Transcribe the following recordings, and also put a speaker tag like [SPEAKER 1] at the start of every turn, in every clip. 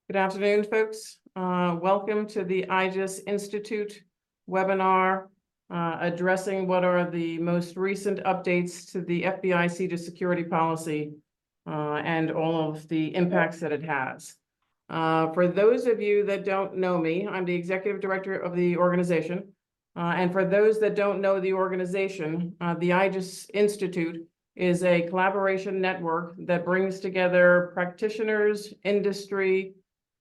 [SPEAKER 1] Good afternoon, folks. Welcome to the IJIS Institute webinar addressing what are the most recent updates to the FBI CJIS Security Policy and all of the impacts that it has. For those of you that don't know me, I'm the Executive Director of the organization. And for those that don't know the organization, the IJIS Institute is a collaboration network that brings together practitioners, industry,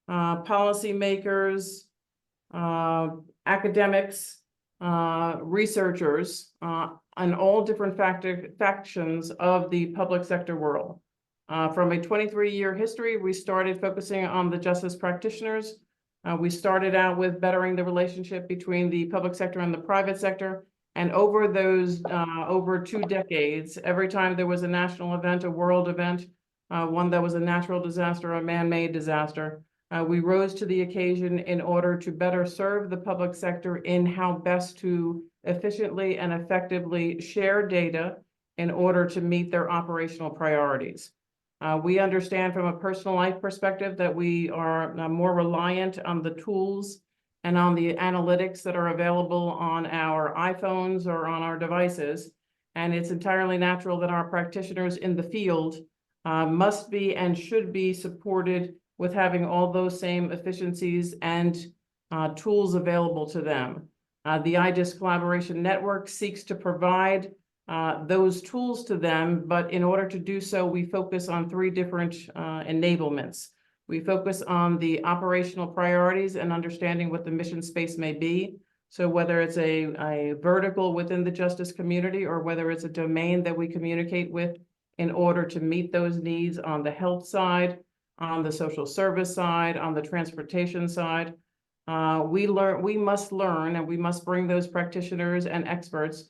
[SPEAKER 1] policymakers, academics, researchers, on all different factions of the public sector world. From a 23-year history, we started focusing on the justice practitioners. We started out with bettering the relationship between the public sector and the private sector. And over those, over 2 decades, every time there was a national event, a world event, one that was a natural disaster, a man-made disaster, we rose to the occasion in order to better serve the public sector in how best to efficiently and effectively share data in order to meet their operational priorities. We understand from a personal life perspective that we are more reliant on the tools and on the analytics that are available on our iPhones or on our devices. And it's entirely natural that our practitioners in the field must be and should be supported with having all those same efficiencies and tools available to them. The IJIS Collaboration Network seeks to provide those tools to them, but in order to do so, we focus on 3 different enablements. We focus on the operational priorities and understanding what the mission space may be. So whether it's a vertical within the justice community or whether it's a domain that we communicate with in order to meet those needs on the health side, on the social service side, on the transportation side, we must learn and we must bring those practitioners and experts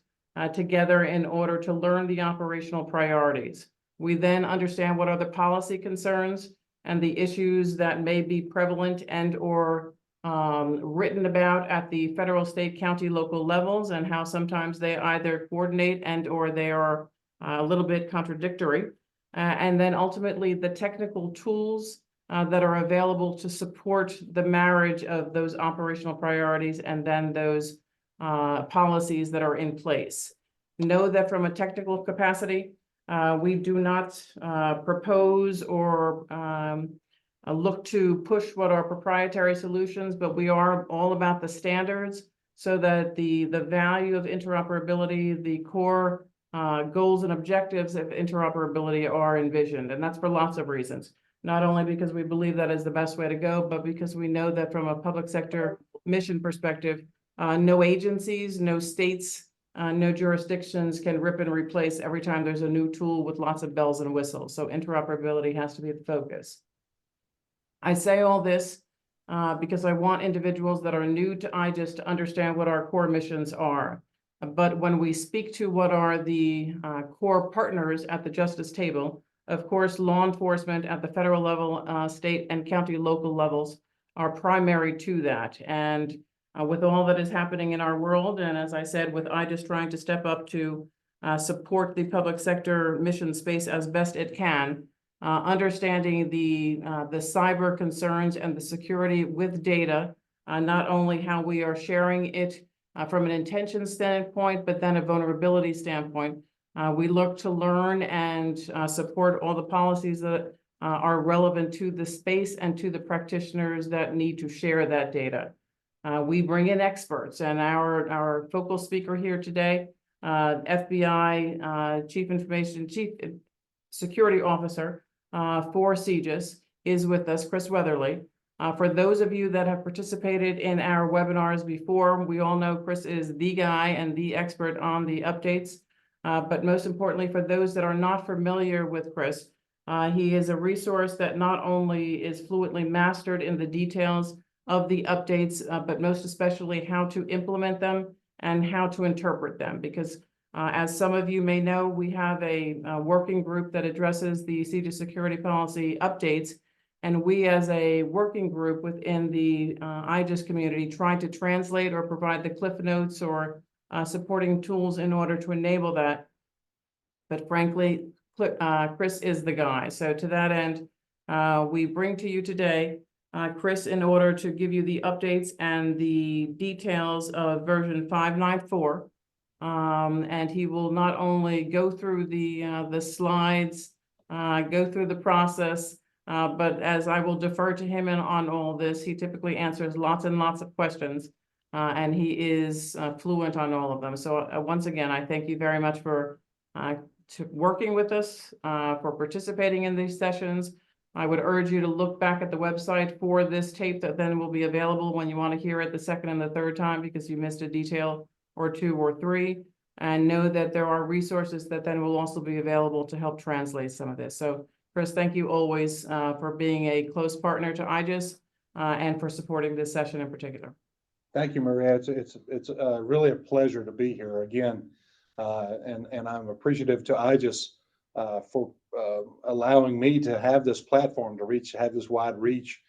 [SPEAKER 1] together in order to learn the operational priorities. We then understand what are the policy concerns and the issues that may be prevalent and or written about at the federal, state, county, local levels, and how sometimes they either coordinate and or they are a little bit contradictory. And then ultimately the technical tools that are available to support the marriage of those operational priorities and then those policies that are in place. Know that from a technical capacity, we do not propose or look to push what are proprietary solutions, but we are all about the standards so that the value of interoperability, the core goals and objectives of interoperability are envisioned. And that's for lots of reasons, not only because we believe that is the best way to go, but because we know that from a public sector mission perspective, no agencies, no states, no jurisdictions can rip and replace every time there's a new tool with lots of bells and whistles. So interoperability has to be the focus. I say all this because I want individuals that are new to IJIS to understand what our core missions are. But when we speak to what are the core partners at the justice table, of course, law enforcement at the federal level, state and county local levels are primary to that. And with all that is happening in our world, and as I said, with IJIS trying to step up to support the public sector mission space as best it can, understanding the cyber concerns and the security with data, not only how we are sharing it from an intention standpoint, but then a vulnerability standpoint. We look to learn and support all the policies that are relevant to the space and to the practitioners that need to share that data. We bring in experts, and our focal speaker here today, FBI Chief Security Officer for CJIS, is with us, Chris Weatherly. For those of you that have participated in our webinars before, we all know Chris is the guy and the expert on the updates. But most importantly, for those that are not familiar with Chris, he is a resource that not only is fluently mastered in the details of the updates, but most especially how to implement them and how to interpret them. Because as some of you may know, we have a working group that addresses the CJIS Security Policy updates. And we as a working group within the IJIS community try to translate or provide the cliff notes or supporting tools in order to enable that. But frankly, Chris is the guy. So to that end, we bring to you today Chris, in order to give you the updates and the details of version 5.9.4. And he will not only go through the slides, go through the process, but as I will defer to him on all this, he typically answers lots and lots of questions. And he is fluent on all of them. So once again, I thank you very much for working with us, for participating in these sessions. I would urge you to look back at the website for this tape that then will be available when you want to hear it the second and the third time because you missed a detail or two or three. And know that there are resources that then will also be available to help translate some of this. So Chris, thank you always for being a close partner to IJIS and for supporting this session in particular.
[SPEAKER 2] Thank you, Maria. It's really a pleasure to be here again, and I'm appreciative to IJIS for allowing me to have this platform to have this wide reach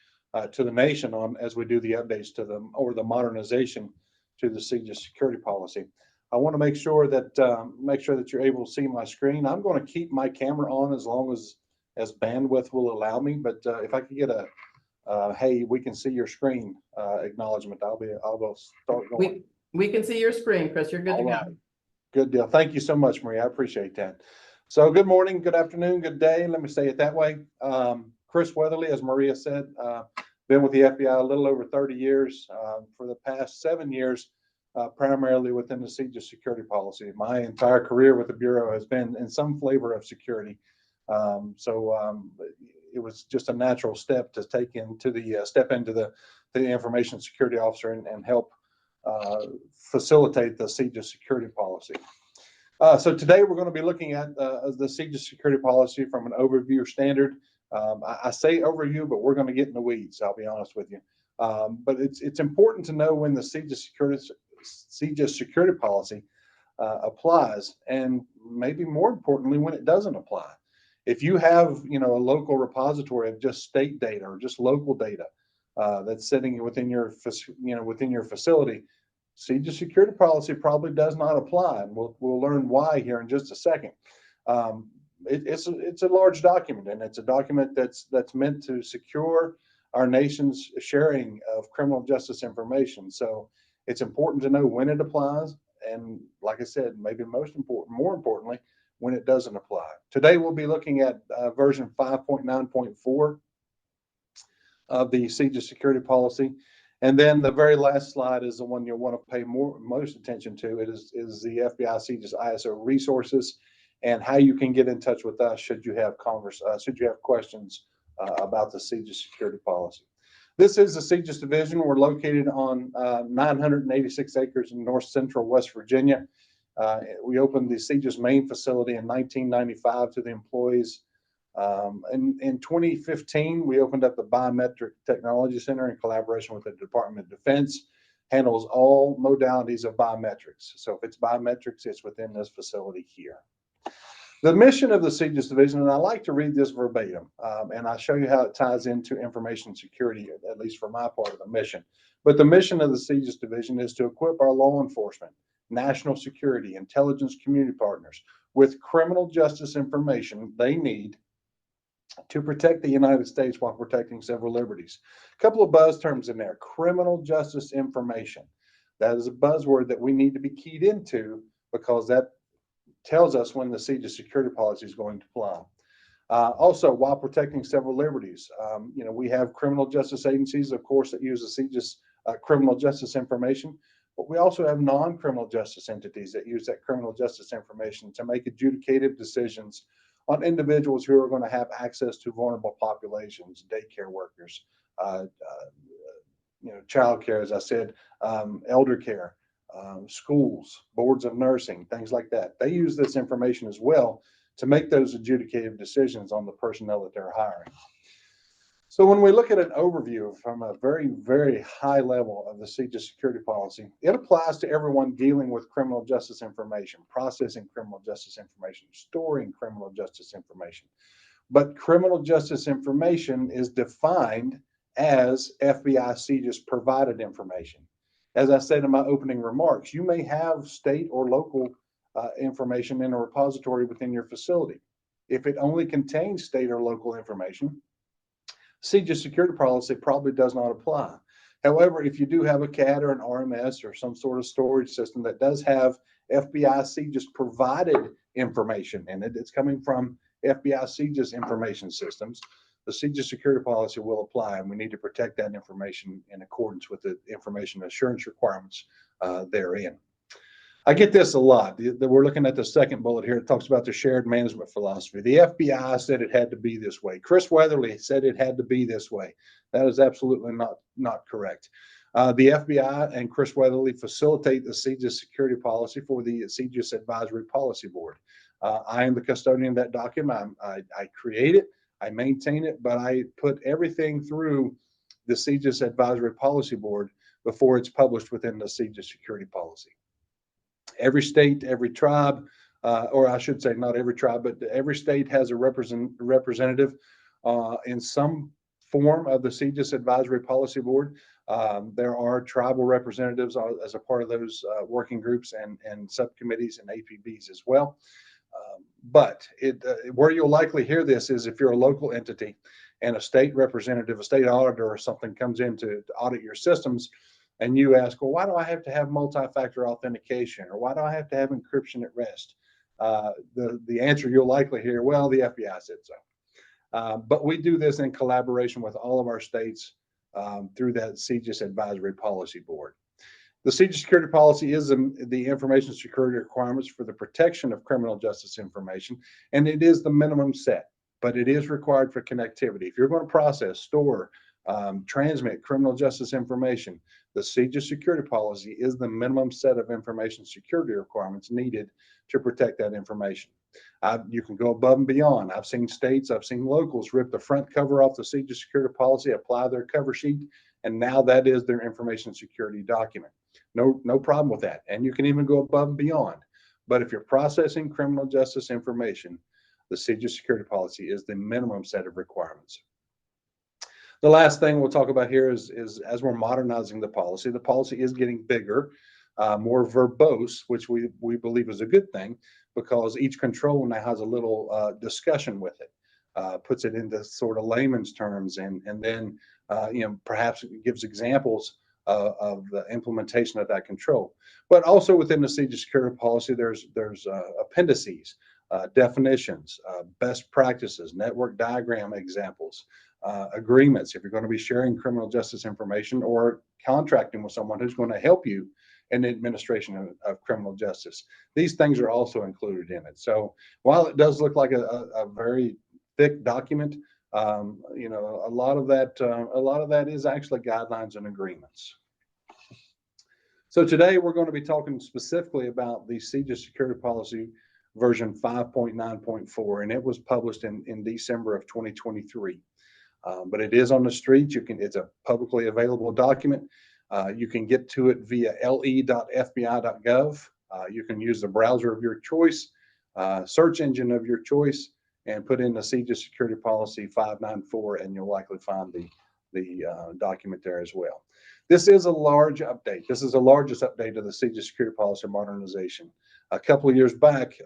[SPEAKER 2] to the nation as we do the updates to them or the modernization to the CJIS security policy. I want to make sure that you're able to see my screen. I'm going to keep my camera on as long as bandwidth will allow me. But if I could get a hey, we can see your screen acknowledgement, I'll start going.
[SPEAKER 1] We can see your screen, Chris. You're good to go.
[SPEAKER 2] Good deal. Thank you so much, Maria. I appreciate that. So good morning, good afternoon, good day. Let me say it that way. Chris Weatherly, as Maria said, been with the FBI a little over 30 years. For the past 7 years, primarily within the CJIS security policy. My entire career with the Bureau has been in some flavor of security. It was just a natural step to step into the information security officer and help facilitate the CJIS security policy. So today we're going to be looking at the CJIS security policy from an overview standard. I say overview, but we're going to get in the weeds, I'll be honest with you. But it's important to know when the CJIS security policy applies, and maybe more importantly, when it doesn't apply. If you have, a local repository of just state data or just local data that's sitting within your, within your facility, CJIS security policy probably does not apply, and we'll learn why here in just a second. It's a large document, and it's a document that's meant to secure our nation's sharing of criminal justice information. So it's important to know when it applies, and like I said, maybe more importantly, when it doesn't apply. Today we'll be looking at version 5.9.4 of the CJIS security policy. And then the very last slide is the one you'll want to pay most attention to. It is the FBI CJIS ISO resources and how you can get in touch with us should you have questions about the CJIS security policy. This is the CJIS division. We're located on 986 acres in north central West Virginia. We opened the CJIS main facility in 1995 to the employees. In 2015, we opened up the Biometric Technology Center in collaboration with the Department of Defense. Handles all modalities of biometrics. So if it's biometrics, it's within this facility here. The mission of the CJIS division, and I like to read this verbatim, and I'll show you how it ties into information security, at least for my part of the mission. But the mission of the CJIS division is to equip our law enforcement, national security, intelligence community partners with criminal justice information they need to protect the United States while protecting civil liberties. A couple of buzz terms in there. Criminal justice information. That is a buzzword that we need to be keyed into because that tells us when the CJIS security policy is going to apply. Also, while protecting civil liberties, we have criminal justice agencies, of course, that use the CJIS criminal justice information, but we also have non-criminal justice entities that use that criminal justice information to make adjudicative decisions on individuals who are going to have access to vulnerable populations, daycare workers, child care, as I said, elder care, schools, boards of nursing, things like that. They use this information as well to make those adjudicative decisions on the personnel that they're hiring. So when we look at an overview from a very, very high level of the CJIS security policy, it applies to everyone dealing with criminal justice information, processing criminal justice information, storing criminal justice information. But criminal justice information is defined as FBI CJIS provided information. As I said in my opening remarks, you may have state or local information in a repository within your facility. If it only contains state or local information, CJIS security policy probably does not apply. However, if you do have a CAD or an RMS or some sort of storage system that does have FBI CJIS provided information in it, it's coming from FBI CJIS information systems, the CJIS security policy will apply, and we need to protect that information in accordance with the information assurance requirements therein. I get this a lot. We're looking at the second bullet here. It talks about the shared management philosophy. The FBI said it had to be this way. Chris Weatherly said it had to be this way. That is absolutely not correct. The FBI and Chris Weatherly facilitate the CJIS security policy for the CJIS Advisory Policy Board. I am the custodian of that document. I create it, I maintain it, but I put everything through the CJIS Advisory Policy Board before it's published within the CJIS security policy. Every state, every tribe, or I should say not every tribe, but every state has a representative in some form of the CJIS Advisory Policy Board. There are tribal representatives as a part of those working groups and subcommittees and APBs as well. But where you'll likely hear this is if you're a local entity and a state representative, a state auditor or something comes in to audit your systems, and you ask, well, why do I have to have multi-factor authentication, or why do I have to have encryption at rest? The answer you'll likely hear, well, the FBI said so. But we do this in collaboration with all of our states through that CJIS Advisory Policy Board. The CJIS security policy is the information security requirements for the protection of criminal justice information, and it is the minimum set, but it is required for connectivity. If you're going to process, store, transmit criminal justice information, the CJIS security policy is the minimum set of information security requirements needed to protect that information. You can go above and beyond. I've seen states, I've seen locals rip the front cover off the CJIS security policy, apply their cover sheet, and now that is their information security document. No problem with that. And you can even go above and beyond. But if you're processing criminal justice information, the CJIS security policy is the minimum set of requirements. The last thing we'll talk about here is as we're modernizing the policy is getting bigger, more verbose, which we believe is a good thing, because each control now has a little discussion with it, puts it into sort of layman's terms, and then perhaps it gives examples of the implementation of that control. But also within the CJIS security policy, there's appendices, definitions, best practices, network diagram examples, agreements if you're going to be sharing criminal justice information or contracting with someone who's going to help you in the administration of criminal justice. These things are also included in it. So while it does look like a very thick document, a lot of that is actually guidelines and agreements. So today we're going to be talking specifically about the CJIS security policy version 5.9.4, and it was published in December of 2023. But it is on the street. It's a publicly available document. You can get to it via le.fbi.gov. You can use the browser of your choice, search engine of your choice, and put in the CJIS Security Policy 5.9.4, and you'll likely find the document there as well. This is a large update. This is the largest update of the CJIS Security Policy modernization. A couple of years back,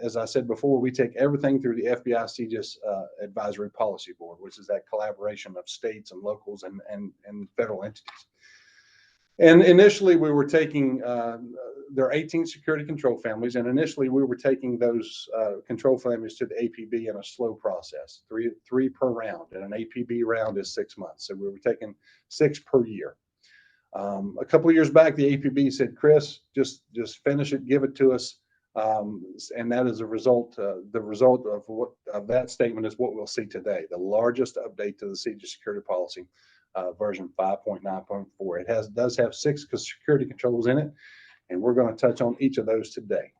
[SPEAKER 2] as I said before, we take everything through the FBI CJIS Advisory Policy Board, which is that collaboration of states and locals and federal entities. And initially, we were taking, there are 18 security control families, and initially we were taking those control families to the APB in a slow process, three per round, and an APB round is 6 months. So we were taking 6 per year. A couple of years back, the APB said, Chris, just finish it, give it to us. And that is a result, the result of that statement is what we'll see today, the largest update to the CJIS security policy, version 5.9.4. It does have 6 security controls in it, and we're going to touch on each of those today.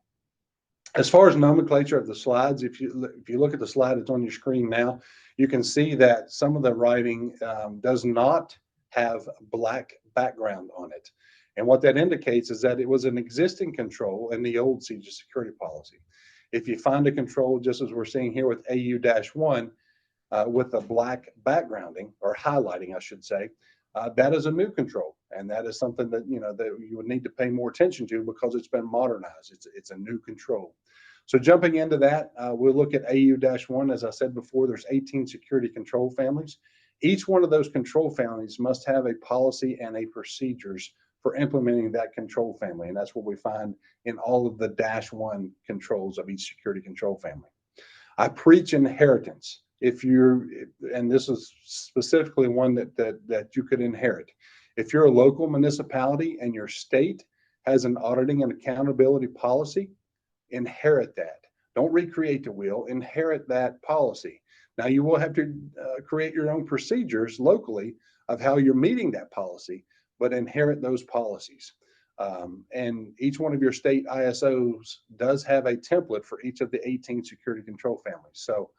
[SPEAKER 2] As far as nomenclature of the slides, if you look at the slide that's on your screen now, you can see that some of the writing does not have black background on it. And what that indicates is that it was an existing control in the old CJIS security policy. If you find a control, just as we're seeing here with AU-1, with a black backgrounding or highlighting, I should say, that is a new control. And that is something that, that you would need to pay more attention to because it's been modernized. It's a new control. So jumping into that, we'll look at AU-1. As I said before, there's 18 security control families. Each one of those control families must have a policy and a procedures for implementing that control family. And that's what we find in all of the -1 controls of each security control family. I preach inheritance. And this is specifically one that you could inherit. If you're a local municipality and your state has an auditing and accountability policy, inherit that. Don't recreate the wheel, inherit that policy. Now you will have to create your own procedures locally of how you're meeting that policy, but inherit those policies. And each one of your state ISOs does have a template for each of the 18 security control families. So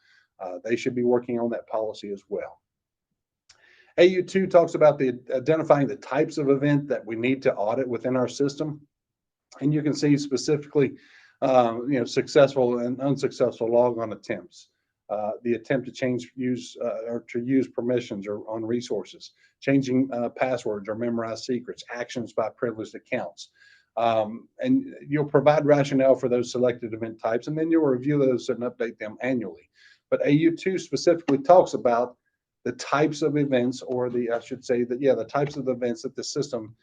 [SPEAKER 2] they should be working on that policy as well. AU2 talks about identifying the types of event that we need to audit within our system. And you can see specifically, successful and unsuccessful logon attempts, the attempt to use permissions or on resources, changing passwords or memorize secrets, actions by privileged accounts. And you'll provide rationale for those selected event types, and then you'll review those and update them annually. But AU2 specifically talks about the types of events, or the types of events that the system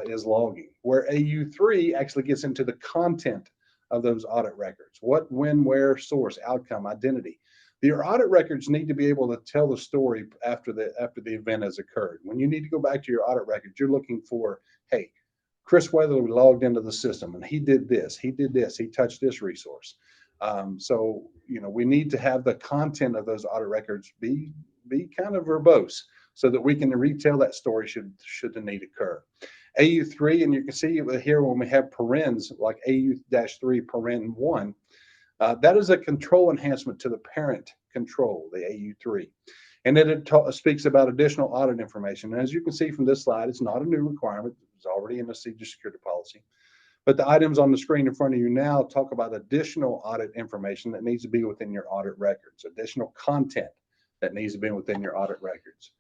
[SPEAKER 2] is logging, where AU3 actually gets into the content of those audit records. What, when, where, source, outcome, identity. Your audit records need to be able to tell the story after the event has occurred. When you need to go back to your audit records, you're looking for, hey, Chris Weatherly logged into the system and he did this, he touched this resource. So, we need to have the content of those audit records be kind of verbose so that we can retell that story should the need occur. AU3, and you can see here when we have parens like AU-3 paren 1, that is a control enhancement to the parent control, the AU3. And then it speaks about additional audit information. And as you can see from this slide, it's not a new requirement. It's already in the CJIS Security Policy. But the items on the screen in front of you now talk about additional audit information that needs to be within your audit records, additional content that needs to be within your audit records.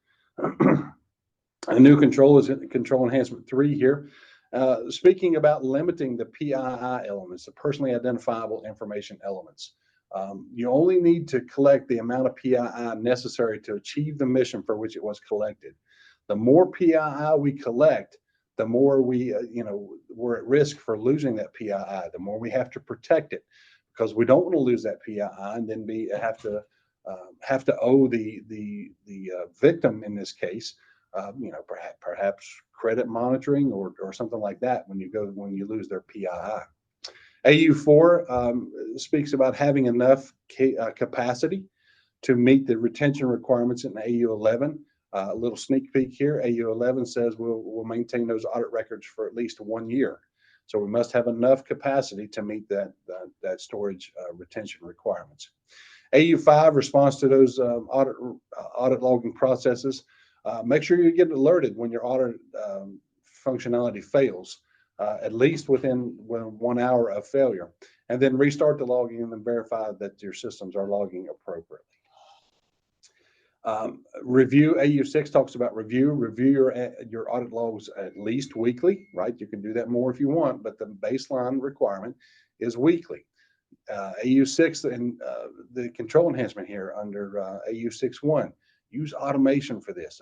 [SPEAKER 2] A new control is Control Enhancement 3 here, speaking about limiting the PII elements, the personally identifiable information elements. You only need to collect the amount of PII necessary to achieve the mission for which it was collected. The more PII we collect, the more we're at risk for losing that PII, the more we have to protect it, because we don't want to lose that PII and then have to owe the victim in this case, perhaps credit monitoring or something like that when you lose their PII. AU4 speaks about having enough capacity to meet the retention requirements in AU11. A little sneak peek here, AU11 says we'll maintain those audit records for at least 1 year. So we must have enough capacity to meet that storage retention requirements. AU5 responds to those audit logging processes. Make sure you get alerted when your audit functionality fails, at least within 1 hour of failure, and then restart the logging and then verify that your systems are logging appropriately. Review, AU6 talks about review your audit logs at least weekly, right? You can do that more if you want, but the baseline requirement is weekly. AU6 and the control enhancement here under AU6.1, use automation for this.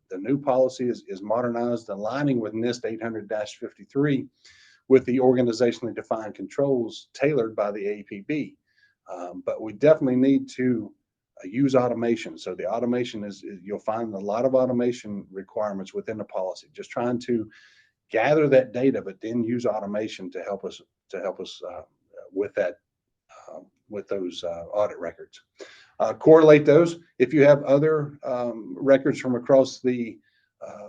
[SPEAKER 2] The new policy is modernized, aligning with NIST 800-53 with the organizationally defined controls tailored by the APB. But we definitely need to use automation. So the automation you'll find a lot of automation requirements within the policy, just trying to gather that data, but then use automation to help us with that, with those audit records. Correlate those. If you have other records from across the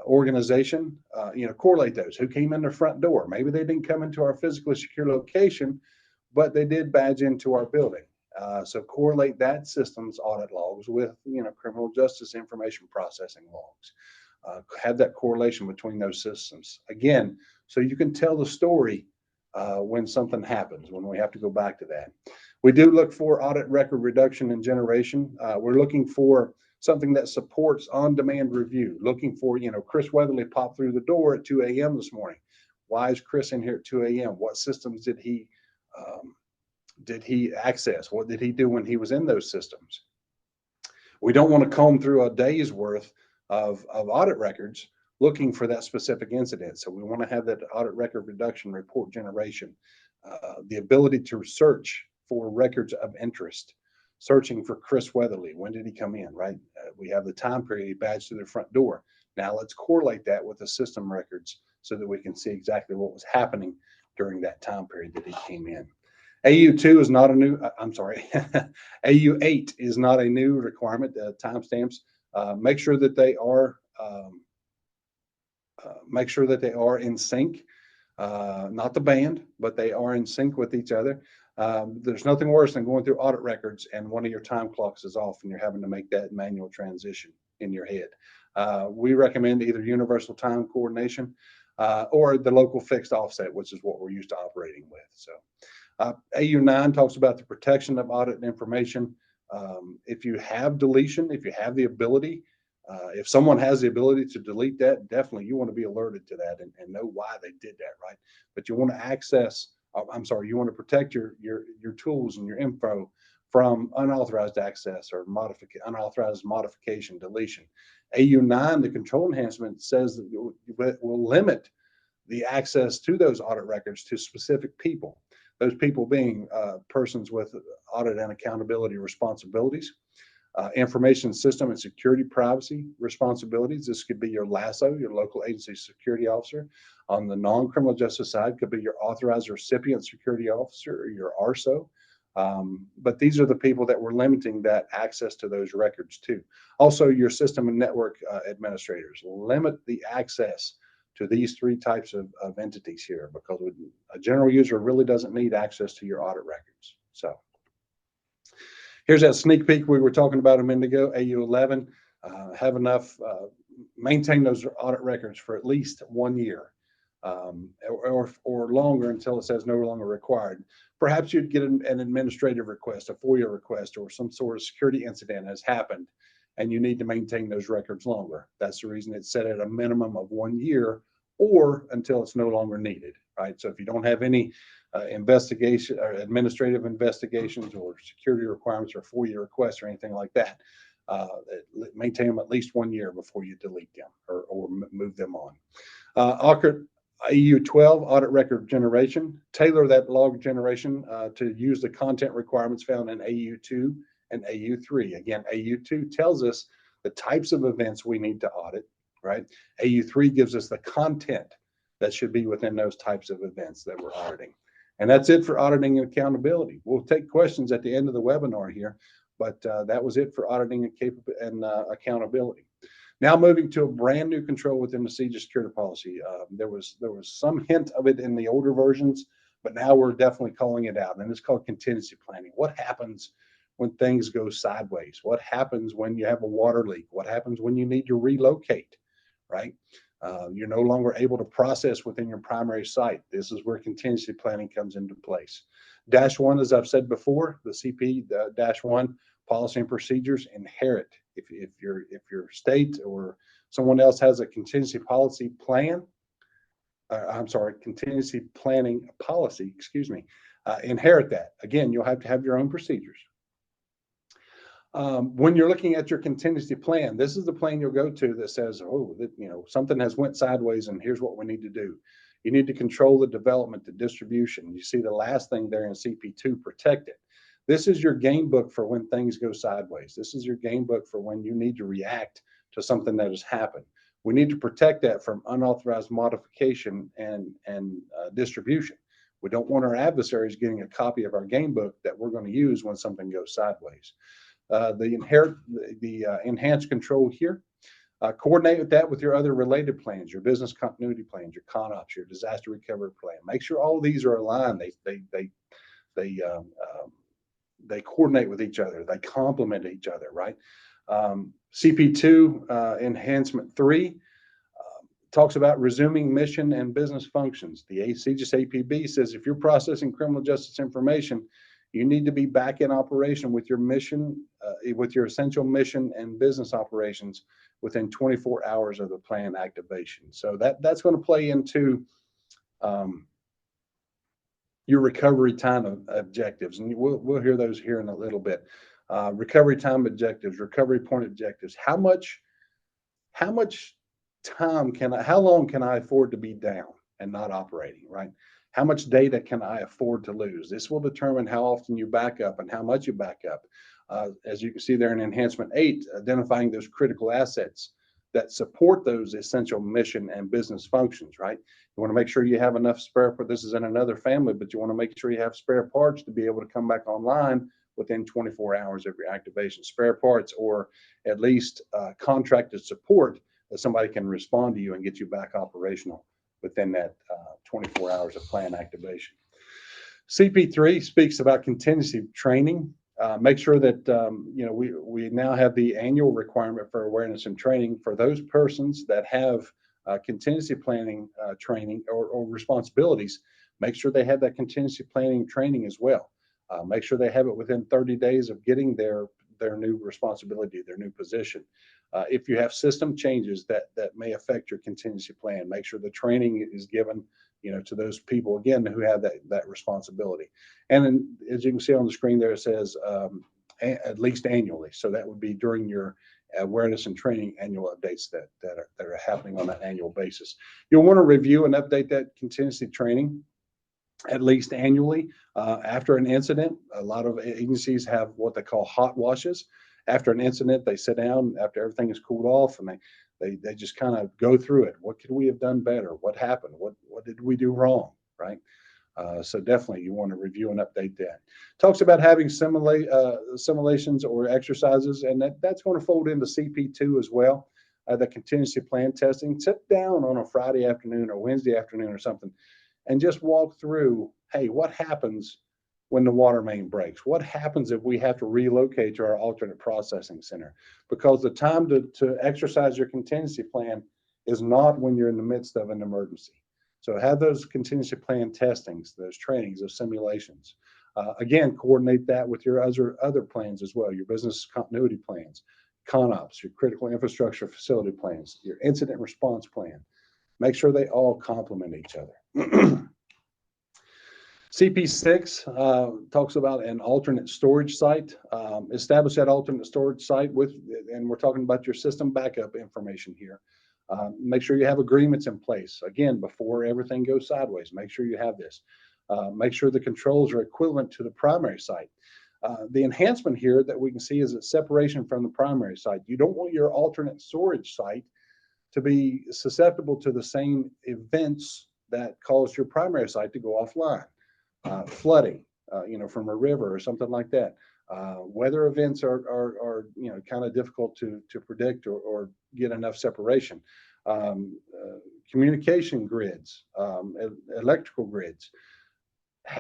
[SPEAKER 2] organization, correlate those. Who came in the front door? Maybe they didn't come into our physically secure location, but they did badge into our building. So correlate that system's audit logs with, criminal justice information processing logs. Have that correlation between those systems. Again, so you can tell the story when something happens, when we have to go back to that. We do look for audit record reduction and generation. We're looking for something that supports on-demand review, looking for, Chris Weatherly popped through the door at 2 a.m. this morning. Why is Chris in here at 2 a.m.? What systems did he access? What did he do when he was in those systems? We don't want to comb through a day's worth of audit records looking for that specific incident. So we want to have that audit record reduction, report generation, the ability to search for records of interest, searching for Chris Weatherly. When did he come in, right? We have the time period he badged to their front door. Now let's correlate that with the system records so that we can see exactly what was happening during that time period that he came in. AU2 is not a new, I'm sorry, AU8 is not a new requirement, timestamps. Make sure that they are in sync, not the band, but they are in sync with each other. There's nothing worse than going through audit records and one of your time clocks is off and you're having to make that manual transition in your head. We recommend either universal time coordination or the local fixed offset, which is what we're used to operating with. So AU9 talks about the protection of audit information. If you have deletion, if you have the ability, if someone has the ability to delete that, definitely you want to be alerted to that and know why they did that, right? But you want to access, you want to protect your tools and your info from unauthorized access or unauthorized modification, deletion. AU9, the control enhancement, says that it will limit the access to those audit records to specific people. Those people being persons with audit and accountability responsibilities, information system and security privacy responsibilities. This could be your LASO, your local agency security officer. On the non-criminal justice side, could be your authorized recipient security officer or your ARSO. But these are the people that we're limiting that access to those records to. Also, your system and network administrators, limit the access to these three types of entities here, because a general user really doesn't need access to your audit records. So here's that sneak peek we were talking about a minute ago. AU11, have enough, maintain those audit records for at least 1 year, or longer until it says no longer required. Perhaps you'd get an administrative request, a FOIA request, or some sort of security incident has happened and you need to maintain those records longer. That's the reason it's set at a minimum of 1 year or until it's no longer needed, right? So if you don't have any investigation or administrative investigations or security requirements or FOIA requests or anything like that, maintain them at least 1 year before you delete them or move them on. AU12, audit record generation. Tailor that log generation to use the content requirements found in AU2 and AU3. Again, AU2 tells us the types of events we need to audit, right? AU3 gives us the content that should be within those types of events that we're auditing. And that's it for auditing and accountability. We'll take questions at the end of the webinar here, but that was it for auditing and accountability. Now moving to a brand new control within the CJIS Security Policy. There was some hint of it in the older versions, but now we're definitely calling it out, and it's called contingency planning. What happens when things go sideways? What happens when you have a water leak? What happens when you need to relocate, right? You're no longer able to process within your primary site. This is where contingency planning comes into place. -1, as I've said before, the CP -1 policy and procedures inherit. If your state or someone else has a contingency policy plan, contingency planning policy, inherit that. Again, you'll have to have your own procedures. When you're looking at your contingency plan, this is the plan you'll go to that says, oh, something has went sideways and here's what we need to do. You need to control the development, the distribution. You see the last thing there in CP2, protect it. This is your game book for when things go sideways. This is your game book for when you need to react to something that has happened. We need to protect that from unauthorized modification and distribution. We don't want our adversaries getting a copy of our game book that we're going to use when something goes sideways. The enhanced control here. Coordinate with that with your other related plans, your business continuity plans, your CONOPS, your disaster recovery plan. Make sure all these are aligned. They coordinate with each other. They complement each other, right? CP2 Enhancement 3 talks about resuming mission and business functions. The CJIS APB says if you're processing criminal justice information, you need to be back in operation with your mission, with your essential mission and business operations within 24 hours of the plan activation. So that's going to play into your recovery time objectives, and we'll hear those here in a little bit. Recovery time objectives, recovery point objectives. How much how much time how long can I afford to be down and not operating, right? How much data can I afford to lose? This will determine how often you back up and how much you back up. As you can see there in Enhancement 8, identifying those critical assets that support those essential mission and business functions, right? You want to make sure you have enough spare parts. This is in another family, but you want to make sure you have spare parts to be able to come back online within 24 hours of your activation. Spare parts, or at least contracted support that somebody can respond to you and get you back operational within that 24 hours of plan activation. CP3 speaks about contingency training. Make sure that we now have the annual requirement for awareness and training for those persons that have contingency planning training or responsibilities. Make sure they have that contingency planning training as well. Make sure they have it within 30 days of getting their new responsibility, their new position. If you have system changes that may affect your contingency plan, make sure the training is given to those people, again, who have that responsibility. And then, as you can see on the screen there, it says at least annually. So that would be during your awareness and training annual updates that are happening on that annual basis. You'll want to review and update that contingency training at least annually. After an incident, a lot of agencies have what they call hot washes. After an incident, they sit down after everything is cooled off, and they just kind of go through it. What could we have done better? What happened? What did we do wrong? Right? So definitely you want to review and update that. Talks about having simulations or exercises, and that's going to fold into CP2 as well. The contingency plan testing. Sit down on a Friday afternoon or Wednesday afternoon or something and just walk through, hey, what happens when the water main breaks? What happens if we have to relocate to our alternate processing center? Because the time to exercise your contingency plan is not when you're in the midst of an emergency. So have those contingency plan testings, those trainings, those simulations. Again, coordinate that with your other plans as well, your business continuity plans, CONOPS, your critical infrastructure facility plans, your incident response plan. Make sure they all complement each other. CP6 talks about an alternate storage site. Establish that alternate storage site and we're talking about your system backup information here. Make sure you have agreements in place. Again, before everything goes sideways, make sure you have this. Make sure the controls are equivalent to the primary site. The enhancement here that we can see is a separation from the primary site. You don't want your alternate storage site to be susceptible to the same events that caused your primary site to go offline. Flooding, from a river or something like that. Weather events are kind of difficult to predict or get enough separation. Communication grids, electrical grids,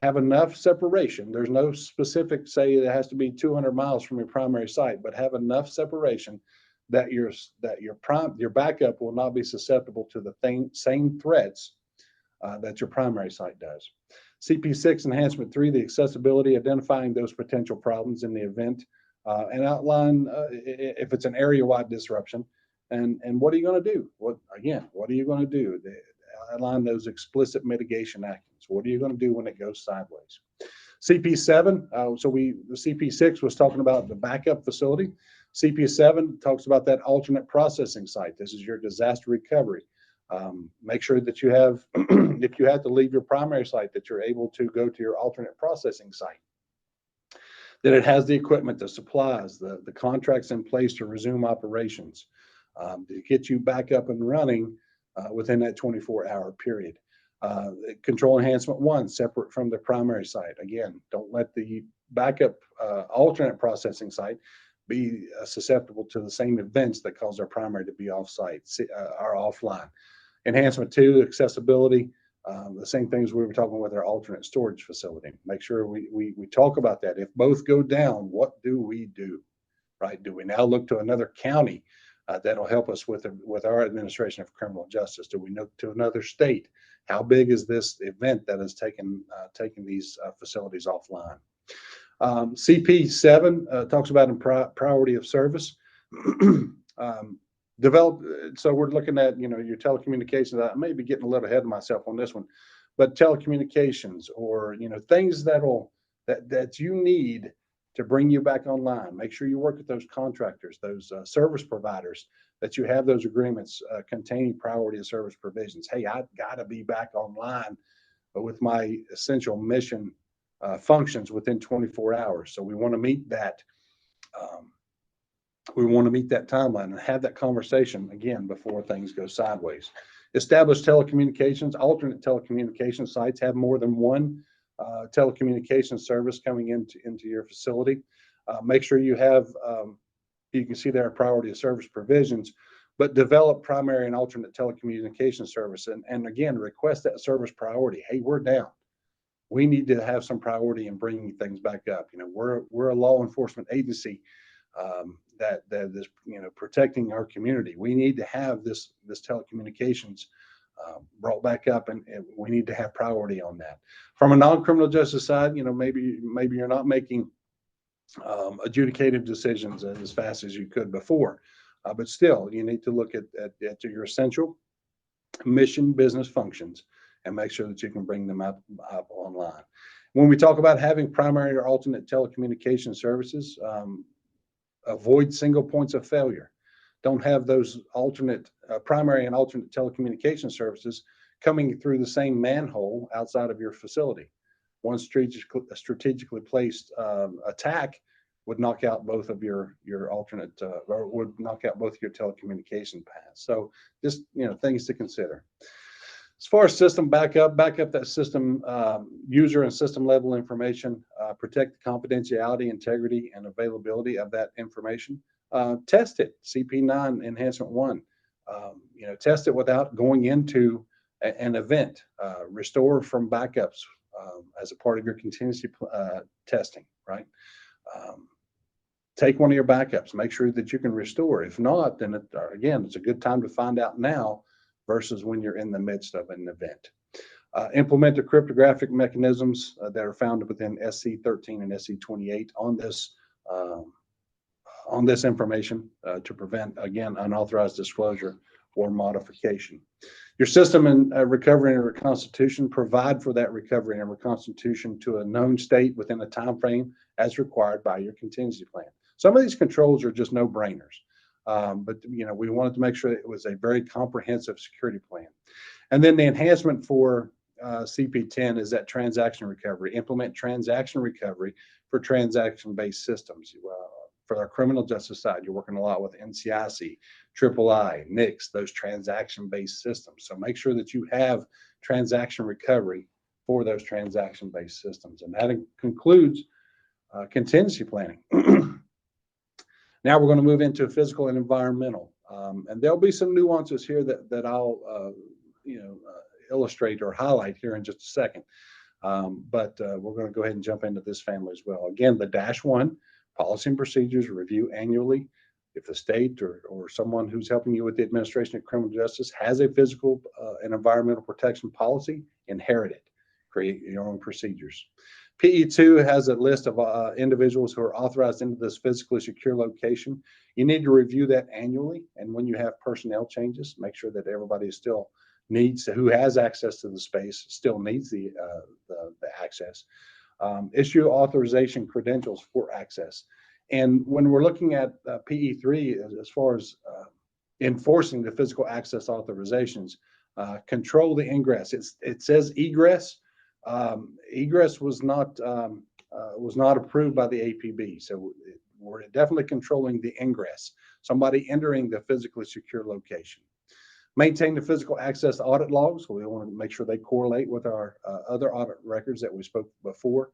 [SPEAKER 2] have enough separation. There's no specific say it has to be 200 miles from your primary site, but have enough separation that your backup will not be susceptible to the same threats that your primary site does. CP6 Enhancement 3, the accessibility, identifying those potential problems in the event, and outline if it's an area-wide disruption, and what are you going to do? What are you going to do? Outline those explicit mitigation actions. What are you going to do when it goes sideways? CP7, the CP6 was talking about the backup facility. CP7 talks about that alternate processing site. This is your disaster recovery. Make sure that you have, if you have to leave your primary site, that you're able to go to your alternate processing site. That it has the equipment, the supplies, the contracts in place to resume operations, to get you back up and running within that 24-hour period. Control Enhancement 1, separate from the primary site. Again, don't let the backup alternate processing site be susceptible to the same events that cause our primary to be off-site or offline. Enhancement 2, accessibility, the same things we were talking with our alternate storage facility. Make sure we talk about that. If both go down, what do we do, right? Do we now look to another county that'll help us with our administration of criminal justice? Do we look to another state? How big is this event that has taken these facilities offline? CP7 talks about priority of service. So we're looking at, your telecommunications. I may be getting a little ahead of myself on this one, but telecommunications or, things that you need to bring you back online. Make sure you work with those contractors, those service providers that you have those agreements containing priority of service provisions. Hey, I've got to be back online with my essential mission functions within 24 hours. So we want to meet that. We want to meet that timeline and have that conversation again before things go sideways. Establish telecommunications. Alternate telecommunication sites have more than one telecommunications service coming into your facility. Make sure you have, you can see there are priority of service provisions, but develop primary and alternate telecommunication service. And again, request that service priority. Hey, we're down. We need to have some priority in bringing things back up. You know, we're a law enforcement agency that is, you know, protecting our community. We need to have this telecommunications brought back up, and we need to have priority on that. From a non-criminal justice side, you know, maybe you're not making adjudicative decisions as fast as you could before, but still, you need to look at your essential mission business functions and make sure that you can bring them up online. When we talk about having primary or alternate telecommunication services, avoid single points of failure. Don't have those alternate primary and alternate telecommunication services coming through the same manhole outside of your facility. One strategically placed attack would knock out both of your alternate or would knock out both your telecommunication paths. So just, you know, things to consider. As far as system backup that system user and system level information, protect the confidentiality, integrity, and availability of that information. Test it, CP9 Enhancement 1. You know, test it without going into an event. Restore from backups as a part of your contingency testing, right? Take one of your backups, make sure that you can restore. If not, then again, it's a good time to find out now versus when you're in the midst of an event. Implement the cryptographic mechanisms that are found within SC 13 and SC 28 on this information to prevent, again, unauthorized disclosure or modification. Your system and recovery and reconstitution, provide for that recovery and reconstitution to a known state within a time frame as required by your contingency plan. Some of these controls are just no-brainers. But you know, we wanted to make sure that it was a very comprehensive security plan. And then the enhancement for CP10 is that transaction recovery. Implement transaction recovery for transaction-based systems. For our criminal justice side, you're working a lot with NCIC, III, NICS, those transaction-based systems. So make sure that you have transaction recovery for those transaction-based systems. And that concludes contingency planning. Now we're going to move into physical and environmental, and there'll be some nuances here that I'll illustrate or highlight here in just a second. But we're going to go ahead and jump into this family as well. Again, the -1 policy and procedures review annually. If the state or someone who's helping you with the administration of criminal justice has a physical and environmental protection policy, inherit it. Create your own procedures. PE2 has a list of individuals who are authorized into this physically secure location. You need to review that annually, and when you have personnel changes, make sure that everybody still needs, who has access to the space, still needs the access. Issue authorization credentials for access. And when we're looking at PE3, as far as enforcing the physical access authorizations, control the ingress. It says egress. Egress was not approved by the APB, so we're definitely controlling the ingress. Somebody entering the physically secure location. Maintain the physical access audit logs. We want to make sure they correlate with our other audit records that we spoke before.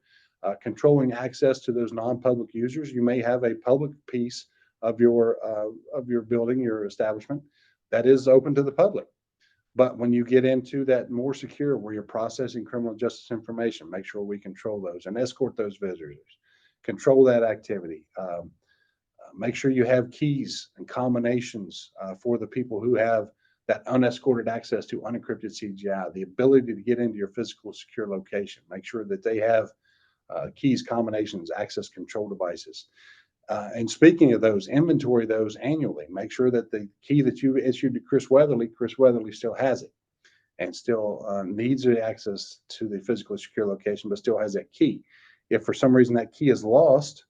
[SPEAKER 2] Controlling access to those non-public users. You may have a public piece of your building, your establishment, that is open to the public. But when you get into that more secure, where you're processing criminal justice information, make sure we control those and escort those visitors. Control that activity. Make sure you have keys and combinations for the people who have that unescorted access to unencrypted CJI, the ability to get into your physical secure location. Make sure that they have keys, combinations, access control devices. And speaking of those, inventory those annually. Make sure that the key that you issued to Chris Weatherly still has it and still needs the access to the physically secure location, but still has that key. If for some reason that key is lost,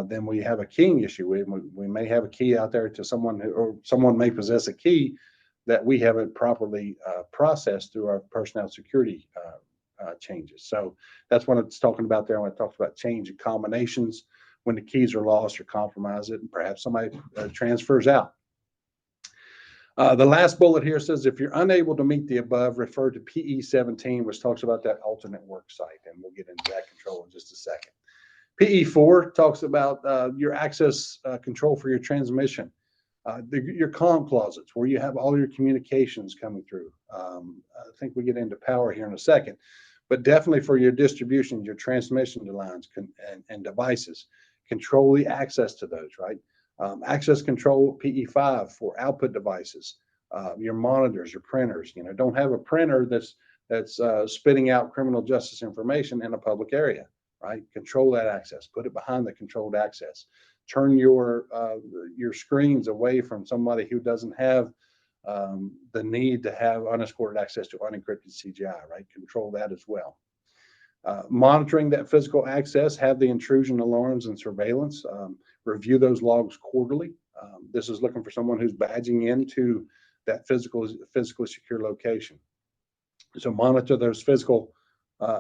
[SPEAKER 2] then we have a keying issue. We may have a key out there to someone or someone may possess a key that we haven't properly processed through our personnel security changes. So that's what it's talking about there when it talks about change in combinations, when the keys are lost or compromised, and perhaps somebody transfers out. The last bullet here says, if you're unable to meet the above, refer to PE 17, which talks about that alternate work site, and we'll get into that control in just a second. PE 4 talks about your access control for your transmission, your comm closets, where you have all your communications coming through. I think we get into power here in a second, but definitely for your distribution, your transmission lines and devices, control the access to those, right? Access control PE 5 for output devices, your monitors, your printers. You know, don't have a printer that's spitting out criminal justice information in a public area, right? Control that access. Put it behind the controlled access. Turn your screens away from somebody who doesn't have the need to have unescorted access to unencrypted CJI, right? Control that as well. Monitoring that physical access, have the intrusion alarms and surveillance. Review those logs quarterly. This is looking for someone who's badging into that physically secure location. So monitor those physical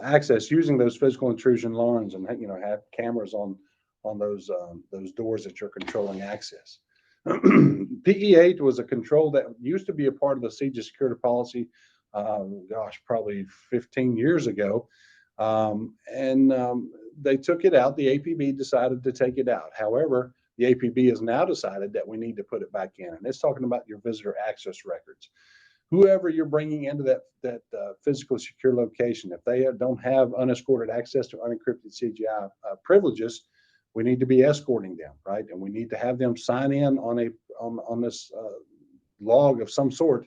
[SPEAKER 2] access using those physical intrusion alarms, and have cameras on those doors that you're controlling access. PE8 was a control that used to be a part of the CJIS Security Policy, probably 15 years ago. They took it out. The APB decided to take it out. However, the APB has now decided that we need to put it back in, and it's talking about your visitor access records. Whoever you're bringing into that physical secure location, if they don't have unescorted access to unencrypted CJI privileges, we need to be escorting them, right? And we need to have them sign in on this log of some sort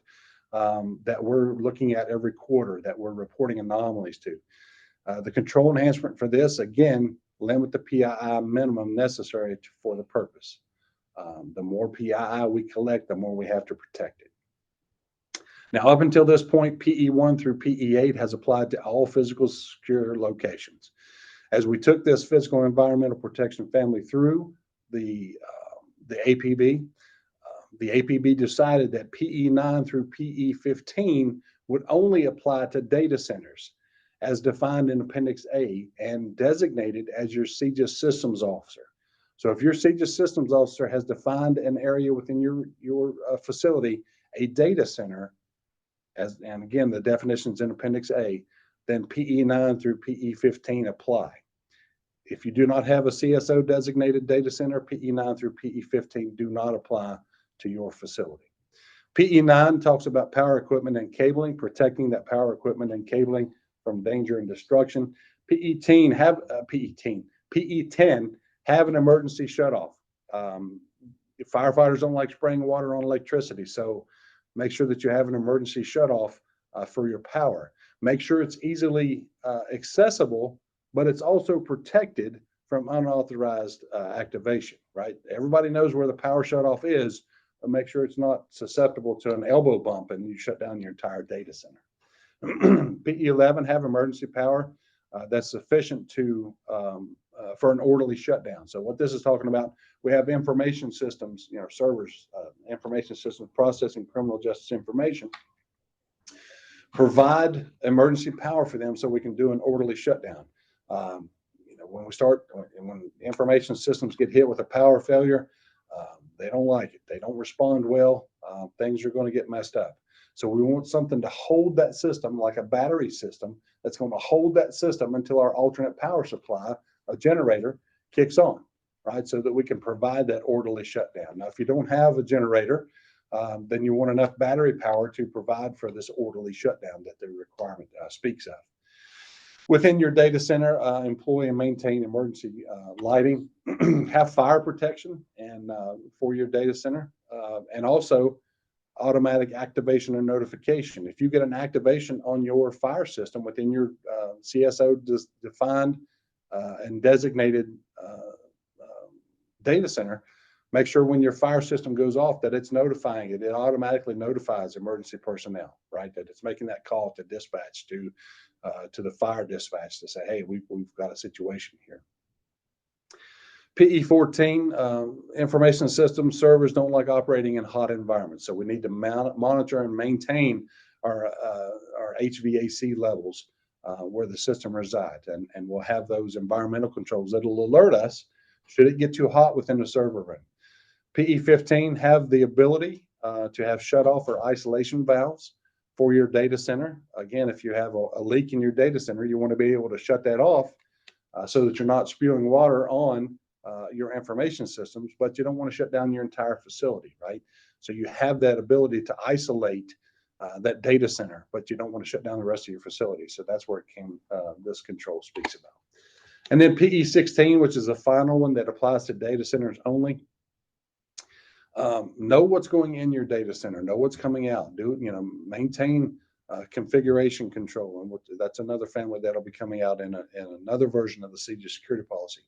[SPEAKER 2] that we're looking at every quarter, that we're reporting anomalies to. The control enhancement for this, again, limit the PII minimum necessary for the purpose. The more PII we collect, the more we have to protect it. Now, up until this point, PE1 through PE8 has applied to all physical secure locations. As we took this physical environmental protection family through the APB, the APB decided that PE9 through PE15 would only apply to data centers as defined in Appendix A and designated as your CJIS systems officer. So if your CJIS systems officer has defined an area within your facility, a data center, and again, the definition's in Appendix A, then PE9 through PE15 apply. If you do not have a CSO designated data center, PE9 through PE15 do not apply to your facility. PE9 talks about power equipment and cabling, protecting that power equipment and cabling from danger and destruction. PE10 have an emergency shutoff. Firefighters don't like spraying water on electricity, so make sure that you have an emergency shutoff for your power. Make sure it's easily accessible, but it's also protected from unauthorized activation, right? Everybody knows where the power shutoff is, but make sure it's not susceptible to an elbow bump and you shut down your entire data center. PE11 have emergency power that's sufficient for an orderly shutdown. So what this is talking about, we have information systems, servers, information systems processing criminal justice information. Provide emergency power for them so we can do an orderly shutdown. When information systems get hit with a power failure, they don't like it. They don't respond well. Things are going to get messed up. So we want something to hold that system, like a battery system, that's going to hold that system until our alternate power supply, a generator, kicks on, right? So that we can provide that orderly shutdown. Now, if you don't have a generator, then you want enough battery power to provide for this orderly shutdown that the requirement speaks of. Within your data center, employ and maintain emergency lighting, have fire protection and for your data center, and also automatic activation and notification. If you get an activation on your fire system within your CSO defined and designated data center, make sure when your fire system goes off that it's notifying it. It automatically notifies emergency personnel, right? That it's making that call to dispatch to the fire dispatch to say, hey, we've got a situation here. PE 14, information system servers don't like operating in hot environments. So we need to monitor and maintain our HVAC levels where the system resides. And we'll have those environmental controls that'll alert us should it get too hot within the server room. PE 15 have the ability to have shut-off or isolation valves for your data center. Again, if you have a leak in your data center, you want to be able to shut that off so that you're not spewing water on your information systems, but you don't want to shut down your entire facility, right? So you have that ability to isolate that data center, but you don't want to shut down the rest of your facility. So that's where this control speaks about. And then PE 16, which is the final one that applies to data centers only. Know what's going in your data center, know what's coming out, maintain configuration control. And that's another family that'll be coming out in another version of the CJIS security policy.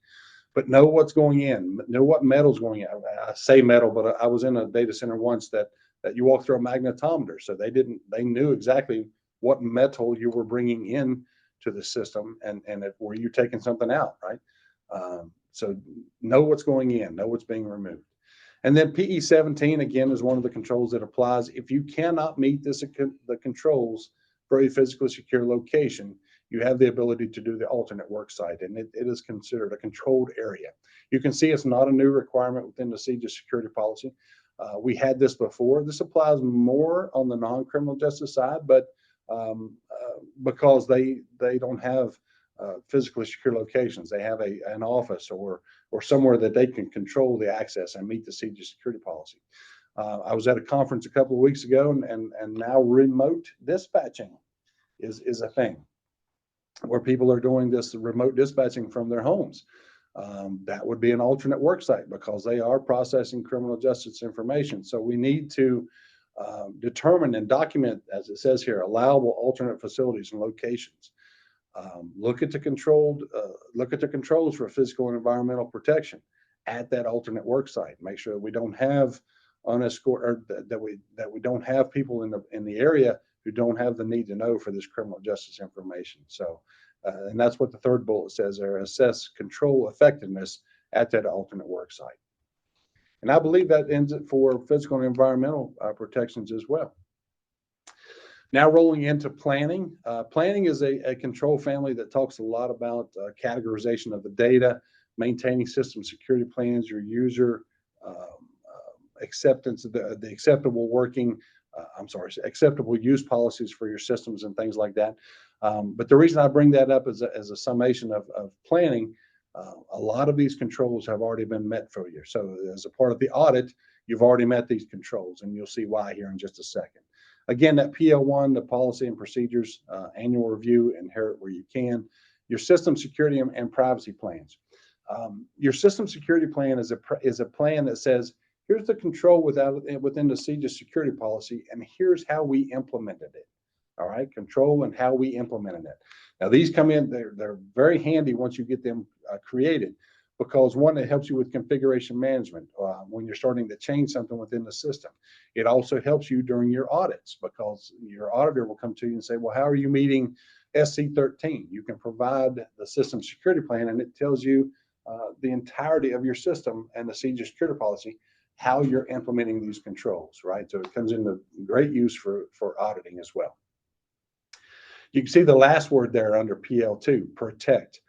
[SPEAKER 2] But know what's going in, know what metal's going in. I say metal, but I was in a data center once that you walk through a magnetometer. So they knew exactly what metal you were bringing in to the system and were you taking something out, right? So know what's going in, know what's being removed. And then PE 17, again, is one of the controls that applies. If you cannot meet the controls for a physically secure location, you have the ability to do the alternate work site, and it is considered a controlled area. You can see it's not a new requirement within the CJIS security policy. We had this before. This applies more on the non-criminal justice side, but because they don't have physically secure locations, they have an office or somewhere that they can control the access and meet the CJIS security policy. I was at a conference a couple of weeks ago, and now remote dispatching is a thing where people are doing this remote dispatching from their homes. That would be an alternate work site because they are processing criminal justice information. So we need to determine and document, as it says here, allowable alternate facilities and locations. Look at the controls for physical and environmental protection at that alternate work site. Make sure that we don't have unescorted, or that we don't have people in the area who don't have the need to know for this criminal justice information. So, and that's what the third bullet says there: assess control effectiveness at that alternate work site. And I believe that ends it for physical and environmental protections as well. Now rolling into planning. Planning is a control family that talks a lot about categorization of the data, maintaining system security plans, your user acceptance, the acceptable working, acceptable use policies for your systems and things like that. But the reason I bring that up as a summation of planning, a lot of these controls have already been met for you. So as a part of the audit, you've already met these controls, and you'll see why here in just a second. Again, that PL1, the policy and procedures, annual review, inherit where you can. Your system security and privacy plans. Your system security plan is a plan that says, here's the control within the CJIS security policy, and here's how we implemented it. All right, control and how we implemented it. Now these come in, they're very handy once you get them created, because one, it helps you with configuration management when you're starting to change something within the system. It also helps you during your audits, because your auditor will come to you and say, well, how are you meeting SC13? You can provide the system security plan, and it tells you the entirety of your system and the CJIS security policy, how you're implementing these controls, right? So it comes into great use for auditing as well. You can see the last word there under PL2, protect.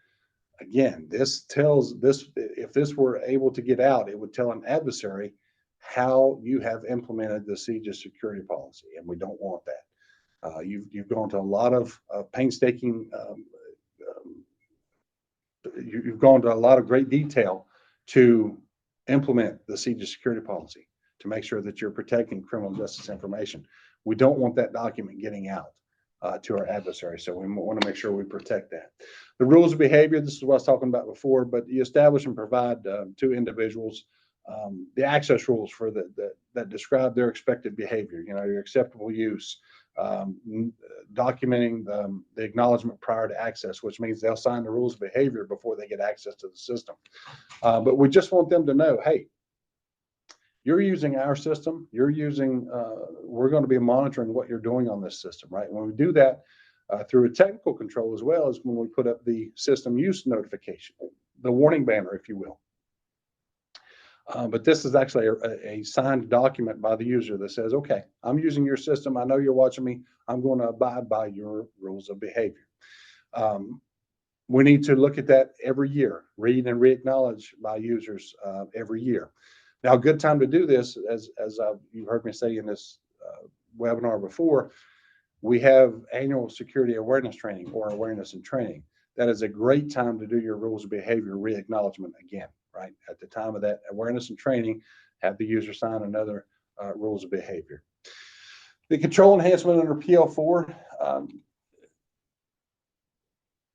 [SPEAKER 2] Again, this tells this, if this were able to get out, it would tell an adversary how you have implemented the CJIS security policy, and we don't want that. You've gone to a lot of painstaking, you've gone to a lot of great detail to implement the CJIS security policy to make sure that you're protecting criminal justice information. We don't want that document getting out to our adversary, so we want to make sure we protect that. The rules of behavior, this is what I was talking about before, but you establish and provide to individuals the access rules for that describe their expected behavior, your acceptable use, documenting the acknowledgement prior to access, which means they'll sign the rules of behavior before they get access to the system. But we just want them to know, hey, you're using our system, we're going to be monitoring what you're doing on this system, right? When we do that through a technical control, as well as when we put up the system use notification, the warning banner, if you will. But this is actually a signed document by the user that says, okay, I'm using your system. I know you're watching me. I'm going to abide by your rules of behavior. We need to look at that every year, read and re-acknowledge by users every year. Now, a good time to do this, as you've heard me say in this webinar before, we have annual security awareness training or awareness and training. That is a great time to do your rules of behavior re-acknowledgement again, right? At the time of that awareness and training, have the user sign another rules of behavior. The control enhancement under PL4,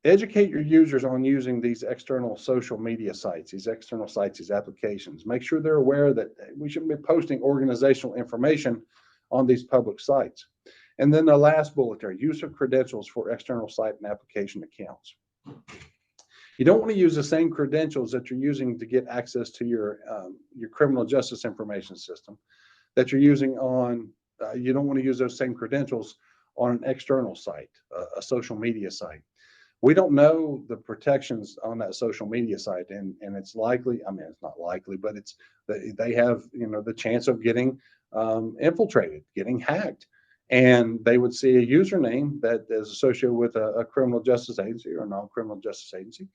[SPEAKER 2] educate your users on using these external social media sites, these applications. Make sure they're aware that we shouldn't be posting organizational information on these public sites. And then the last bullet there, use of credentials for external site and application accounts. You don't want to use the same credentials that you're using to get access to your criminal justice information system that you're using on, you don't want to use those same credentials on an external site, a social media site. We don't know the protections on that social media site, and it's likely, I mean, it's not likely, but it's they have, you know, the chance of getting infiltrated, getting hacked, and they would see a username that is associated with a criminal justice agency or a non-criminal justice agency,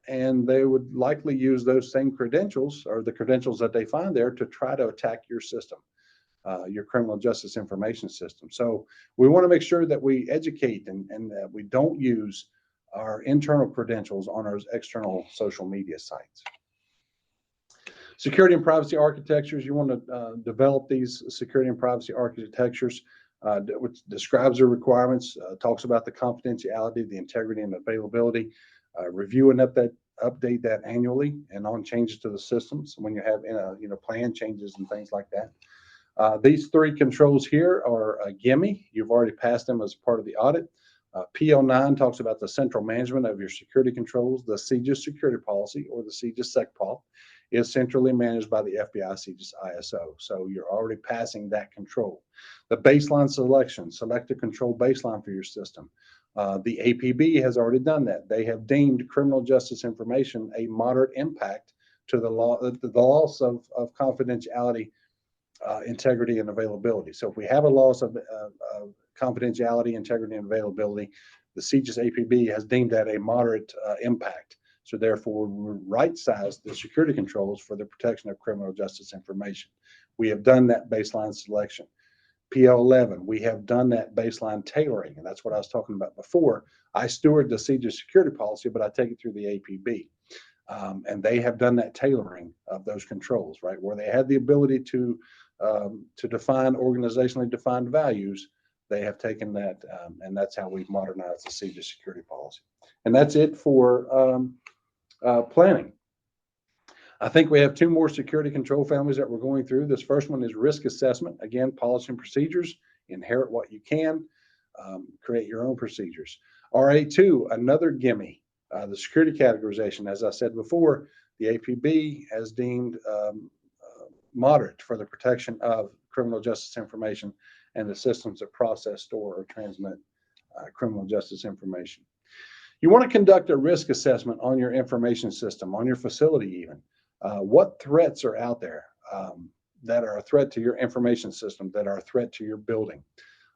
[SPEAKER 2] and they would likely use those same credentials or the credentials that they find there to try to attack your system. Your criminal justice information system. So we want to make sure that we educate and that we don't use our internal credentials on our external social media sites. Security and privacy architectures, you want to develop these security and privacy architectures, which describes the requirements, talks about the confidentiality, the integrity and availability, review and update that annually and on changes to the systems when you have plan changes and things like that. These three controls here are a gimme. You've already passed them as part of the audit. PL9 talks about the central management of your security controls. The CJIS Security Policy, or the CJIS SecPol, is centrally managed by the FBI CJIS ISO. So you're already passing that control. The baseline selection, select a control baseline for your system. The APB has already done that. They have deemed criminal justice information a moderate impact to the loss of confidentiality, integrity and availability. So if we have a loss of confidentiality, integrity and availability, the CJIS APB has deemed that a moderate impact. So therefore, we right-size the security controls for the protection of criminal justice information. We have done that baseline selection. PL11, we have done that baseline tailoring, and that's what I was talking about before. I steward the CJIS Security Policy, but I take it through the APB. And they have done that tailoring of those controls, right, where they had the ability to define organizationally defined values. They have taken that, and that's how we've modernized the CJIS Security Policy. And that's it for planning. I think we have two more security control families that we're going through. This first one is risk assessment. Again, policy and procedures, inherit what you can, create your own procedures. RA2, another gimme. The security categorization, as I said before, the APB has deemed moderate for the protection of criminal justice information and the systems that process, store, or transmit criminal justice information. You want to conduct a risk assessment on your information system, on your facility even. What threats are out there that are a threat to your information system, that are a threat to your building?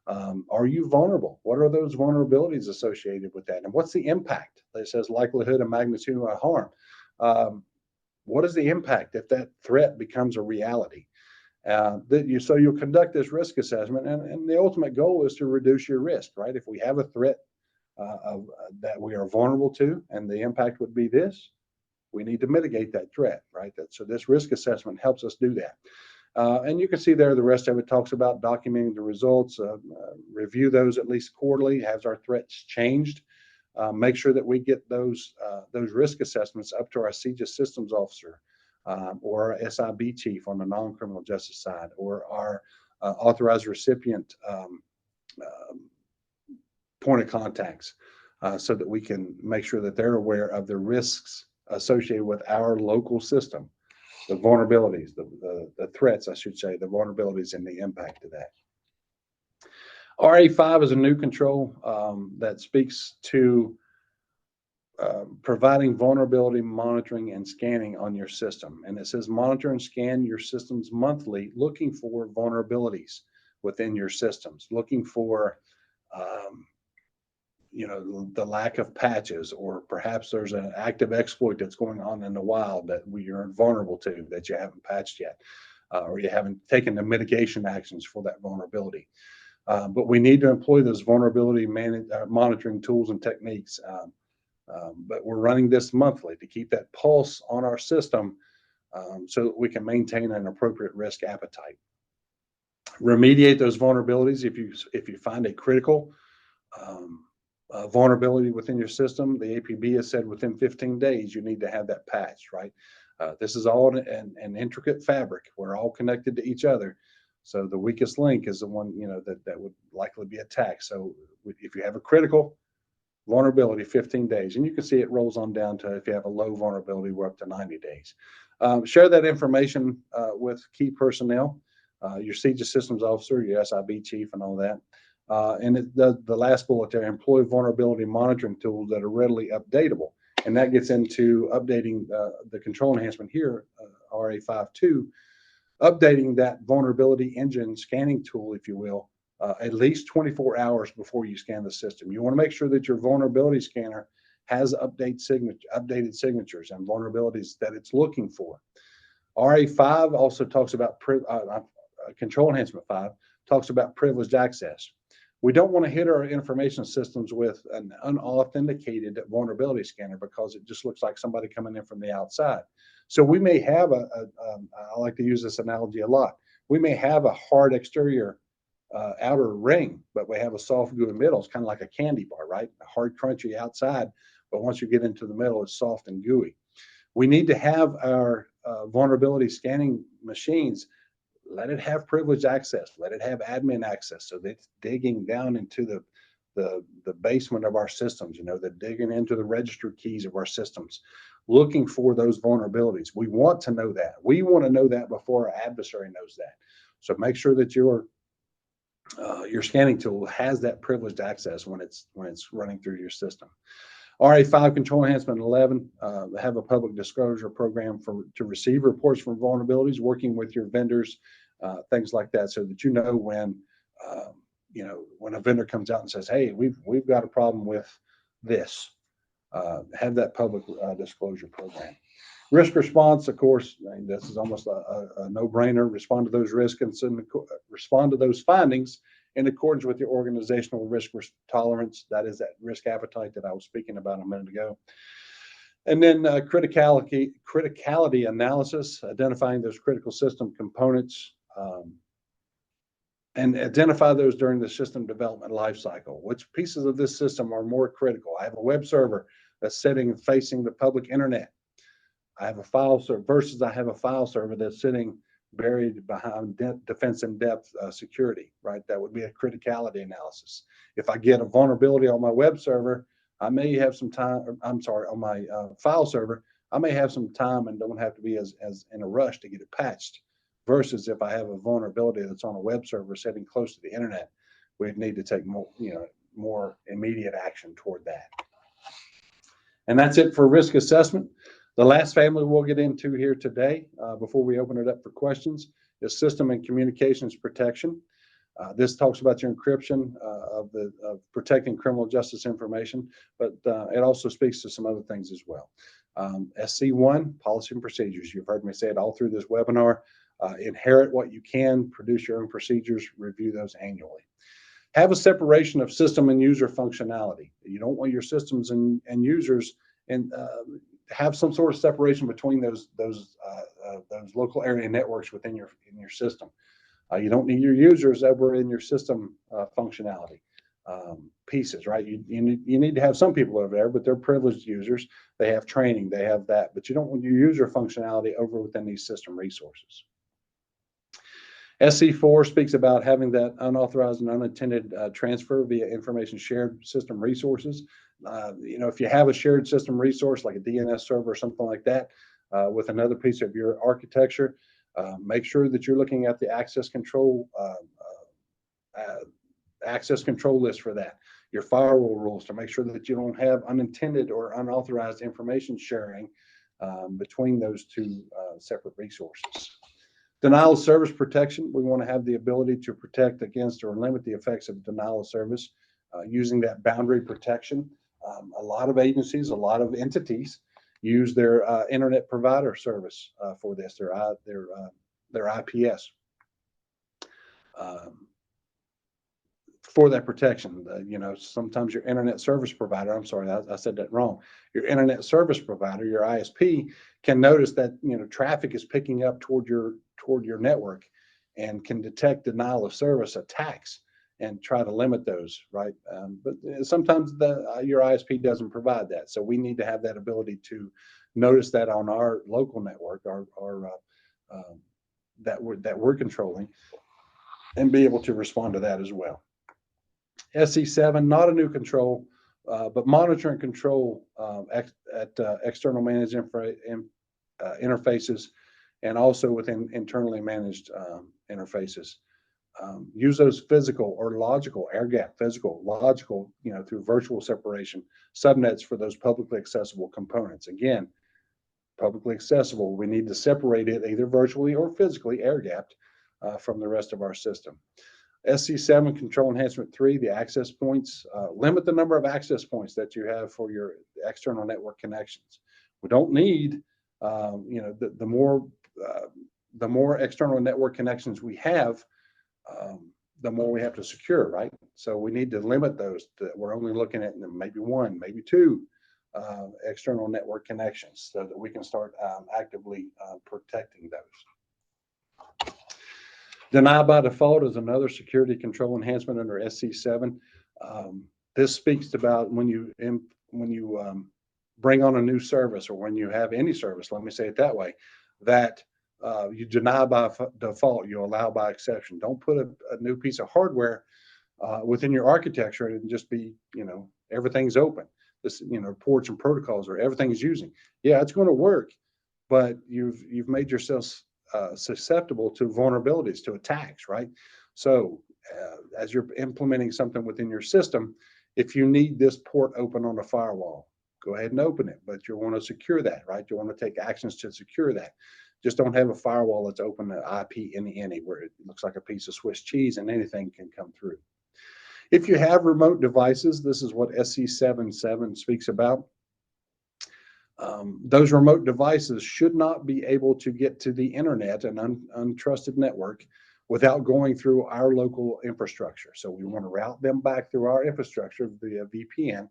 [SPEAKER 2] Are you vulnerable? What are those vulnerabilities associated with that? And what's the impact? It says likelihood and magnitude of harm. What is the impact if that threat becomes a reality? So you'll conduct this risk assessment, and the ultimate goal is to reduce your risk, right? If we have a threat that we are vulnerable to, and the impact would be this, we need to mitigate that threat, right? So this risk assessment helps us do that. And you can see there the rest of it talks about documenting the results, review those at least quarterly. Has our threats changed? Make sure that we get those risk assessments up to our CJIS systems officer or our SIB chief on the non-criminal justice side, or our authorized recipient point of contacts, so that we can make sure that they're aware of the risks associated with our local system, the vulnerabilities, the threats, I should say, the vulnerabilities and the impact of that. RA5 is a new control that speaks to providing vulnerability monitoring and scanning on your system. And it says monitor and scan your systems monthly, looking for vulnerabilities within your systems, looking for the lack of patches, or perhaps there's an active exploit that's going on in the wild that you're vulnerable to that you haven't patched yet, or you haven't taken the mitigation actions for that vulnerability. But we need to employ those vulnerability monitoring tools and techniques. But we're running this monthly to keep that pulse on our system, so that we can maintain an appropriate risk appetite. Remediate those vulnerabilities if you find a critical vulnerability within your system. The APB has said within 15 days you need to have that patched, right? This is all an intricate fabric. We're all connected to each other. So the weakest link is the one that would likely be attacked. So if you have a critical vulnerability, 15 days, and you can see it rolls on down to, if you have a low vulnerability, we're up to 90 days. Share that information with key personnel, your CJIS systems officer, your SIB chief, and all that. And the last bullet there, employ vulnerability monitoring tools that are readily updatable. And that gets into updating the control enhancement here, RA52, updating that vulnerability engine scanning tool, if you will, at least 24 hours before you scan the system. You want to make sure that your vulnerability scanner has updated signatures and vulnerabilities that it's looking for. RA5 also talks about Control Enhancement 5 talks about privileged access. We don't want to hit our information systems with an unauthenticated vulnerability scanner, because it just looks like somebody coming in from the outside. So we may have I like to use this analogy a lot. We may have a hard exterior outer ring, but we have a soft gooey middle. It's kind of like a candy bar, right? A hard, crunchy outside, but once you get into the middle, it's soft and gooey. We need to have our vulnerability scanning machines, let it have privileged access, let it have admin access, so that it's digging down into the basement of our systems, they're digging into the register keys of our systems, looking for those vulnerabilities. We want to know that. We want to know that before our adversary knows that. So make sure that your scanning tool has that privileged access when it's running through your system. RA5 Control Enhancement 11, have a public disclosure program to receive reports from vulnerabilities, working with your vendors, things like that, so that when when a vendor comes out and says, hey, we've got a problem with this, have that public disclosure program. Risk response, of course, this is almost a no-brainer. Respond to those risks and respond to those findings in accordance with your organizational risk tolerance. That is that risk appetite that I was speaking about a minute ago. And then criticality analysis, identifying those critical system components, and identify those during the system development lifecycle. Which pieces of this system are more critical? I have a web server that's sitting and facing the public internet. I have a file server versus I have a file server that's sitting buried behind defense in depth security, right? That would be a criticality analysis. If I get a vulnerability on my web server, I may have some time, on my file server, I may have some time and don't have to be as in a rush to get it patched, versus if I have a vulnerability that's on a web server sitting close to the internet, we'd need to take more immediate action toward that. And that's it for risk assessment. The last family we'll get into here today, before we open it up for questions, is system and communications protection. This talks about your encryption of protecting criminal justice information, but it also speaks to some other things as well. SC1, policy and procedures. You've heard me say it all through this webinar. Inherit what you can, produce your own procedures, review those annually. Have a separation of system and user functionality. You don't want your systems and users and have some sort of separation between those local area networks within your system. You don't need your users over in your system functionality pieces, right? You need to have some people over there, but they're privileged users. They have training, they have that, but you don't want your user functionality over within these system resources. SC4 speaks about having that unauthorized and unintended transfer via information shared system resources. If you have a shared system resource like a DNS server or something like that with another piece of your architecture, make sure that you're looking at the access control access control list for that, your firewall rules to make sure that you don't have unintended or unauthorized information sharing between those two separate resources. Denial of service protection. We want to have the ability to protect against or limit the effects of denial of service using that boundary protection. A lot of agencies, a lot of entities use their internet provider service for this, their IPS. For that protection, sometimes your internet service provider, I'm sorry, I said that wrong. Your internet service provider, your ISP, can notice that, traffic is picking up toward your network and can detect denial of service attacks and try to limit those, right? But sometimes your ISP doesn't provide that. So we need to have that ability to notice that on our local network, that we're controlling, and be able to respond to that as well. SC7, not a new control, but monitor and control at external managed interfaces, and also within internally managed interfaces. Use those physical or logical, air gap, physical, logical, through virtual separation, subnets for those publicly accessible components. Again, publicly accessible, we need to separate it either virtually or physically, air gapped, from the rest of our system. SC7 control enhancement 3, the access points. Limit the number of access points that you have for your external network connections. We don't need, the more external network connections we have, the more we have to secure, right? So we need to limit those. We're only looking at maybe one, maybe two external network connections so that we can start actively protecting those. Deny by default is another security control enhancement under SC7. This speaks about when you bring on a new service, or when you have any service, let me say it that way, that you deny by default, you allow by exception. Don't put a new piece of hardware within your architecture and just be, everything's open. This, ports and protocols, or everything's using. Yeah, it's going to work, but you've made yourself susceptible to vulnerabilities, to attacks, right? So as you're implementing something within your system, if you need this port open on a firewall, go ahead and open it, but you want to secure that, right? You want to take actions to secure that. Just don't have a firewall that's open to IP any where it looks like a piece of Swiss cheese and anything can come through. If you have remote devices, this is what SC77 speaks about. Those remote devices should not be able to get to the internet, an untrusted network, without going through our local infrastructure. So we want to route them back through our infrastructure via VPN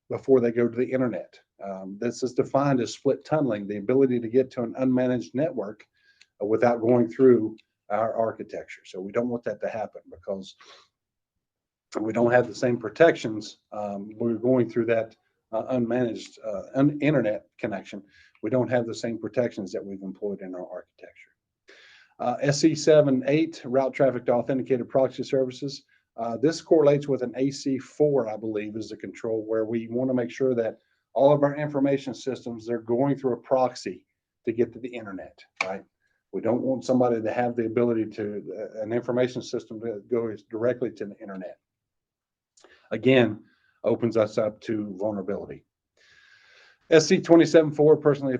[SPEAKER 2] before they go to the internet. This is defined as split tunneling, the ability to get to an unmanaged network without going through our architecture. So we don't want that to happen, because we don't have the same protections. We're going through that unmanaged internet connection. We don't have the same protections that we've employed in our architecture. SC7.8, route traffic to authenticated proxy services. This correlates with an AC4, I believe, is the control, where we want to make sure that all of our information systems, they're going through a proxy to get to the internet, right? We don't want somebody to have the ability to, an information system that goes directly to the internet. Again, opens us up to vulnerability. SC27.4, personally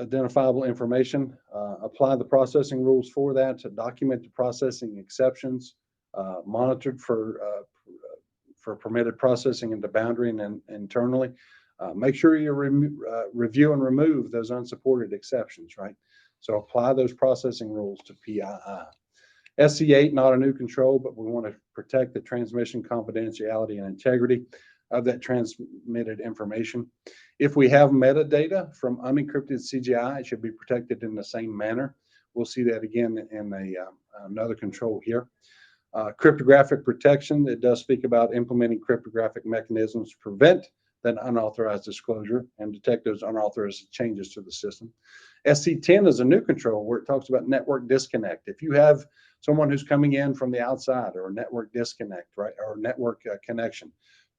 [SPEAKER 2] identifiable information. Apply the processing rules for that, to document the processing exceptions, monitored for permitted processing in the boundary and internally. Make sure you review and remove those unsupported exceptions, right? So apply those processing rules to PII. SC8, not a new control, but we want to protect the transmission confidentiality and integrity of that transmitted information. If we have metadata from unencrypted CJI, it should be protected in the same manner. We'll see that again in another control here. Cryptographic protection, it does speak about implementing cryptographic mechanisms to prevent that unauthorized disclosure and detect those unauthorized changes to the system. SC10 is a new control where it talks about network disconnect. If you have someone who's coming in from the outside, or a network disconnect, right, or network connection,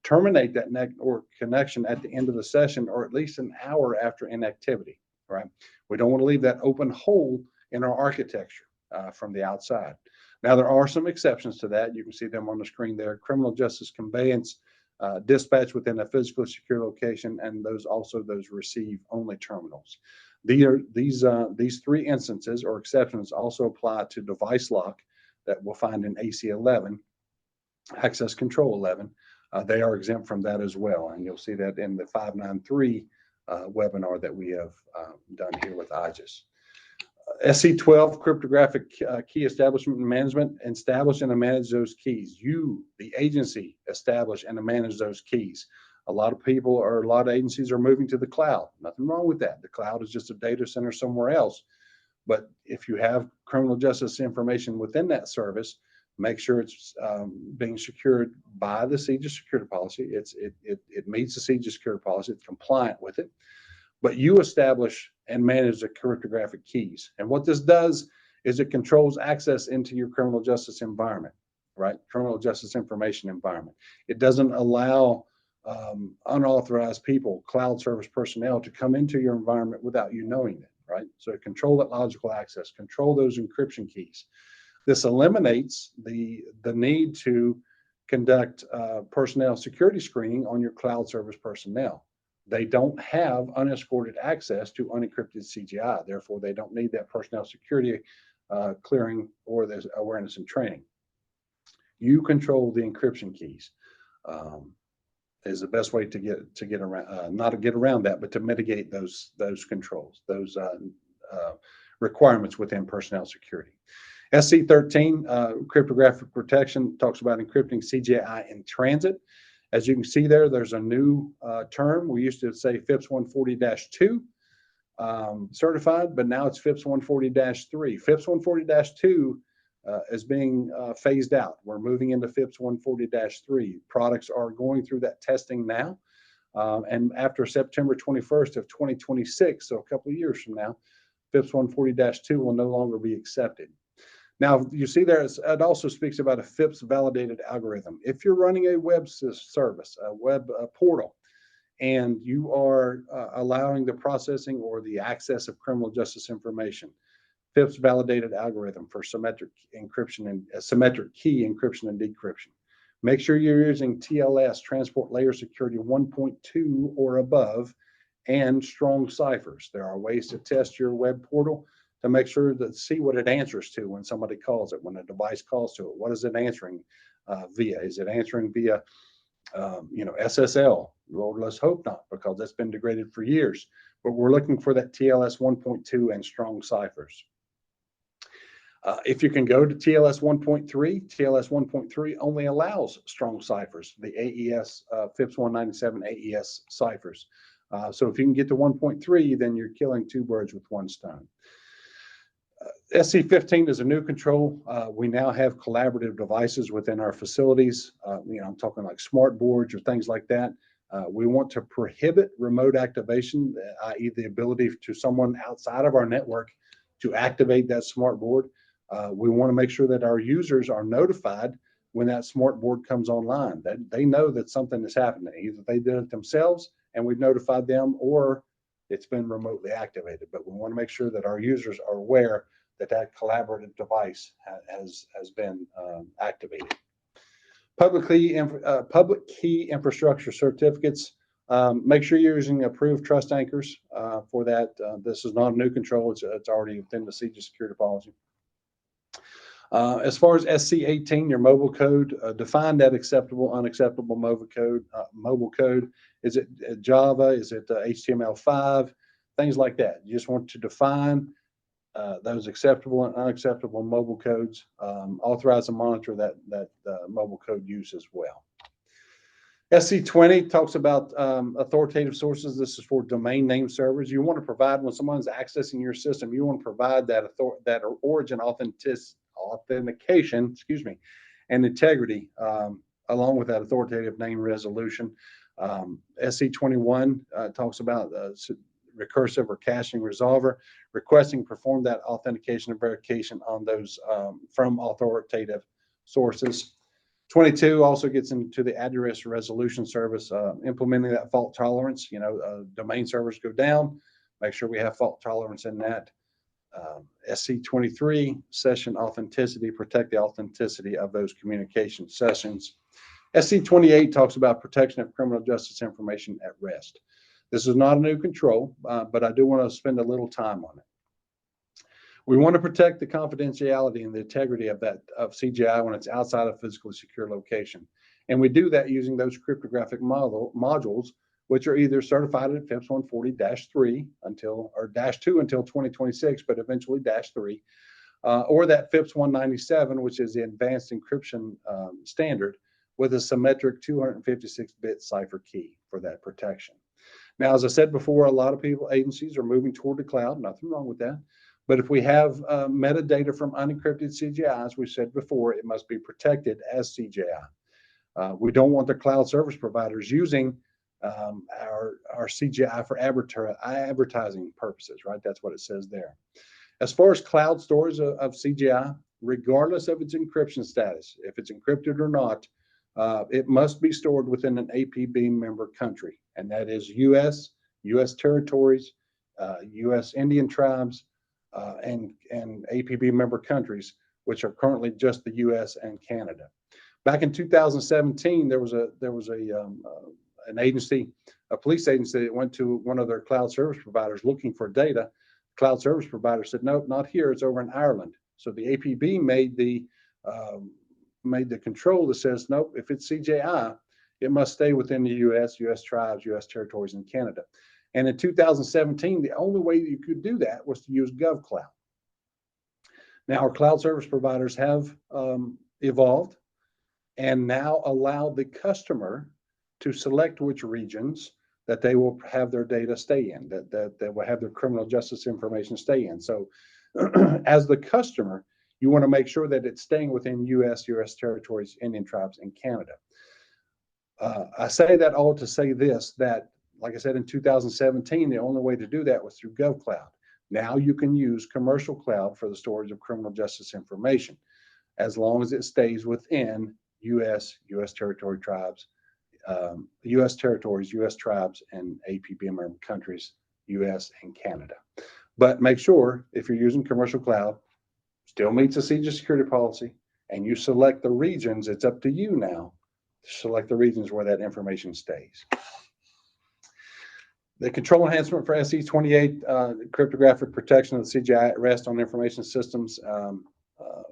[SPEAKER 2] terminate that network connection at the end of the session, or at least an hour after inactivity, right? We don't want to leave that open hole in our architecture from the outside. Now, there are some exceptions to that. You can see them on the screen there. Criminal justice conveyance, dispatch within a physically secure location, and those receive-only terminals. These three instances or exceptions also apply to device lock that we'll find in AC 11, access control 11. They are exempt from that as well, and you'll see that in the 593 webinar that we have done here with IJIS. SC 12, cryptographic key establishment and management. Establish and manage those keys. You, the agency, establish and manage those keys. A lot of people or a lot of agencies are moving to the cloud. Nothing wrong with that. The cloud is just a data center somewhere else. But if you have criminal justice information within that service, make sure it's being secured by the CJIS Security Policy. It meets the CJIS Security Policy. It's compliant with it. But you establish and manage the cryptographic keys. And what this does is it controls access into your criminal justice environment, right? Criminal justice information environment. It doesn't allow unauthorized people, cloud service personnel, to come into your environment without you knowing it, right? So control that logical access, control those encryption keys. This eliminates the need to conduct personnel security screening on your cloud service personnel. They don't have unescorted access to unencrypted CGI. Therefore, they don't need that personnel security clearing or this awareness and training. You control the encryption keys. Is the best way to get around, not to get around that, but to mitigate those controls, those requirements within personnel security. SC 13, cryptographic protection, talks about encrypting CJI in transit. As you can see there, there's a new term. We used to say FIPS 140-2 certified, but now it's FIPS 140-3. FIPS 140-2 is being phased out. We're moving into FIPS 140-3. Products are going through that testing now. And after September 21st of 2026, so a couple of years from now, FIPS 140-2 will no longer be accepted. Now, you see there, it also speaks about a FIPS validated algorithm. If you're running a web service, a web portal, and you are allowing the processing or the access of criminal justice information, FIPS validated algorithm for symmetric encryption and symmetric key encryption and decryption. Make sure you're using TLS, Transport Layer Security 1.2 or above, and strong ciphers. There are ways to test your web portal to make sure that see what it answers to when somebody calls it, when a device calls to it. What is it answering via? Is it answering via, SSL? Lord, let's hope not, because that's been degraded for years. But we're looking for that TLS 1.2 and strong ciphers. If you can go to TLS 1.3, TLS 1.3 only allows strong ciphers, the AES, FIPS 197 AES ciphers. So if you can get to 1.3, then you're killing two birds with one stone. SC 15 is a new control. We now have collaborative devices within our facilities. I'm talking like smart boards or things like that. We want to prohibit remote activation, i.e. the ability to someone outside of our network to activate that smart board. We want to make sure that our users are notified when that smart board comes online, that they know that something is happening. Either they did it themselves and we've notified them, or it's been remotely activated. But we want to make sure that our users are aware that that collaborative device has been activated. Public key infrastructure certificates. Make sure you're using approved trust anchors for that. This is not a new control. It's already within the CJIS Security Policy. As far as SC 18, your mobile code, define that acceptable, unacceptable mobile code. Is it Java? Is it HTML5? Things like that. You just want to define those acceptable and unacceptable mobile codes. Authorize and monitor that mobile code use as well. SC 20 talks about authoritative sources. This is for domain name servers. You want to provide, when someone's accessing your system, you want to provide that origin authentication, and integrity, along with that authoritative name resolution. SC 21 talks about recursive or caching resolver, requesting perform that authentication and verification on those from authoritative sources. 22 also gets into the address resolution service, implementing that fault tolerance. Domain servers go down, make sure we have fault tolerance in that. SC 23, session authenticity, protect the authenticity of those communication sessions. SC 28 talks about protection of criminal justice information at rest. This is not a new control, but I do want to spend a little time on it. We want to protect the confidentiality and the integrity of CJI when it's outside a physically secure location. And we do that using those cryptographic modules, which are either certified at FIPS 140-3 or -2 until 2026, but eventually -3, or that FIPS 197, which is the advanced encryption standard with a symmetric 256-bit cipher key for that protection. Now, as I said before, a lot of agencies are moving toward the cloud. Nothing wrong with that. But if we have metadata from unencrypted CJI, as we said before, it must be protected as CJI. We don't want the cloud service providers using our CJI for advertising purposes, right? That's what it says there. As far as cloud storage of CJI, regardless of its encryption status, if it's encrypted or not, it must be stored within an APB member country, and that is U.S., U.S. territories, U.S. Indian tribes, and APB member countries, which are currently just the U.S. and Canada. Back in 2017, there was an agency, a police agency that went to one of their cloud service providers looking for data. Cloud service provider said, nope, not here. It's over in Ireland. So the APB made the control that says, nope, if it's CJI, it must stay within the U.S., U.S. tribes, U.S. territories, and Canada. And in 2017, the only way you could do that was to use GovCloud. Now, our cloud service providers have evolved and now allow the customer to select which regions that they will have their data stay in, that they will have their criminal justice information stay in. So as the customer, you want to make sure that it's staying within U.S., U.S. territories, Indian tribes, and Canada. I say that all to say this, that like I said, in 2017, the only way to do that was through GovCloud. Now you can use commercial cloud for the storage of criminal justice information, as long as it stays within U.S., U.S. territory tribes, U.S. territories, U.S. tribes, and APB member countries, U.S. and Canada. But make sure if you're using commercial cloud, still meets the CJIS security policy, and you select the regions. It's up to you now to select the regions where that information stays. The control enhancement for SC 28, cryptographic protection of the CJI at rest on information systems,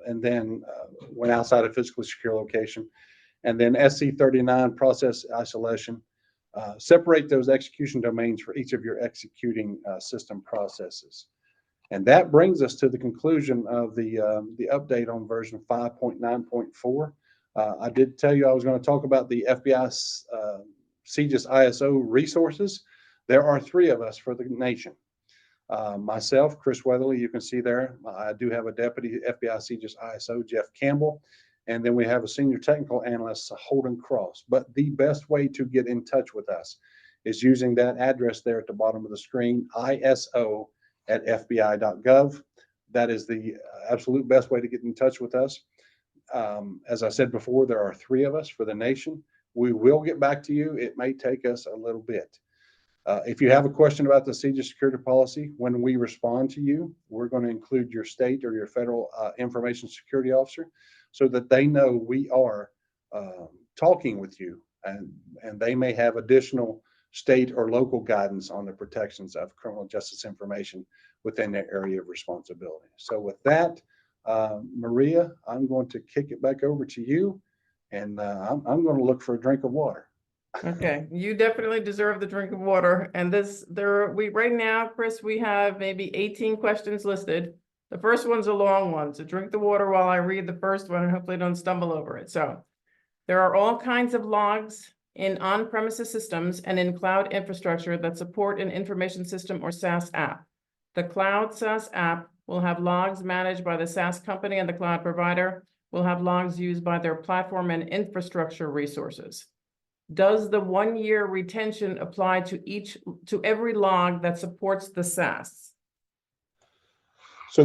[SPEAKER 2] and then when outside a physically secure location. And then SC 39, process isolation. Separate those execution domains for each of your executing system processes. And that brings us to the conclusion of the update on version 5.9.4. I did tell you I was going to talk about the FBI CJIS ISO resources. There are 3 of us for the nation. Myself, Chris Weatherly, you can see there. I do have a deputy FBI CJIS ISO, Jeff Campbell, and then we have a senior technical analyst, Holden Cross. But the best way to get in touch with us is using that address there at the bottom of the screen, iso@fbi.gov. That is the absolute best way to get in touch with us. As I said before, there are 3 of us for the nation. We will get back to you. It may take us a little bit. If you have a question about the CJIS security policy, when we respond to you, we're going to include your state or your federal information security officer so that they know we are talking with you, and they may have additional state or local guidance on the protections of criminal justice information within their area of responsibility. So with that, Maria, I'm going to kick it back over to you, and I'm going to look for a drink of water.
[SPEAKER 1] Okay, you definitely deserve the drink of water. And right now, Chris, we have maybe 18 questions listed. The first one's a long one, so drink the water while I read the first one and hopefully don't stumble over it. So there are all kinds of logs in on-premises systems and in cloud infrastructure that support an information system or SaaS app. The cloud SaaS app will have logs managed by the SaaS company, and the cloud provider will have logs used by their platform and infrastructure resources. Does the 1-year retention apply to every log that supports the SaaS?
[SPEAKER 2] So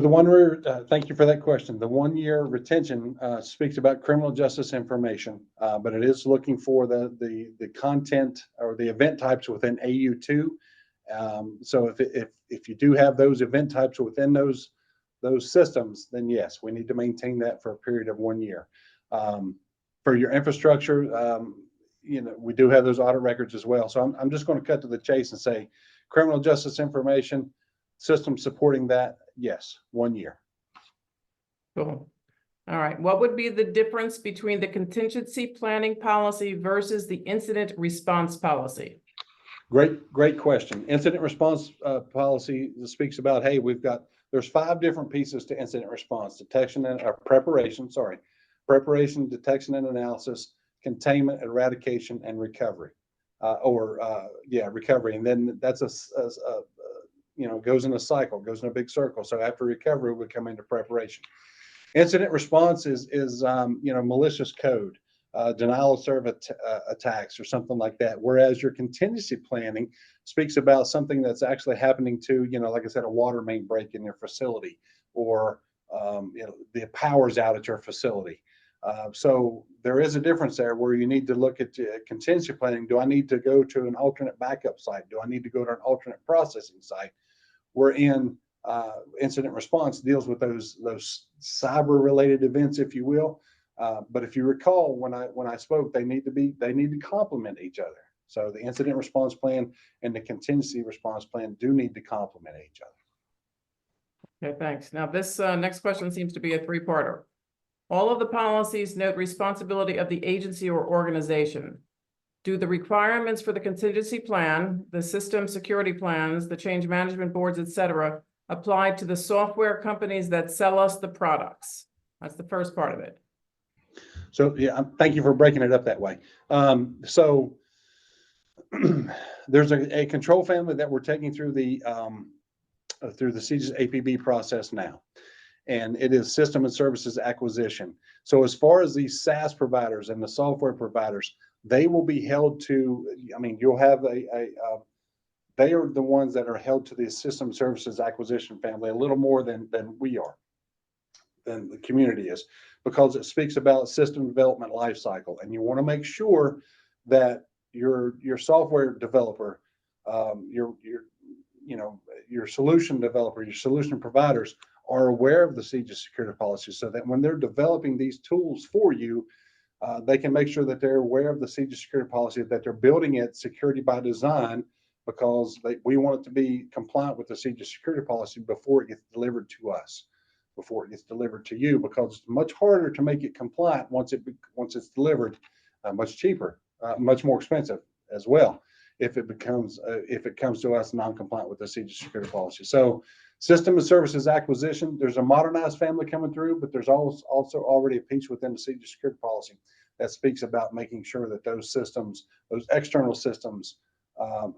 [SPEAKER 2] thank you for that question. The 1-year retention speaks about criminal justice information, but it is looking for the content or the event types within AU2. So if you do have those event types within those those systems, then yes, we need to maintain that for a period of 1 year. For your infrastructure, we do have those audit records as well. So I'm just going to cut to the chase and say criminal justice information system supporting that, yes, 1 year.
[SPEAKER 1] Cool. All right. What would be the difference between the contingency planning policy versus the incident response policy?
[SPEAKER 2] Great question. Incident response policy speaks about, hey, there's 5 different pieces to incident response: detection and preparation, detection and analysis, containment, eradication, and recovery. Recovery. And then that's goes in a cycle, goes in a big circle. So after recovery, we come into preparation. Incident response is malicious code, denial of service attacks or something like that. Whereas your contingency planning speaks about something that's actually happening to, like I said, a water main break in your facility, or the power's out at your facility. So there is a difference there where you need to look at contingency planning. Do I need to go to an alternate backup site? Do I need to go to an alternate processing site? We're in incident response deals with those cyber related events, if you will. But if you recall, when I spoke, they need to complement each other. So the incident response plan and the contingency response plan do need to complement each other.
[SPEAKER 1] Okay, thanks. Now this next question seems to be a 3-parter. All of the policies note responsibility of the agency or organization. Do the requirements for the contingency plan, the system security plans, the change management boards, et cetera, apply to the software companies that sell us the products? That's the first part of it.
[SPEAKER 2] So yeah, thank you for breaking it up that way. So there's a control family that we're taking through the CJIS APB process now, and it is system and services acquisition. So as far as these SaaS providers and the software providers, they will be held to, you'll have they are the ones that are held to the system services acquisition family a little more than we are, than the community is, because it speaks about system development lifecycle. And you want to make sure that your software developer, your solution developer, your solution providers are aware of the CJIS security policy, so that when they're developing these tools for you, they can make sure that they're aware of the CJIS security policy, that they're building it security by design, because we want it to be compliant with the CJIS security policy before it gets delivered to us, before it gets delivered to you, because it's much harder to make it compliant once it's delivered, much cheaper, much more expensive as well, if it comes to us non-compliant with the CJIS security policy. So system and services acquisition, there's a modernized family coming through, but there's also already a piece within the CJIS security policy that speaks about making sure that those systems, those external systems,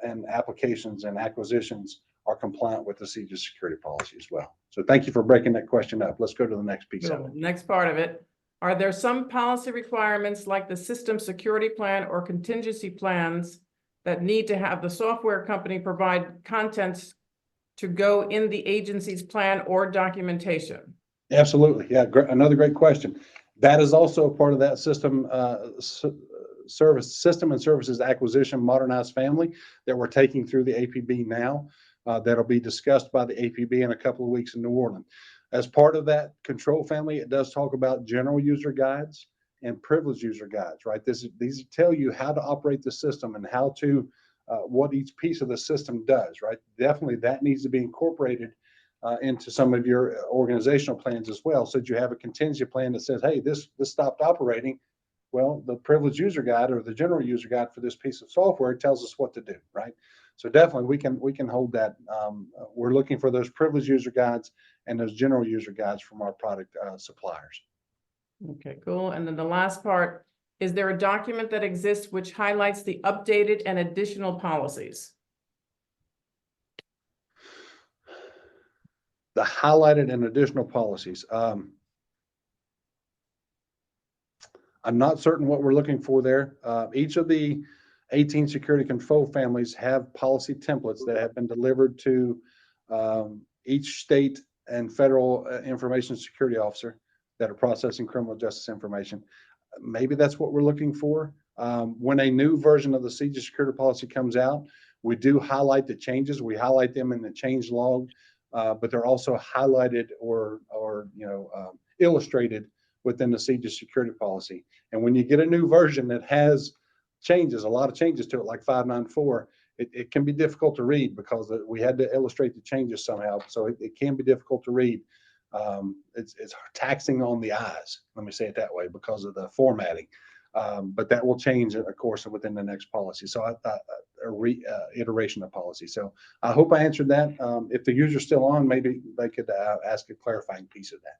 [SPEAKER 2] and applications and acquisitions are compliant with the CJIS security policy as well. So thank you for breaking that question up. Let's go to the next piece of it.
[SPEAKER 1] Next part of it. Are there some policy requirements like the system security plan or contingency plans that need to have the software company provide contents to go in the agency's plan or documentation?
[SPEAKER 2] Absolutely. Yeah. Another great question. That is also a part of that system and services acquisition modernized family that we're taking through the APB now. That'll be discussed by the APB in a couple of weeks in New Orleans. As part of that control family, it does talk about general user guides and privileged user guides, right? These tell you how to operate the system and how to, what each piece of the system does, right? Definitely that needs to be incorporated into some of your organizational plans as well. So that you have a contingency plan that says, hey, this stopped operating. Well, the privileged user guide or the general user guide for this piece of software tells us what to do, right? So definitely we can hold that. We're looking for those privileged user guides and those general user guides from our product suppliers.
[SPEAKER 1] Okay, cool. And then the last part, is there a document that exists which highlights the updated and additional policies?
[SPEAKER 2] The highlighted and additional policies. I'm not certain what we're looking for there. Each of the 18 security control families have policy templates that have been delivered to each state and federal information security officer that are processing criminal justice information. Maybe that's what we're looking for. When a new version of the CJIS security policy comes out, we do highlight the changes. We highlight them in the change log but they're also highlighted or illustrated within the CJIS security policy. And when you get a new version that has changes, a lot of changes to it, like 5.9.4, it can be difficult to read because we had to illustrate the changes somehow. So it can be difficult to read. It's taxing on the eyes, let me say it that way, because of the formatting. But that will change, of course, within the next policy. So iteration of policy. So I hope I answered that. If the user's still on, maybe they could ask a clarifying piece of that.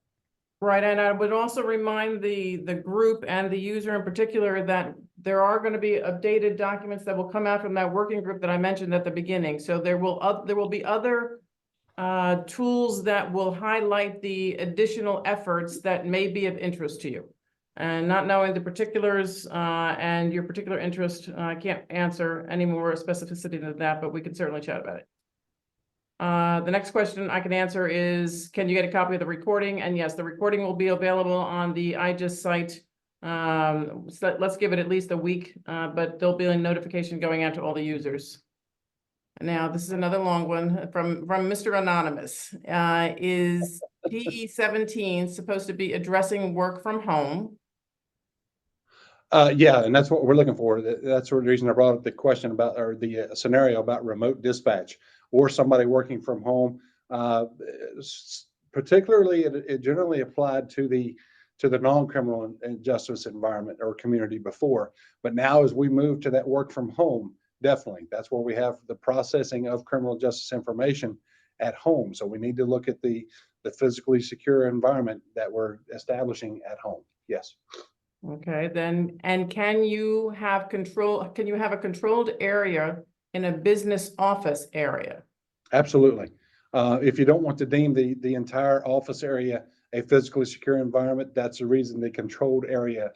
[SPEAKER 1] Right, and I would also remind the group and the user in particular that there are going to be updated documents that will come out from that working group that I mentioned at the beginning. So there will be other tools that will highlight the additional efforts that may be of interest to you. And not knowing the particulars and your particular interest, I can't answer any more specificity than that, but we can certainly chat about it. The next question I can answer is, can you get a copy of the recording? And yes, the recording will be available on the IJIS site. So let's give it at least a week, but there'll be a notification going out to all the users. Now, this is another long one from Mr. Anonymous. Is PE 17 supposed to be addressing work from home?
[SPEAKER 2] Yeah, and that's what we're looking for. That's the reason I brought up the question about, or the scenario about remote dispatch or somebody working from home. Particularly, it generally applied to the non-criminal justice environment or community before. But now as we move to that work from home, definitely, that's where we have the processing of criminal justice information at home. So we need to look at the physically secure environment that we're establishing at home. Yes.
[SPEAKER 1] Okay, then, and can you have a controlled area in a business office area?
[SPEAKER 2] Absolutely. If you don't want to deem the entire office area a physically secure environment, that's the reason the controlled area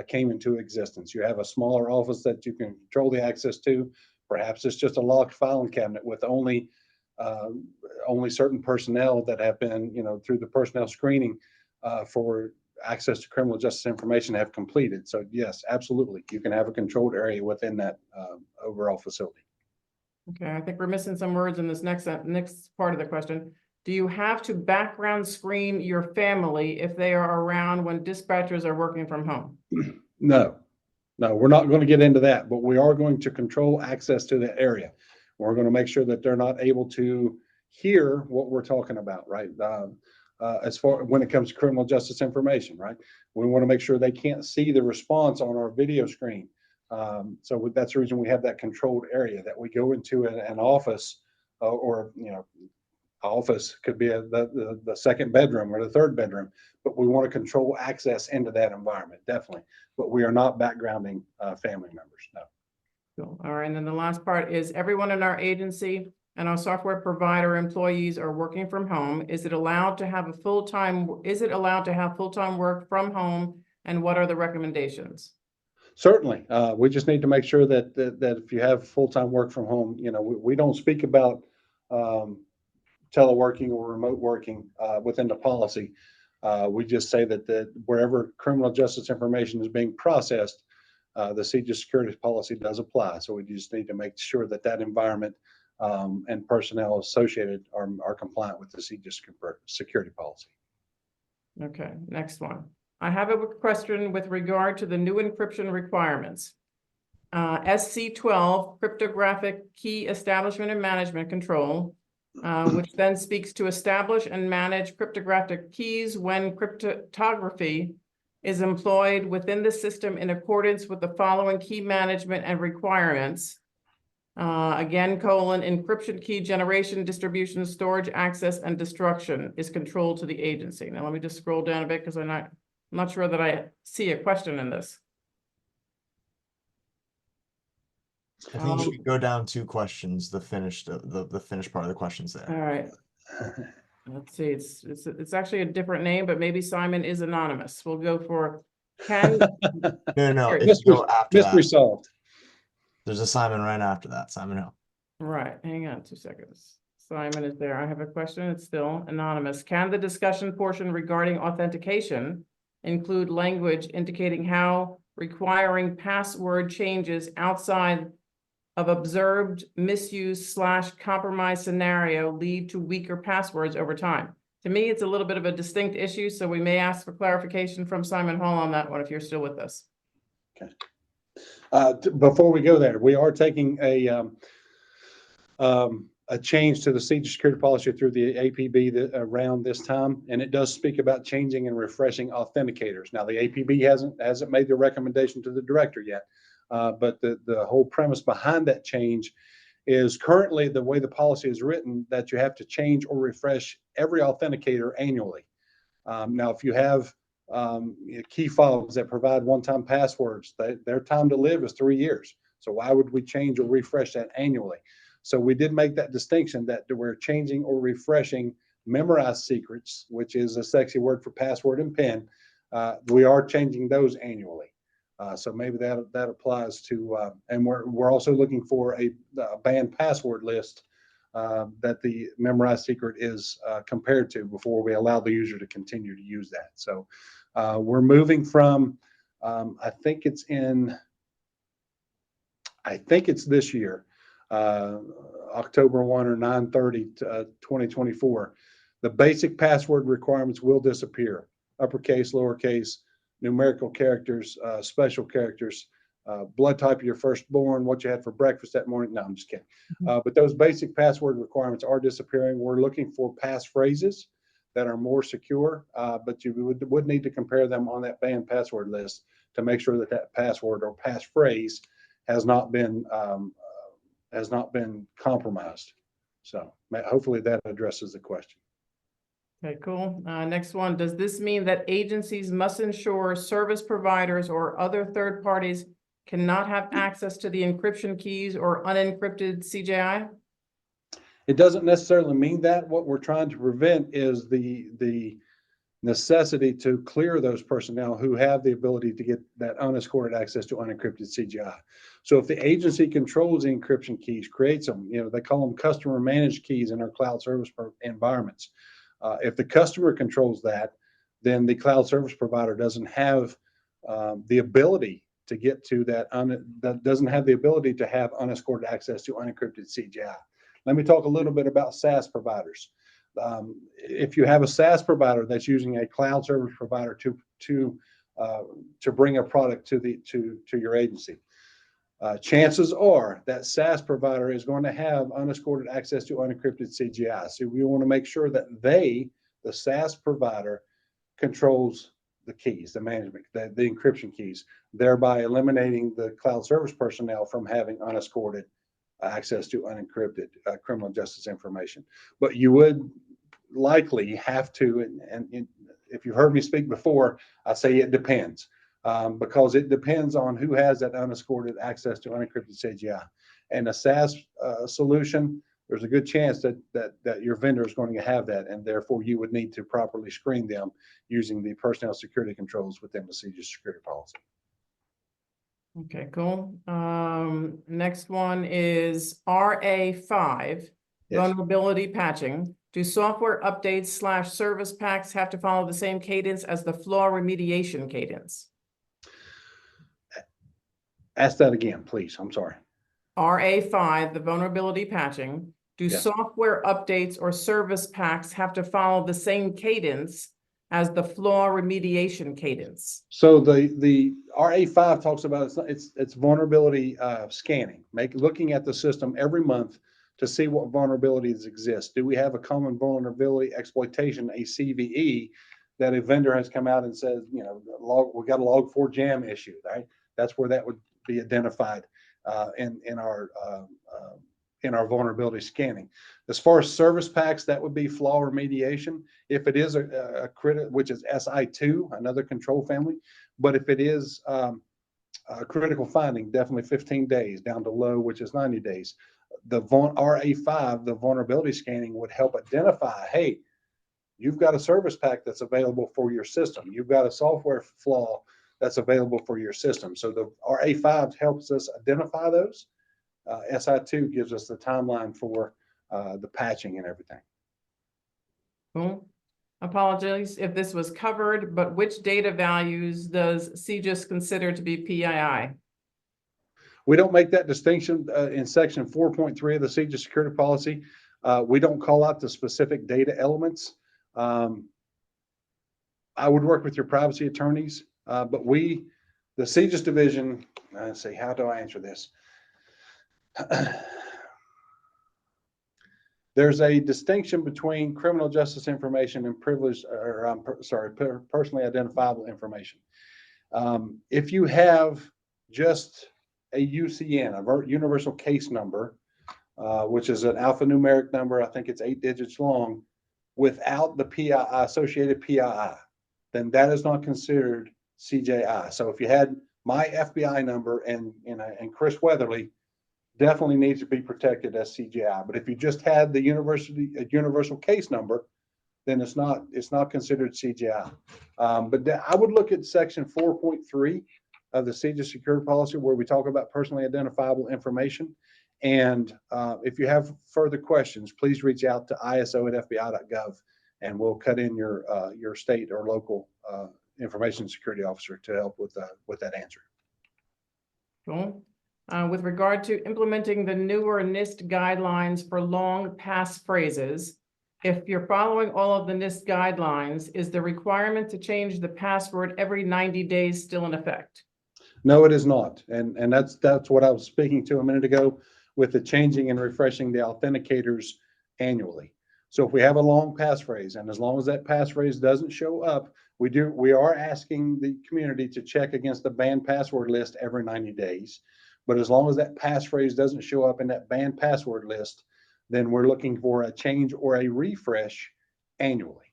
[SPEAKER 2] came into existence. You have a smaller office that you can control the access to. Perhaps it's just a locked filing cabinet with only certain personnel that have been, through the personnel screening for access to criminal justice information have completed. So yes, absolutely. You can have a controlled area within that overall facility.
[SPEAKER 1] Okay, I think we're missing some words in this next part of the question. Do you have to background screen your family if they are around when dispatchers are working from home?
[SPEAKER 2] No, we're not going to get into that, but we are going to control access to that area. We're going to make sure that they're not able to hear what we're talking about, right? As far when it comes to criminal justice information, right? We want to make sure they can't see the response on our video screen. So that's the reason we have that controlled area, that we go into an office office could be the second bedroom or the third bedroom, but we want to control access into that environment, definitely. But we are not backgrounding family members, no.
[SPEAKER 1] Cool. All right, and then the last part is, everyone in our agency and our software provider employees are working from home. Is it allowed to have full-time work from home, and what are the recommendations?
[SPEAKER 2] Certainly. We just need to make sure that if you have full-time work from home, we don't speak about teleworking or remote working within the policy. We just say that wherever criminal justice information is being processed, the CJIS security policy does apply. So we just need to make sure that environment and personnel associated are compliant with the CJIS security policy.
[SPEAKER 1] Okay, next one. I have a question with regard to the new encryption requirements. SC12, Cryptographic Key Establishment and Management Control, which then speaks to establish and manage cryptographic keys when cryptography is employed within the system in accordance with the following key management and requirements. Again, encryption key generation, distribution, storage, access, and destruction is controlled to the agency. Now, let me just scroll down a bit because I'm not sure that I see a question in this.
[SPEAKER 3] I think you should go down 2 questions, the finished part of the questions there.
[SPEAKER 1] All right. Let's see, it's actually a different name, but maybe Simon is anonymous. We'll go for
[SPEAKER 3] No, if you go after
[SPEAKER 2] mystery
[SPEAKER 3] that,
[SPEAKER 2] solved.
[SPEAKER 3] there's a Simon right after that, Simon Hill.
[SPEAKER 1] Right, hang on 2 seconds. Simon is there. I have a question. It's still anonymous. Can the discussion portion regarding authentication include language indicating how requiring password changes outside of observed misuse / compromise scenario lead to weaker passwords over time? To me, it's a little bit of a distinct issue, so we may ask for clarification from Simon Hall on that one if you're still with us.
[SPEAKER 2] Before we go there, we are taking a change to the CJIS security policy through the APB around this time, and it does speak about changing and refreshing authenticators. Now, the APB hasn't made the recommendation to the director yet, but the whole premise behind that change is currently the way the policy is written that you have to change or refresh every authenticator annually. Now, if you have key fobs that provide one-time passwords, their time to live is 3 years. So why would we change or refresh that annually? So we did make that distinction that we're changing or refreshing memorized secrets, which is a sexy word for password and PIN. We are changing those annually. So maybe that applies to, and we're also looking for a banned password list that the memorized secret is compared to before we allow the user to continue to use that. So we're moving from, I think it's this year, October 1 or 9/30/2024. The basic password requirements will disappear. Uppercase, lowercase, numerical characters, special characters, blood type of your firstborn, what you had for breakfast that morning. No, I'm just kidding. But those basic password requirements are disappearing. We're looking for passphrases that are more secure, but you would need to compare them on that banned password list to make sure that that password or passphrase has not been compromised. So hopefully that addresses the question.
[SPEAKER 1] Okay, cool. Next one, does this mean that agencies must ensure service providers or other third parties cannot have access to the encryption keys or unencrypted CJI?
[SPEAKER 2] It doesn't necessarily mean that. What we're trying to prevent is the necessity to clear those personnel who have the ability to get that unescorted access to unencrypted CJI. So if the agency controls the encryption keys, creates them, they call them customer managed keys in our cloud service environments. If the customer controls that, then the cloud service provider doesn't have the ability to get to that doesn't have the ability to have unescorted access to unencrypted CJI. Let me talk a little bit about SaaS providers. If you have a SaaS provider that's using a cloud service provider to bring a product to your agency, chances are that SaaS provider is going to have unescorted access to unencrypted CJI. So we want to make sure that the SaaS provider, controls the keys, the management, the encryption keys, thereby eliminating the cloud service personnel from having unescorted access to unencrypted criminal justice information. But you would likely have to, and if you've heard me speak before, I say it depends. Because it depends on who has that unescorted access to unencrypted CJI. And a SaaS solution, there's a good chance that your vendor is going to have that, and therefore you would need to properly screen them using the personnel security controls within the CJIS security policy.
[SPEAKER 1] Okay, cool. Next one is RA5, vulnerability patching. Do software updates / service packs have to follow the same cadence as the flaw remediation cadence?
[SPEAKER 2] Ask that again, please. I'm sorry.
[SPEAKER 1] RA5, the vulnerability patching. Do software updates or service packs have to follow the same cadence as the flaw remediation cadence?
[SPEAKER 2] So the RA5 talks about it's vulnerability scanning, looking at the system every month to see what vulnerabilities exist. Do we have a common vulnerability exploitation, a CVE, that a vendor has come out and said, we got a log4j issue, right? That's where that would be identified in our vulnerability scanning. As far as service packs, that would be flaw remediation. If it is a which is SI2, another control family, but if it is a critical finding, definitely 15 days down to low, which is 90 days. The RA5, the vulnerability scanning, would help identify, hey, you've got a service pack that's available for your system. You've got a software flaw that's available for your system. So the RA5 helps us identify those. SI2 gives us the timeline for the patching and everything.
[SPEAKER 1] Cool. Apologies if this was covered, but which data values does CJIS consider to be PII?
[SPEAKER 2] We don't make that distinction in section 4.3 of the CJIS Security Policy. We don't call out the specific data elements. I would work with your privacy attorneys, but the CJIS division, let's see, how do I answer this? There's a distinction between criminal justice information and privileged, or personally identifiable information. If you have just a UCN, a universal case number, which is an alphanumeric number, I think it's 8 digits long, without the PII, associated PII, then that is not considered CJI. So if you had my FBI number and Chris Weatherly, definitely needs to be protected as CJI. But if you just had the universal case number, then it's not considered CJI. But I would look at section 4.3 of the CJIS Security Policy, where we talk about personally identifiable information. And if you have further questions, please reach out to iso@fbi.gov, and we'll cut in your state or local information security officer to help with that answer.
[SPEAKER 1] Cool. With regard to implementing the newer NIST guidelines for long passphrases, if you're following all of the NIST guidelines, is the requirement to change the password every 90 days still in effect?
[SPEAKER 2] No, it is not. And that's what I was speaking to a minute ago with the changing and refreshing the authenticators annually. So if we have a long passphrase, and as long as that passphrase doesn't show up, we are asking the community to check against the banned password list every 90 days. But as long as that passphrase doesn't show up in that banned password list, then we're looking for a change or a refresh annually.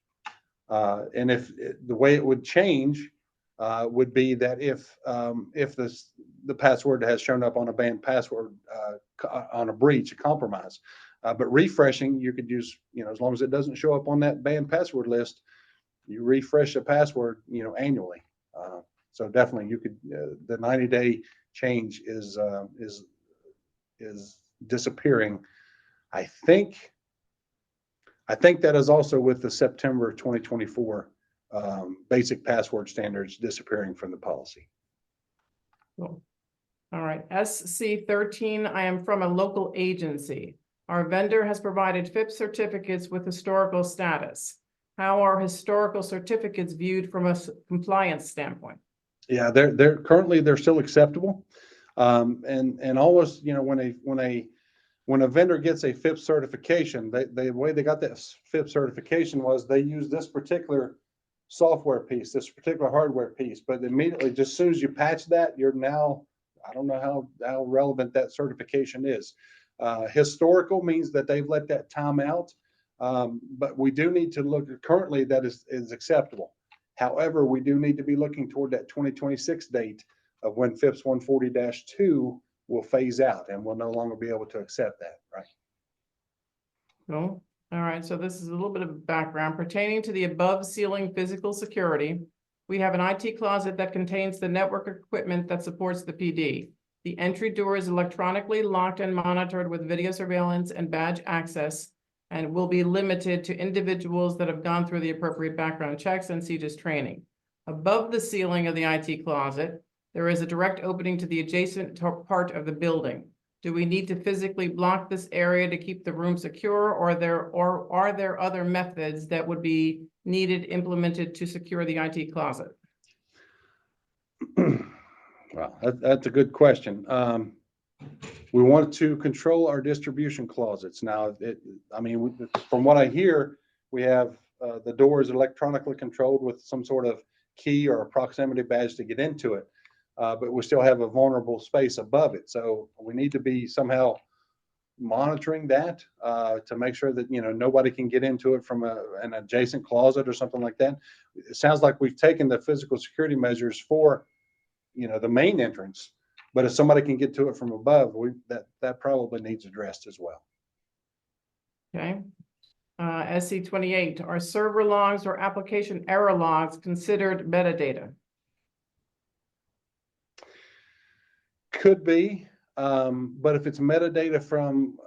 [SPEAKER 2] And if the way it would change would be that if the password has shown up on a banned password on a breach, a compromise, but refreshing, you could use, as long as it doesn't show up on that banned password list, you refresh the password, annually. So definitely, you could the 90-day change is disappearing. I think that is also with the September 2024 basic password standards disappearing from the policy.
[SPEAKER 1] Cool. All right, SC 13, I am from a local agency. Our vendor has provided FIPS certificates with historical status. How are historical certificates viewed from a compliance standpoint? Yeah,
[SPEAKER 2] they're currently still acceptable, and always, when a vendor gets a FIPS certification, the way they got that FIPS certification was they used this particular software piece, this particular hardware piece, but immediately, just as soon as you patch that, you're now, I don't know how relevant that certification is. Historical means that they've let that time out, but we do need to look, currently that is acceptable. However, we do need to be looking toward that 2026 date of when FIPS 140-2 will phase out, and we'll no longer be able to accept that, right?
[SPEAKER 1] Cool. All right, so this is a little bit of background pertaining to the above ceiling physical security. We have an IT closet that contains the network equipment that supports the PD. The entry door is electronically locked and monitored with video surveillance and badge access, and will be limited to individuals that have gone through the appropriate background checks and CJIS training. Above the ceiling of the IT closet, there is a direct opening to the adjacent part of the building. Do we need to physically block this area to keep the room secure, or are there other methods that would be needed implemented to secure the IT closet?
[SPEAKER 2] Well, that's a good question. We want to control our distribution closets. Now, from what I hear, we have the doors electronically controlled with some sort of key or a proximity badge to get into it, but we still have a vulnerable space above it. So we need to be somehow monitoring that to make sure that nobody can get into it from an adjacent closet or something like that. It sounds like we've taken the physical security measures for the main entrance, but if somebody can get to it from above, that probably needs addressed as well.
[SPEAKER 1] Okay. SC 28, are server logs or application error logs considered metadata?
[SPEAKER 2] Could be, but if it's metadata from,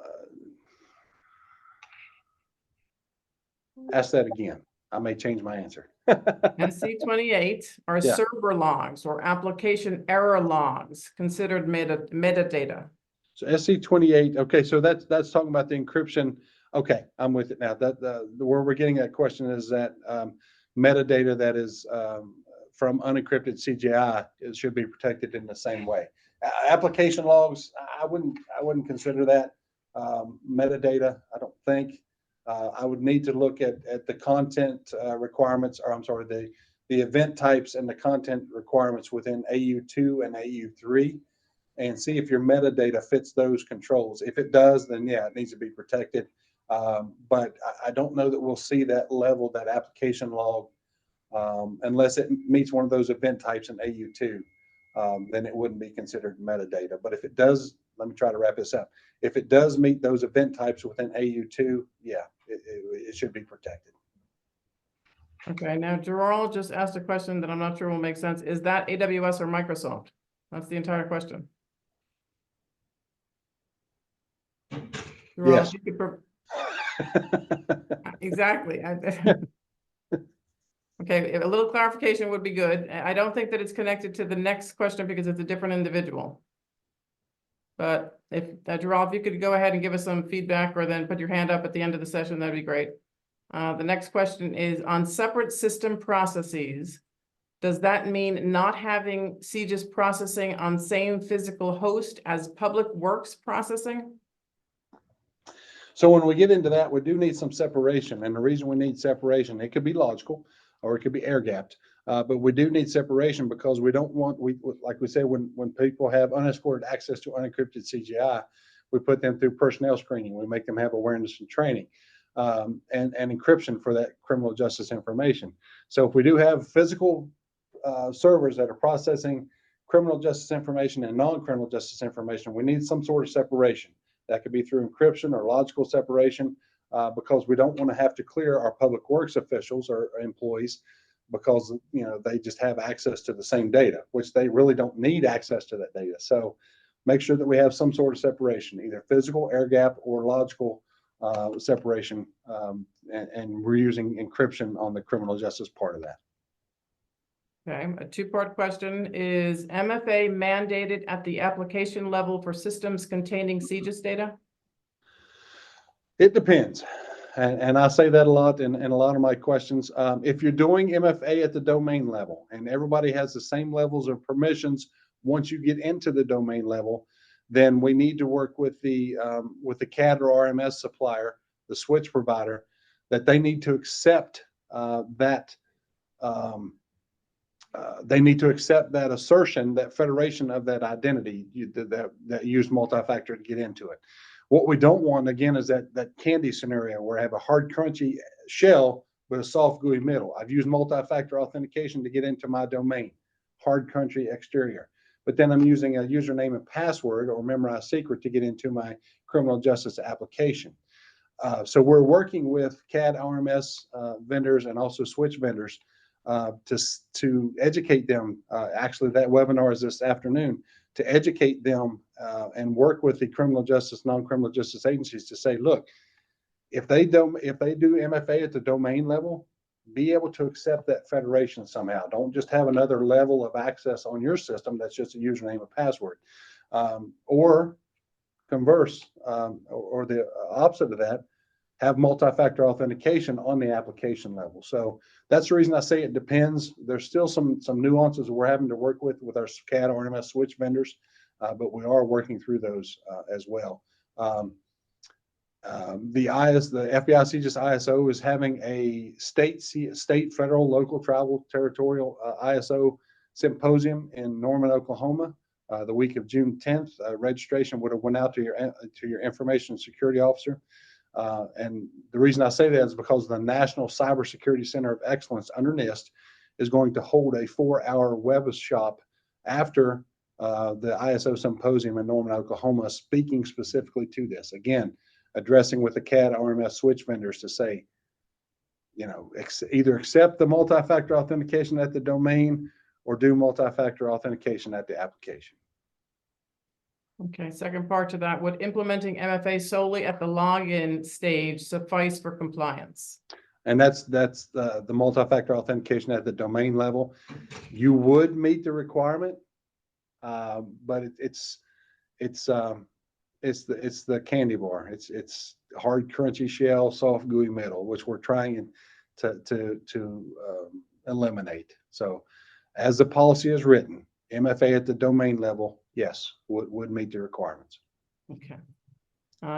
[SPEAKER 2] ask that again. I may change my answer.
[SPEAKER 1] SC28 are
[SPEAKER 2] Yeah.
[SPEAKER 1] server logs or application error logs considered metadata.
[SPEAKER 2] So SC28, okay, so that's talking about the encryption. Okay, I'm with it now. Where we're getting that question is that metadata that is from unencrypted CJI, it should be protected in the same way. Application logs, I wouldn't consider that metadata. I don't think. I would need to look at the content requirements, or I'm sorry, the event types and the content requirements within AU2 and AU3, and see if your metadata fits those controls. If it does, then yeah, it needs to be protected. But I don't know that we'll see that level, that application log, unless it meets one of those event types in AU2, then it wouldn't be considered metadata. But if it does, let me try to wrap this up. If it does meet those event types within AU2, yeah, it should be protected.
[SPEAKER 1] Okay, now Gerald just asked a question that I'm not sure will make sense. Is that AWS or Microsoft? That's the entire question. Gerald,
[SPEAKER 2] Yes.
[SPEAKER 1] you could exactly. Okay, a little clarification would be good. I don't think that it's connected to the next question because it's a different individual. But if Gerald, if you could go ahead and give us some feedback or then put your hand up at the end of the session, that'd be great. The next question is on separate system processes. Does that mean not having CJIS processing on same physical host as public works processing?
[SPEAKER 2] So when we get into that, we do need some separation. And the reason we need separation, it could be logical or it could be air gapped. But we do need separation because we don't want, like we say, when people have unescorted access to unencrypted CGI, we put them through personnel screening. We make them have awareness and training and encryption for that criminal justice information. So if we do have physical servers that are processing criminal justice information and non-criminal justice information, we need some sort of separation. That could be through encryption or logical separation because we don't want to have to clear our public works officials or employees because they just have access to the same data, which they really don't need access to that data. So make sure that we have some sort of separation, either physical, air gap, or logical separation, and we're using encryption on the criminal justice part of that.
[SPEAKER 1] Okay, a two-part question. Is MFA mandated at the application level for systems containing CJIS data?
[SPEAKER 2] It depends. And I say that a lot in a lot of my questions. If you're doing MFA at the domain level and everybody has the same levels of permissions, once you get into the domain level, then we need to work with the CAD or RMS supplier, the switch provider, that they need to accept they need to accept that assertion, that federation of that identity that used multi-factor to get into it. What we don't want, again, is that candy scenario where I have a hard, crunchy shell with a soft, gooey middle. I've used multi-factor authentication to get into my domain, hard, crunchy exterior. But then I'm using a username and password or memorized secret to get into my criminal justice application. So we're working with CAD, RMS vendors and also switch vendors to educate them. Actually, that webinar is this afternoon, to educate them and work with the criminal justice, non-criminal justice agencies to say, look, if they do MFA at the domain level, be able to accept that federation somehow. Don't just have another level of access on your system that's just a username and password. Or converse, or the opposite of that, have multi-factor authentication on the application level. So that's the reason I say it depends. There's still some nuances we're having to work with our CAD or RMS switch vendors, but we are working through those as well. The FBI CJIS ISO is having a state, federal, local, tribal, territorial ISO symposium in Norman, Oklahoma, the week of June 10th. Registration would have went out to your information security officer. And the reason I say that is because the National Cybersecurity Center of Excellence under NIST is going to hold a 4-hour web shop after the ISO symposium in Norman, Oklahoma, speaking specifically to this. Again, addressing with the CAD RMS switch vendors to say, either accept the multi-factor authentication at the domain or do multi-factor authentication at the application.
[SPEAKER 1] Okay, second part to that, would implementing MFA solely at the login stage suffice for compliance?
[SPEAKER 2] And that's the multi-factor authentication at the domain level. You would meet the requirement, but it's the candy bar. It's hard crunchy shell, soft gooey middle, which we're trying to eliminate. So, as the policy is written, MFA at the domain level, yes, would meet the requirements.
[SPEAKER 1] Okay.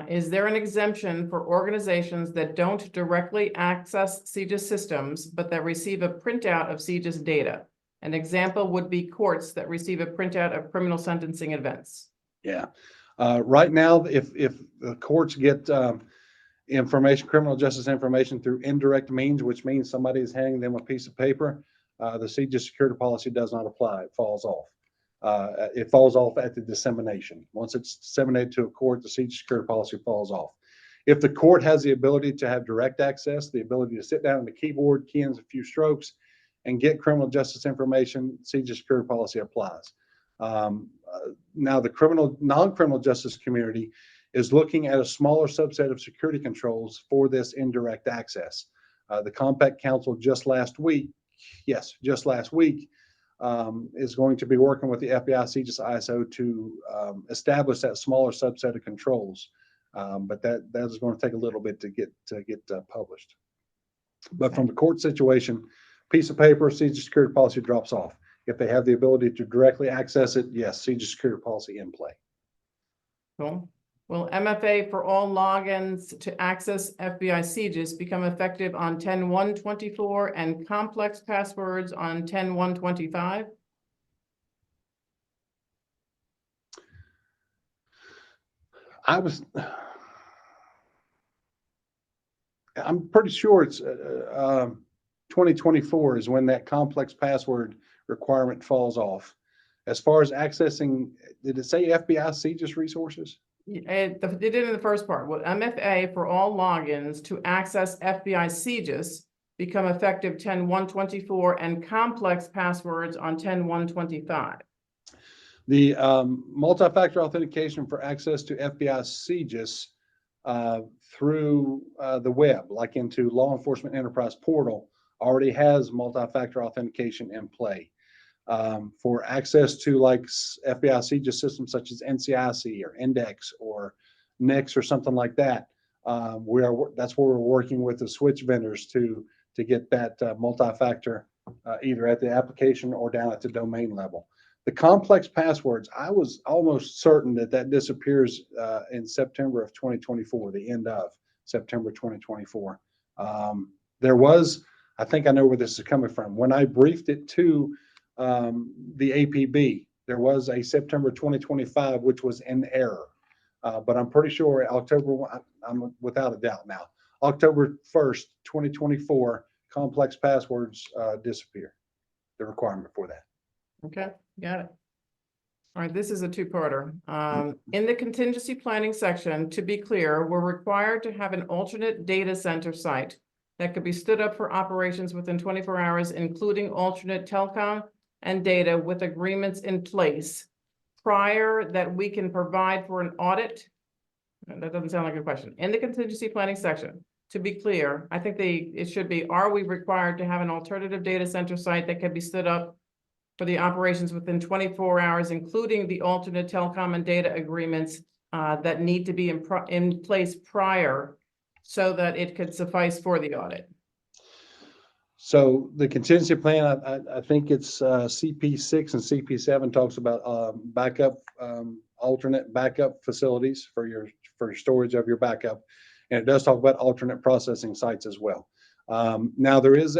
[SPEAKER 1] Is there an exemption for organizations that don't directly access CJIS systems, but that receive a printout of CJIS data? An example would be courts that receive a printout of criminal sentencing events.
[SPEAKER 2] Yeah. Right now, if the courts get information, criminal justice information through indirect means, which means somebody is handing them a piece of paper, the CJIS security policy does not apply. It falls off. It falls off at the dissemination. Once it's disseminated to a court, the CJIS security policy falls off. If the court has the ability to have direct access, the ability to sit down on the keyboard, key in a few strokes, and get criminal justice information, CJIS security policy applies. Now, the non-criminal justice community is looking at a smaller subset of security controls for this indirect access. The Compact Council just last week, is going to be working with the FBI CJIS ISO to establish that smaller subset of controls. But that is going to take a little bit to get published. But from the court situation, piece of paper, CJIS security policy drops off. If they have the ability to directly access it, yes, CJIS security policy in play.
[SPEAKER 1] Cool. Will MFA for all logins to access FBI CJIS become effective on 10/1/24 and complex passwords on 10/1/25?
[SPEAKER 2] I'm pretty sure it's 2024 is when that complex password requirement falls off. As far as accessing, did it say FBI CJIS resources?
[SPEAKER 1] It did in the first part. Will MFA for all logins to access FBI CJIS become effective 10/1/24 and complex passwords on 10/1/25?
[SPEAKER 2] The multi-factor authentication for access to FBI CJIS through the web, like into Law Enforcement Enterprise Portal, already has multi-factor authentication in play. For access to like FBI CJIS systems such as NCIC or Index or NICS or something like that, that's where we're working with the switch vendors to get that multi-factor either at the application or down at the domain level. The complex passwords, I was almost certain that disappears in September of 2024, the end of September 2024. There was, I think I know where this is coming from. When I briefed it to the APB, there was a September 2025, which was in error. But I'm pretty sure October, I'm without a doubt now, October 1st, 2024, complex passwords disappear, the requirement for that.
[SPEAKER 1] Okay, got it. All right, this is a two-parter. In the contingency planning section, to be clear, we're required to have an alternate data center site that could be stood up for operations within 24 hours, including alternate telecom and data with agreements in place prior that we can provide for an audit. That doesn't sound like a question. In the contingency planning section, to be clear, I think it should be, are we required to have an alternative data center site that can be stood up for the operations within 24 hours, including the alternate telecom and data agreements that need to be in place prior so that it could suffice for the audit?
[SPEAKER 2] So the contingency plan, I think it's CP6 and CP7 talks about alternate backup facilities for your storage of your backup, and it does talk about alternate processing sites as well. Now there is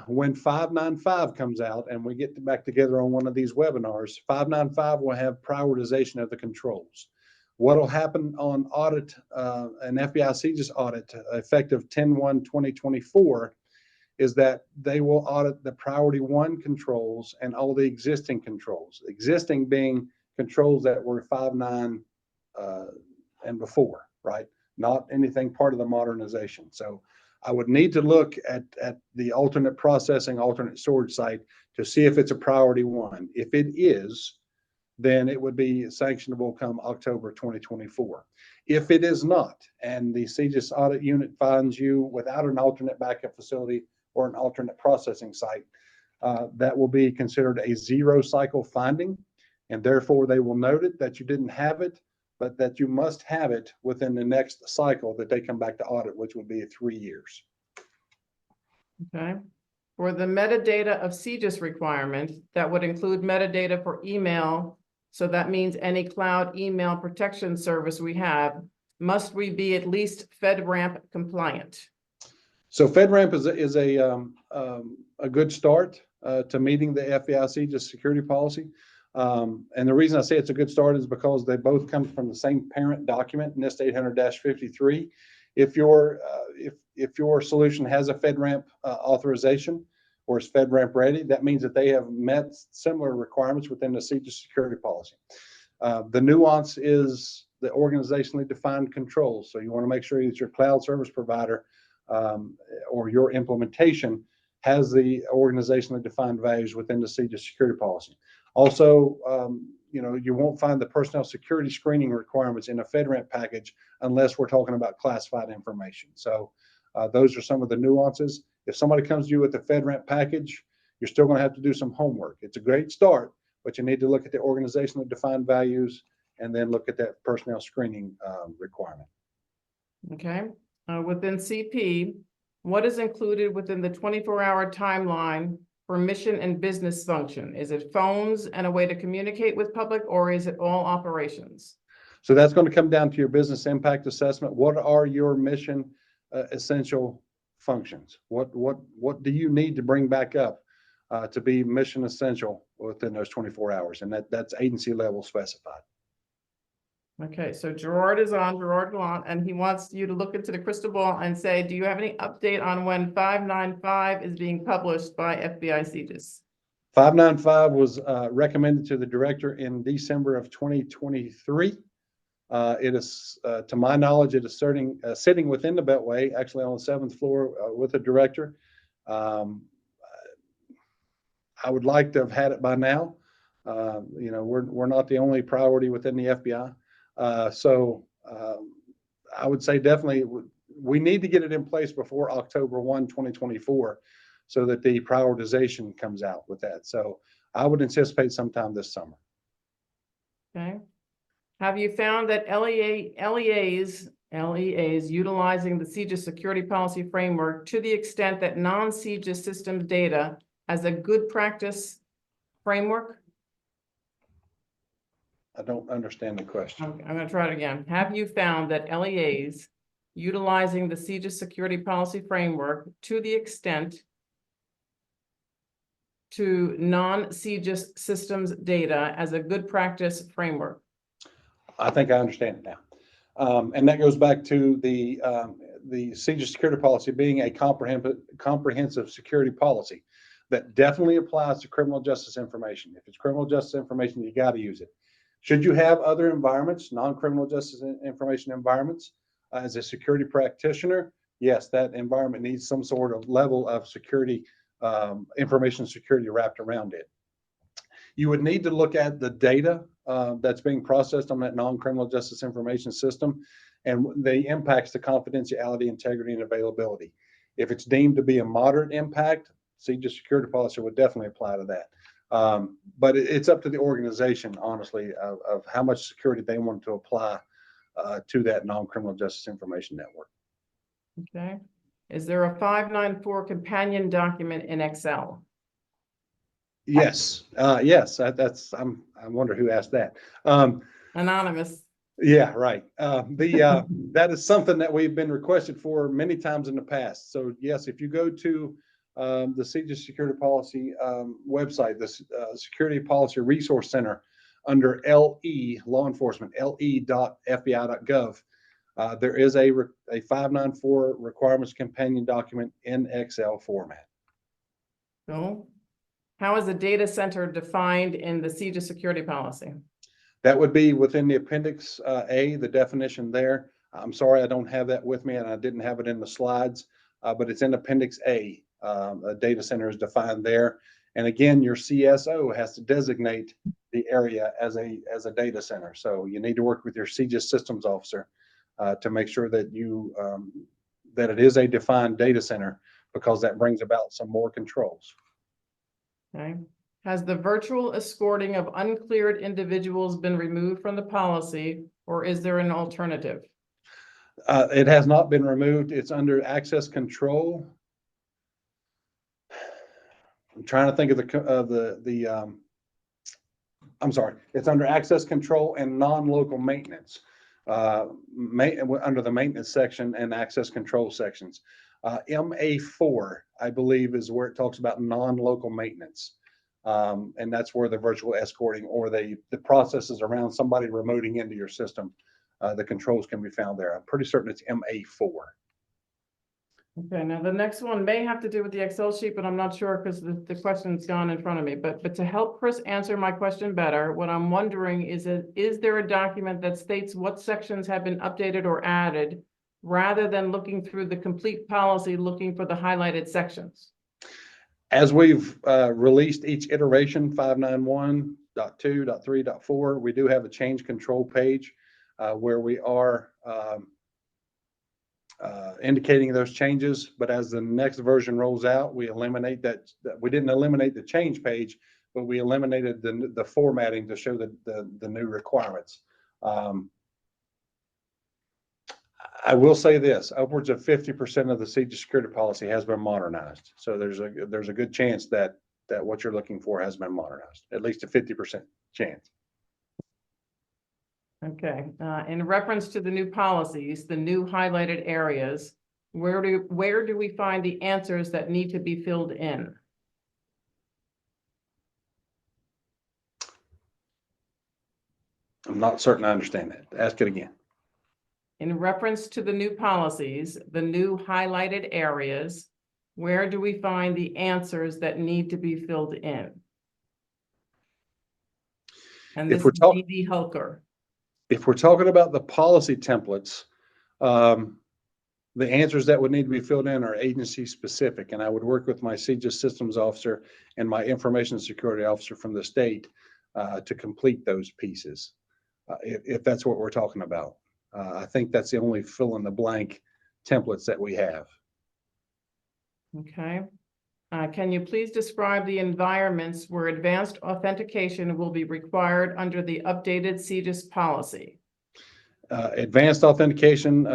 [SPEAKER 2] when 5.9.5 comes out and we get back together on one of these webinars, 5.9.5 will have prioritization of the controls. What will happen on audit, an FBI CJIS audit effective 10/1/2024 is that they will audit the priority 1 controls and all the existing controls, existing being controls that were 5.9 and before, right? Not anything part of the modernization. So I would need to look at the alternate processing, alternate storage site to see if it's a priority 1. If it is, then it would be sanctionable come October 2024. If it is not, and the CJIS audit unit finds you without an alternate backup facility or an alternate processing site, that will be considered a zero cycle finding, and therefore they will note it that you didn't have it, but that you must have it within the next cycle that they come back to audit, which would be 3 years.
[SPEAKER 1] Okay. For the metadata of CJIS requirement, that would include metadata for email. So that means any cloud email protection service we have, must we be at least FedRAMP compliant?
[SPEAKER 2] So FedRAMP is a good start to meeting the FBI CJIS security policy. And the reason I say it's a good start is because they both come from the same parent document, NIST 800-53. If your solution has a FedRAMP authorization or is FedRAMP ready, that means that they have met similar requirements within the CJIS security policy. The nuance is the organizationally defined controls. So you want to make sure that your cloud service provider or your implementation has the organizationally defined values within the CJIS security policy. Also, you won't find the personnel security screening requirements in a FedRAMP package unless we're talking about classified information. So those are some of the nuances. If somebody comes to you with a FedRAMP package, you're still going to have to do some homework. It's a great start, but you need to look at the organizationally defined values and then look at that personnel screening requirement.
[SPEAKER 1] Okay. Within CP, what is included within the 24-hour timeline for mission and business function? Is it phones and a way to communicate with public, or is it all operations?
[SPEAKER 2] So that's going to come down to your business impact assessment. What are your mission essential functions? What do you need to bring back up to be mission essential within those 24 hours? And that's agency level specified.
[SPEAKER 1] Okay, so Gerard Gallant, and he wants you to look into the crystal ball and say, do you have any update on when 595 is being published by FBI CJIS?
[SPEAKER 2] 595 was recommended to the director in December of 2023. It is, to my knowledge, it is sitting within the Beltway, actually on the 7th floor with the director. I would like to have had it by now. We're not the only priority within the FBI. So I would say definitely we need to get it in place before October 1, 2024, so that the prioritization comes out with that. So I would anticipate sometime this summer.
[SPEAKER 1] Okay. Have you found that LEAs utilizing the CJIS security policy framework to the extent that non-CJIS systems data as a good practice framework?
[SPEAKER 2] I don't understand the question.
[SPEAKER 1] Okay, I'm going to try it again. Have you found that LEAs utilizing the CJIS security policy framework to the extent to non-CJIS systems data as a good practice framework?
[SPEAKER 2] I think I understand it now. And that goes back to the CJIS security policy being a comprehensive security policy that definitely applies to criminal justice information. If it's criminal justice information, you got to use it. Should you have other environments, non-criminal justice information environments, as a security practitioner, yes, that environment needs some sort of level of security, information security wrapped around it. You would need to look at the data that's being processed on that non-criminal justice information system and the impacts to confidentiality, integrity, and availability. If it's deemed to be a moderate impact, CJIS security policy would definitely apply to that. But it's up to the organization, honestly, of how much security they want to apply to that non-criminal justice information network.
[SPEAKER 1] Okay. Is there a 594 companion document in Excel?
[SPEAKER 2] Yes, yes. I wonder who asked that.
[SPEAKER 1] Anonymous.
[SPEAKER 2] Yeah, right. That is something that we've been requested for many times in the past. So yes, if you go to the CJIS Security Policy website, the Security Policy Resource Center, under LE, law enforcement, le.fbi.gov, there is a 594 requirements companion document in Excel format.
[SPEAKER 1] Cool. How is a data center defined in the CJIS security policy?
[SPEAKER 2] That would be within the Appendix A, the definition there. I'm sorry, I don't have that with me, and I didn't have it in the slides, but it's in Appendix A. A data center is defined there. And again, your CSO has to designate the area as a data center. So you need to work with your CJIS systems officer to make sure that you that it is a defined data center, because that brings about some more controls.
[SPEAKER 1] Okay. Has the virtual escorting of uncleared individuals been removed from the policy, or is there an alternative?
[SPEAKER 2] It has not been removed. It's under access control. I'm trying to think of I'm sorry, it's under access control and non-local maintenance, under the maintenance section and access control sections. MA4, I believe, is where it talks about non-local maintenance. And that's where the virtual escorting or the processes around somebody remoting into your system, the controls can be found there. I'm pretty certain it's MA4.
[SPEAKER 1] Okay, now the next one may have to do with the Excel sheet, but I'm not sure because the question's gone in front of me. But to help Chris answer my question better, what I'm wondering is there a document that states what sections have been updated or added, rather than looking through the complete policy, looking for the highlighted sections?
[SPEAKER 2] As we've released each iteration, 591.2.3.4, we do have a change control page where we are indicating those changes. But as the next version rolls out, we eliminate that. We didn't eliminate the change page, but we eliminated the formatting to show the new requirements. I will say this: upwards of 50% of the CJIS security policy has been modernized. So there's a good chance that what you're looking for has been modernized, at least a 50% chance.
[SPEAKER 1] Okay, in reference to the new policies, the new highlighted areas, where do we find the answers that need to be filled in?
[SPEAKER 2] I'm not certain I understand that. Ask it again.
[SPEAKER 1] In reference to the new policies, the new highlighted areas, where do we find the answers that need to be filled in? And this is D.D. Hulker.
[SPEAKER 2] If we're talking about the policy templates, the answers that would need to be filled in are agency specific, and I would work with my CJIS systems officer and my information security officer from the state to complete those pieces, if that's what we're talking about. I think that's the only fill in the blank templates that we have.
[SPEAKER 1] Okay. Can you please describe the environments where advanced authentication will be required under the updated CJIS policy?
[SPEAKER 2] Advanced authentication,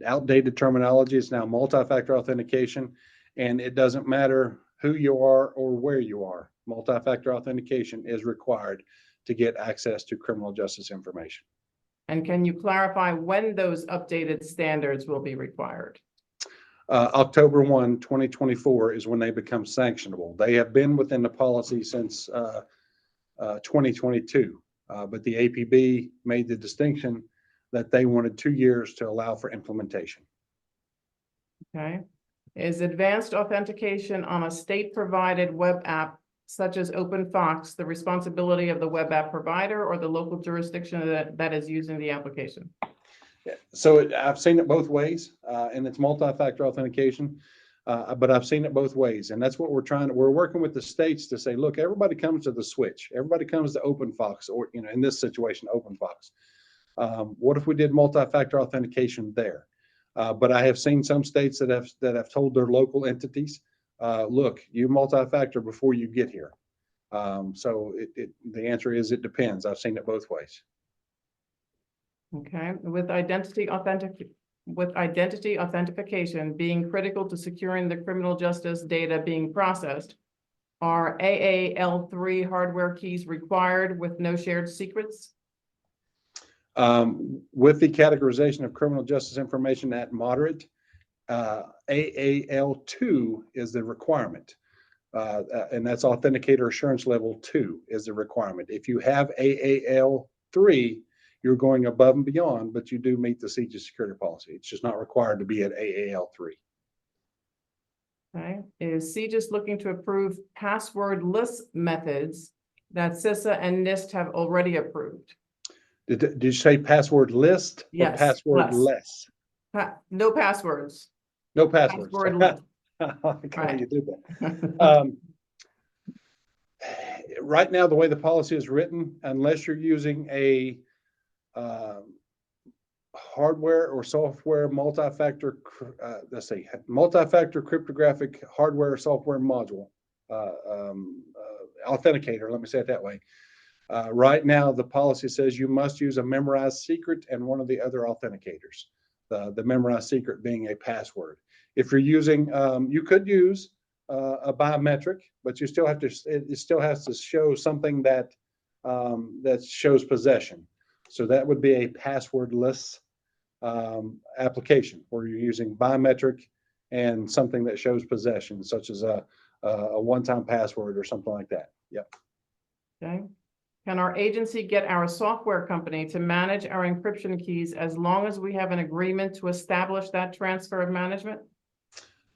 [SPEAKER 2] outdated terminology, is now multi-factor authentication, and it doesn't matter who you are or where you are. Multi-factor authentication is required to get access to criminal justice information.
[SPEAKER 1] And can you clarify when those updated standards will be required?
[SPEAKER 2] October 1, 2024 is when they become sanctionable. They have been within the policy since 2022, but the APB made the distinction that they wanted 2 years to allow for implementation.
[SPEAKER 1] Okay. Is advanced authentication on a state-provided web app such as OpenFox the responsibility of the web app provider or the local jurisdiction that is using the application?
[SPEAKER 2] Yeah. So I've seen it both ways, and it's multi-factor authentication, but I've seen it both ways, and that's what we're working with the states to say, look, everybody comes to the switch, everybody comes to OpenFox, or in this situation, OpenFox. What if we did multi-factor authentication there? But I have seen some states that have told their local entities, look, you multi-factor before you get here. So the answer is it depends. I've seen it both ways.
[SPEAKER 1] Okay, with identity authentication being critical to securing the criminal justice data being processed, are AAL3 hardware keys required with no shared secrets?
[SPEAKER 2] With the categorization of criminal justice information at moderate, AAL2 is the requirement, and that's Authenticator Assurance Level 2 is the requirement. If you have AAL3, you're going above and beyond, but you do meet the CJIS security policy. It's just not required to be at AAL3.
[SPEAKER 1] Okay, is CJIS looking to approve passwordless methods that CISA and NIST have already approved?
[SPEAKER 2] Did you say password list or
[SPEAKER 1] Yes,
[SPEAKER 2] passwordless?
[SPEAKER 1] No passwords.
[SPEAKER 2] No passwords.
[SPEAKER 1] Passwordless.
[SPEAKER 2] I like how you did that. Right now, the way the policy is written, unless you're using a hardware or software multi-factor, multi-factor cryptographic hardware or software module, authenticator, let me say it that way. Right now, the policy says you must use a memorized secret and one of the other authenticators, the memorized secret being a password. If you're using, you could use a biometric, but you still have to, it still has to show something that, that shows possession. So that would be a passwordless application where you're using biometric and something that shows possession, such as a one-time password or something like that. Yep.
[SPEAKER 1] Okay. Can our agency get our software company to manage our encryption keys as long as we have an agreement to establish that transfer of management?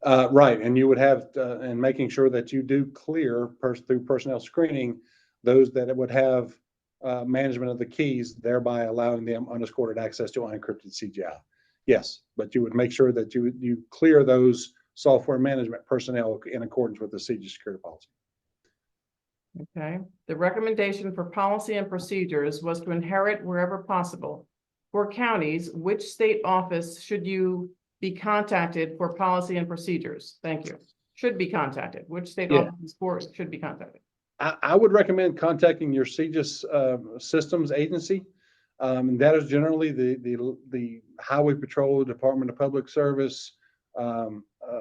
[SPEAKER 2] Right, and you would have, and making sure that you do clear through personnel screening, those that would have management of the keys, thereby allowing them unescorted access to unencrypted CJI. Yes, but you would make sure that you clear those software management personnel in accordance with the CJIS Security Policy.
[SPEAKER 1] Okay. The recommendation for policy and procedures was to inherit wherever possible. For counties, which state office should you be contacted for policy and procedures? Thank you. Should be contacted. Which state office for should be contacted?
[SPEAKER 2] I would recommend contacting your CJIS systems agency. And that is generally the Highway Patrol, Department of Public Service,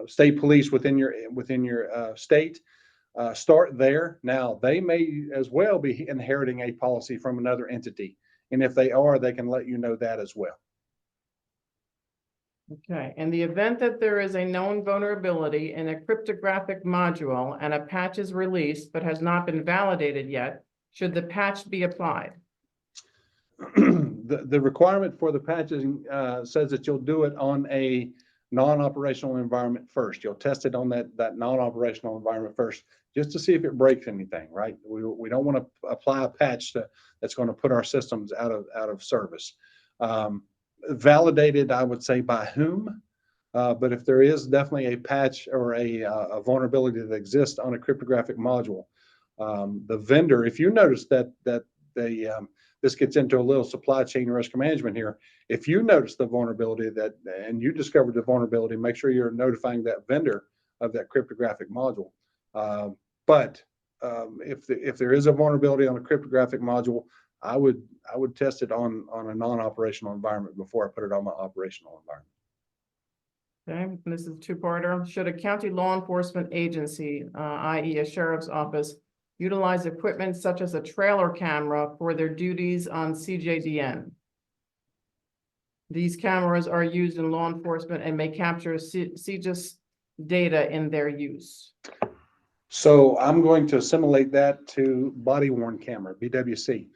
[SPEAKER 2] state police within your state. Start there. Now, they may as well be inheriting a policy from another entity. And if they are, they can let you know that as well.
[SPEAKER 1] Okay. In the event that there is a known vulnerability in a cryptographic module and a patch is released but has not been validated yet, should the patch be applied?
[SPEAKER 2] The requirement for the patching says that you'll do it on a non-operational environment first. You'll test it on that non-operational environment first, just to see if it breaks anything, right? We don't want to apply a patch that's going to put our systems out of service. Validated, I would say, by whom? But if there is definitely a patch or a vulnerability that exists on a cryptographic module, the vendor, if you notice that this gets into a little supply chain risk management here. If you notice the vulnerability and you discovered the vulnerability, make sure you're notifying that vendor of that cryptographic module. But if there is a vulnerability on a cryptographic module, I would test it on a non-operational environment before I put it on my operational environment.
[SPEAKER 1] Okay, this is a two-parter. Should a county law enforcement agency, i.e. a sheriff's office, utilize equipment such as a trailer camera for their duties on CJDN? These cameras are used in law enforcement and may capture CJIS data in their use.
[SPEAKER 2] So I'm going to assimilate that to body-worn camera, BWC.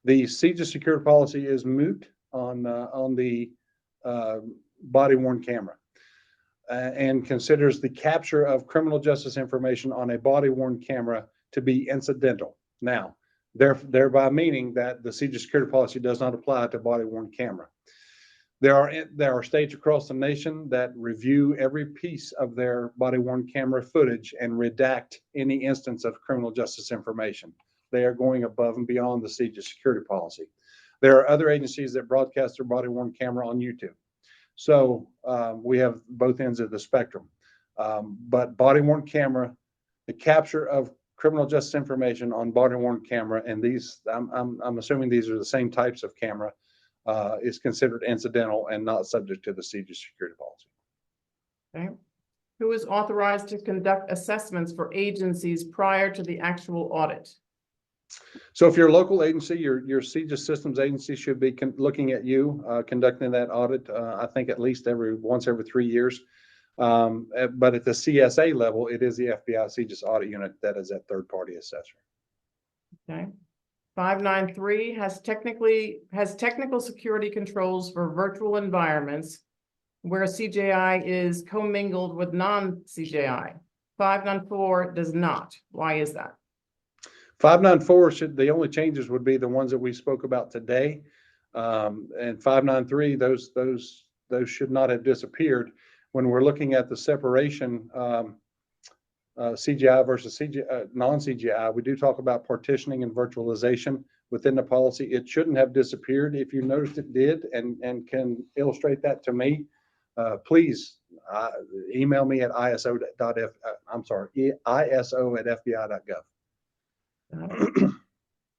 [SPEAKER 2] The CJIS Security Policy is moot on the body-worn camera and considers the capture of criminal justice information on a body-worn camera to be incidental. Now, thereby meaning that the CJIS Security Policy does not apply to body-worn camera. There are states across the nation that review every piece of their body-worn camera footage and redact any instance of criminal justice information. They are going above and beyond the CJIS Security Policy. There are other agencies that broadcast their body-worn camera on YouTube. So we have both ends of the spectrum. But body-worn camera, the capture of criminal justice information on body-worn camera, and these, I'm assuming these are the same types of camera, is considered incidental and not subject to the CJIS Security Policy.
[SPEAKER 1] Okay. Who is authorized to conduct assessments for agencies prior to the actual audit?
[SPEAKER 2] So if you're a local agency, your CJIS systems agency should be looking at you, conducting that audit, I think at least once every 3 years. But at the CSA level, it is the FBI CJIS audit unit that is that third-party assessor.
[SPEAKER 1] Okay. 593 has technical security controls for virtual environments where CJI is commingled with non-CJI. 594 does not. Why is that?
[SPEAKER 2] 594 the only changes would be the ones that we spoke about today. And 593, those should not have disappeared. When we're looking at the separation, CGI versus non-CGI, we do talk about partitioning and virtualization within the policy. It shouldn't have disappeared. If you noticed it did and can illustrate that to me, please email me at iso@fbi.gov.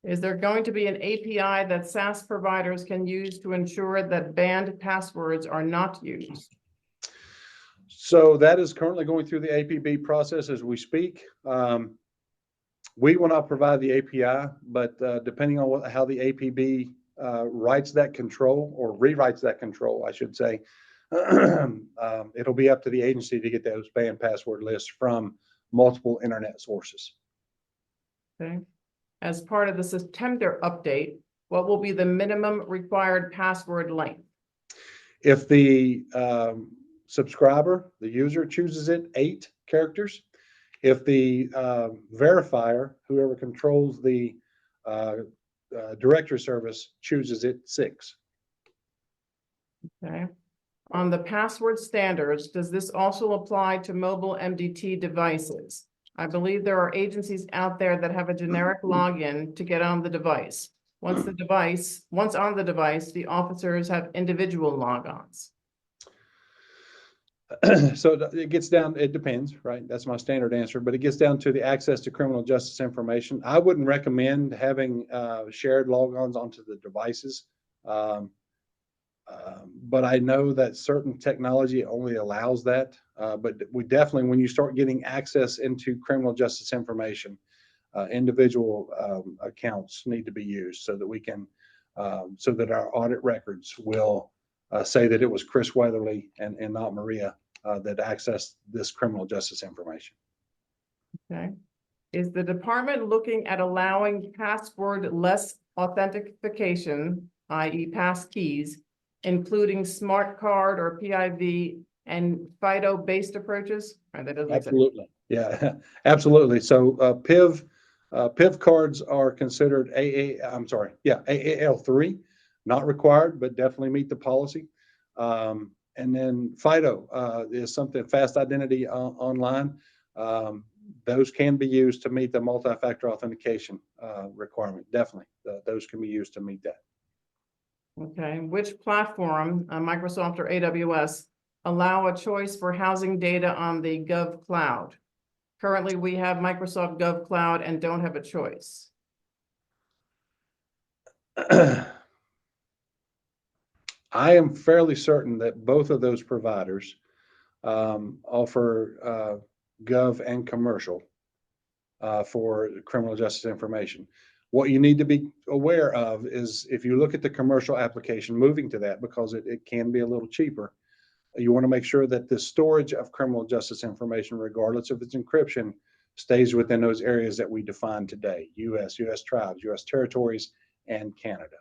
[SPEAKER 1] Is there going to be an API that SaaS providers can use to ensure that banned passwords are not used?
[SPEAKER 2] So that is currently going through the APB process as we speak. We will not provide the API, but depending on how the APB writes that control or rewrites that control, I should say, it'll be up to the agency to get those banned password lists from multiple internet sources.
[SPEAKER 1] Okay. As part of the September update, what will be the minimum required password length?
[SPEAKER 2] If the subscriber, the user chooses it, 8 characters. If the verifier, whoever controls the directory service, chooses it, 6.
[SPEAKER 1] Okay. On the password standards, does this also apply to mobile MDT devices? I believe there are agencies out there that have a generic login to get on the device. Once on the device, the officers have individual logons.
[SPEAKER 2] So it gets down, it depends, right? That's my standard answer, but it gets down to the access to criminal justice information. I wouldn't recommend having shared logons onto the devices. But I know that certain technology only allows that. But we definitely, when you start getting access into criminal justice information, individual accounts need to be used so that we can, so that our audit records will say that it was Chris Weatherly and not Maria that accessed this criminal justice information.
[SPEAKER 1] Okay. Is the department looking at allowing password-less authentication, i.e. pass keys, including smart card or PIV and FIDO-based approaches? Right, that doesn't make sense.
[SPEAKER 2] Absolutely. Yeah, absolutely. So PIV cards are considered AAL3, not required, but definitely meet the policy. And then FIDO is something, fast identity online. Those can be used to meet the multi-factor authentication requirement. Definitely, those can be used to meet that.
[SPEAKER 1] Okay, which platform, Microsoft or AWS, allow a choice for housing data on the Gov Cloud? Currently, we have Microsoft Gov Cloud and don't have a choice.
[SPEAKER 2] I am fairly certain that both of those providers offer Gov and commercial for criminal justice information. What you need to be aware of is if you look at the commercial application, moving to that because it can be a little cheaper, you want to make sure that the storage of criminal justice information, regardless of its encryption, stays within those areas that we define today: U.S., U.S. tribes, U.S. territories, and Canada.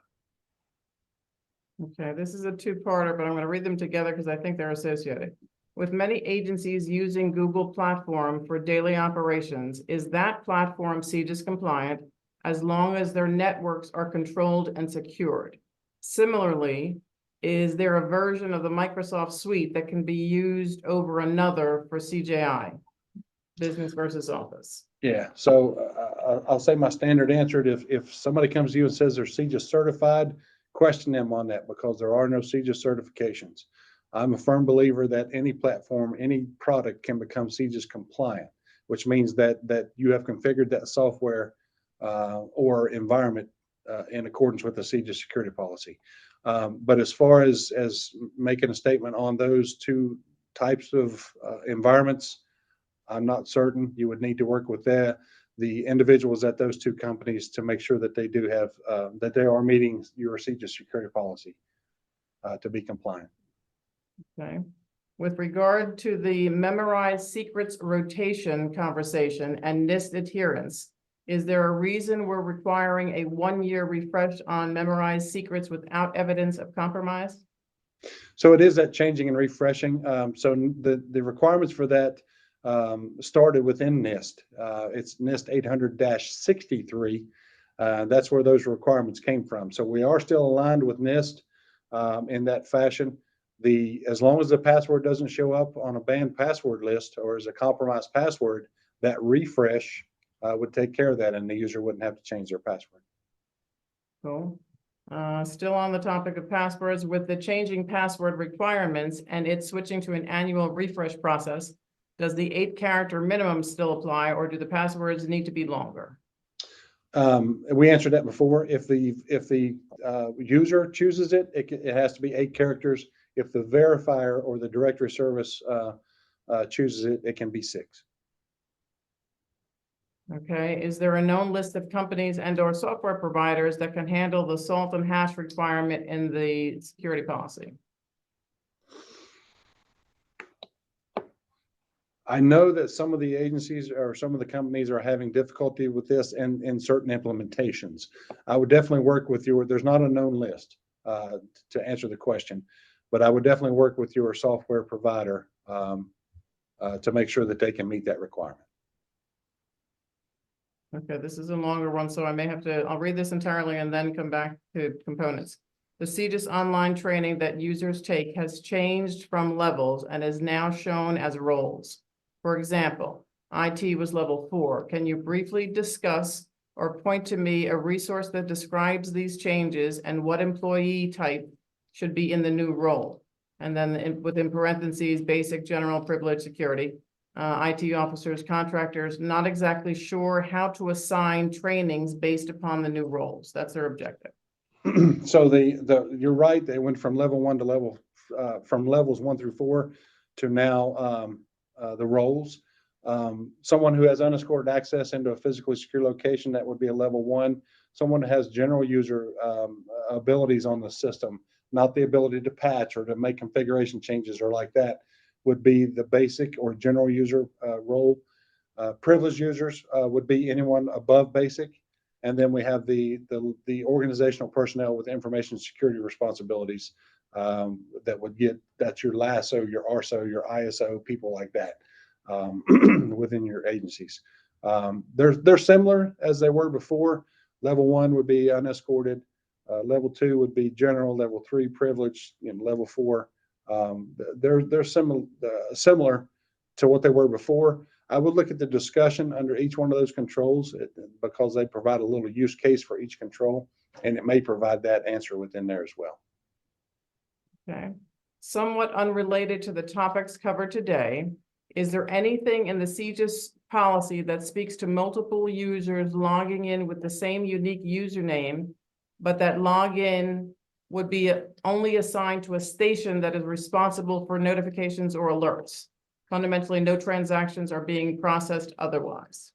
[SPEAKER 1] Okay, this is a two-parter, but I'm going to read them together because I think they're associated. With many agencies using Google platform for daily operations, is that platform CJIS compliant as long as their networks are controlled and secured? Similarly, is there a version of the Microsoft suite that can be used over another for CJI, business versus office?
[SPEAKER 2] Yeah, so I'll say my standard answer. If somebody comes to you and says they're CJIS certified, question them on that because there are no CJIS certifications. I'm a firm believer that any platform, any product can become CJIS compliant, which means that you have configured that software or environment in accordance with the CJIS security policy. But as far as making a statement on those two types of environments, I'm not certain. You would need to work with the individuals at those two companies to make sure that they do have that they are meeting your CJIS security policy to be compliant.
[SPEAKER 1] Okay. With regard to the memorized secrets rotation conversation and NIST adherence, is there a reason we're requiring a 1-year refresh on memorized secrets without evidence of compromise?
[SPEAKER 2] So it is that changing and refreshing. So the requirements for that started within NIST. It's NIST 800-63. That's where those requirements came from. So we are still aligned with NIST in that fashion. As long as the password doesn't show up on a banned password list or as a compromised password, that refresh would take care of that, and the user wouldn't have to change their password.
[SPEAKER 1] Cool. Still on the topic of passwords, with the changing password requirements and it switching to an annual refresh process, does the 8-character minimum still apply, or do the passwords need to be longer?
[SPEAKER 2] We answered that before. If the user chooses it, it has to be 8 characters. If the verifier or the directory service chooses it, it can be 6.
[SPEAKER 1] Okay, is there a known list of companies and/or software providers that can handle the salt and hash requirement in the security policy?
[SPEAKER 2] I know that some of the agencies or some of the companies are having difficulty with this in certain implementations. I would definitely work with your, there's not a known list to answer the question, but I would definitely work with your software provider to make sure that they can meet that requirement.
[SPEAKER 1] Okay, this is a longer one, so I may have to, I'll read this entirely and then come back to components. The CJIS online training that users take has changed from levels and is now shown as roles. For example, IT was level 4. Can you briefly discuss or point to me a resource that describes these changes and what employee type should be in the new role? And then within parentheses, basic, general, privilege, security. IT officers, contractors, not exactly sure how to assign trainings based upon the new roles. That's their objective.
[SPEAKER 2] So you're right. They went from level 1 to level from levels 1 through 4 to now the roles. Someone who has unescorted access into a physically secure location, that would be a level 1. Someone who has general user abilities on the system, not the ability to patch or to make configuration changes or like that, would be the basic or general user role. Privileged users would be anyone above basic. And then we have the organizational personnel with information security responsibilities that would get, that's your LASO, your ARSO, your ISO, people like that within your agencies. They're similar as they were before. Level 1 would be unescorted. Level 2 would be general. Level 3 privileged. Level 4. They're similar to what they were before. I would look at the discussion under each one of those controls because they provide a little use case for each control, and it may provide that answer within there as well.
[SPEAKER 1] Okay. Somewhat unrelated to the topics covered today, is there anything in the CJIS policy that speaks to multiple users logging in with the same unique username, but that login would be only assigned to a station that is responsible for notifications or alerts? Fundamentally, no transactions are being processed otherwise.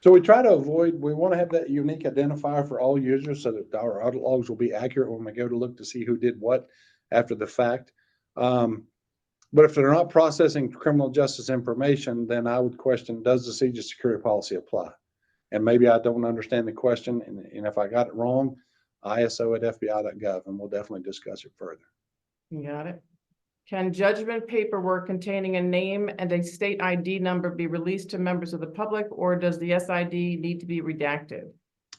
[SPEAKER 2] So we try to avoid, we want to have that unique identifier for all users so that our audit logs will be accurate when we go to look to see who did what after the fact. But if they're not processing criminal justice information, then I would question, does the CJIS security policy apply? And maybe I don't understand the question. And if I got it wrong, ISO@FBI.gov, and we'll definitely discuss it further.
[SPEAKER 1] You got it. Can judgment paperwork containing a name and a state ID number be released to members of the public, or does the SID need to be redacted?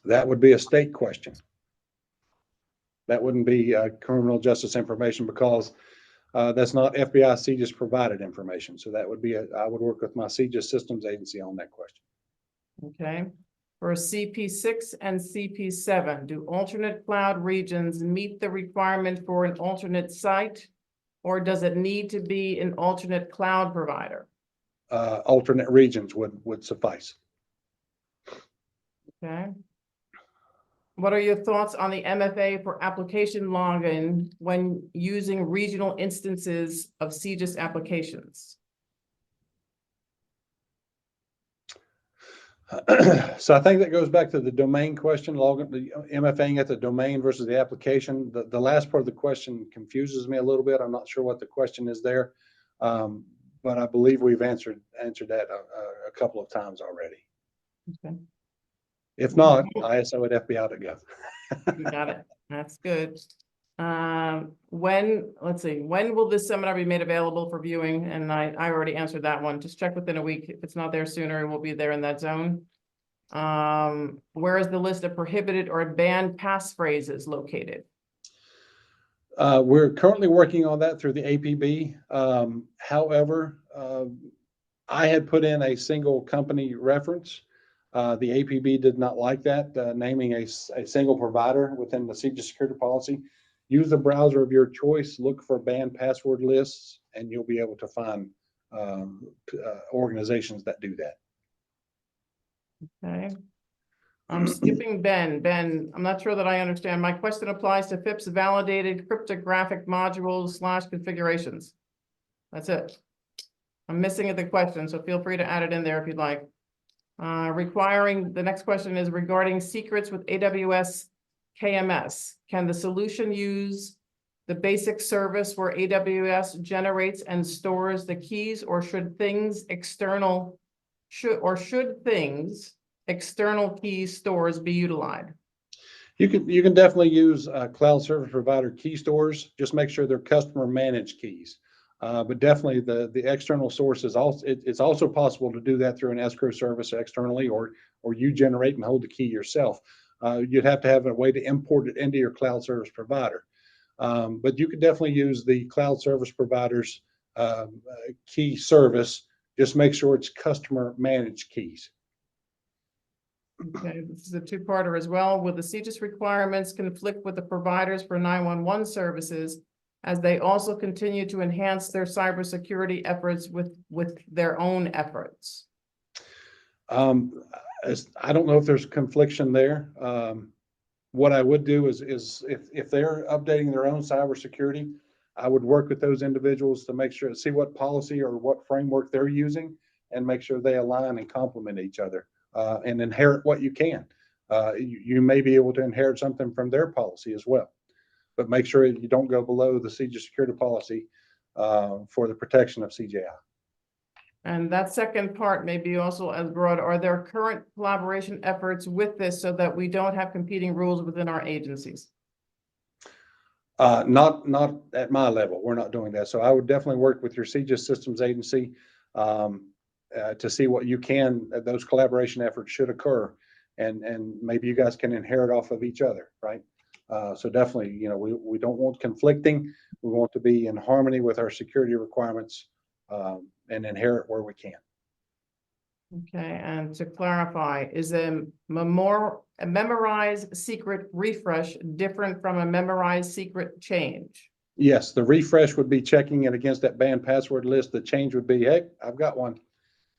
[SPEAKER 2] That would be a state question. That wouldn't be criminal justice information because that's not FBI CJIS provided information. So that would be, I would work with my CJIS systems agency on that question.
[SPEAKER 1] Okay. For CP6 and CP7, do alternate cloud regions meet the requirement for an alternate site, or does it need to be an alternate cloud provider?
[SPEAKER 2] Alternate regions would suffice.
[SPEAKER 1] Okay. What are your thoughts on the MFA for application login when using regional instances of CJIS applications?
[SPEAKER 2] So I think that goes back to the domain question, the MFAing at the domain versus the application. The last part of the question confuses me a little bit. I'm not sure what the question is there, but I believe we've answered that a couple of times already.
[SPEAKER 1] Okay.
[SPEAKER 2] If not, ISO@FBI.gov.
[SPEAKER 1] You got it. That's good. Let's see, when will this seminar be made available for viewing? And I already answered that one. Just check within a week. If it's not there sooner, it will be there in that zone. Where is the list of prohibited or banned passphrases located? We're
[SPEAKER 2] Currently working on that through the APB. However, I had put in a single company reference. The APB did not like that, naming a single provider within the CJIS security policy. Use the browser of your choice, look for banned password lists, and you'll be able to find organizations that do that.
[SPEAKER 1] Okay. I'm skipping Ben. Ben, I'm not sure that I understand. My question applies to FIPS validated cryptographic modules / configurations. That's it. I'm missing the question, so feel free to add it in there if you'd like. The next question is regarding secrets with AWS KMS. Can the solution use the basic service where AWS generates and stores the keys, or should external key stores be utilized?
[SPEAKER 2] You can definitely use cloud service provider key stores. Just make sure they're customer managed keys. But definitely the external source is also, it's also possible to do that through an escrow service externally, or you generate and hold the key yourself. You'd have to have a way to import it into your cloud service provider. But you could definitely use the cloud service provider's key service. Just make sure it's customer managed keys.
[SPEAKER 1] Okay, this is a two-parter as well. Will the CJIS requirements conflict with the providers for 911 services as they also continue to enhance their cybersecurity efforts with their own efforts?
[SPEAKER 2] I don't know if there's confliction there. What I would do is if they're updating their own cybersecurity, I would work with those individuals to make sure, see what policy or what framework they're using, and make sure they align and complement each other, and inherit what you can. You may be able to inherit something from their policy as well, but make sure you don't go below the CJIS security policy for the protection of CJI.
[SPEAKER 1] And that second part may be also as broad. Are there current collaboration efforts with this so that we don't have competing rules within our agencies?
[SPEAKER 2] Not at my level. We're not doing that. So I would definitely work with your CJIS systems agency to see what you can. Those collaboration efforts should occur, and maybe you guys can inherit off of each other, right? So definitely, we don't want conflicting. We want to be in harmony with our security requirements, and inherit where we can.
[SPEAKER 1] Okay, and to clarify, is a memorized secret refresh different from a memorized secret change?
[SPEAKER 2] Yes, the refresh would be checking it against that banned password list. The change would be, hey, I've got one.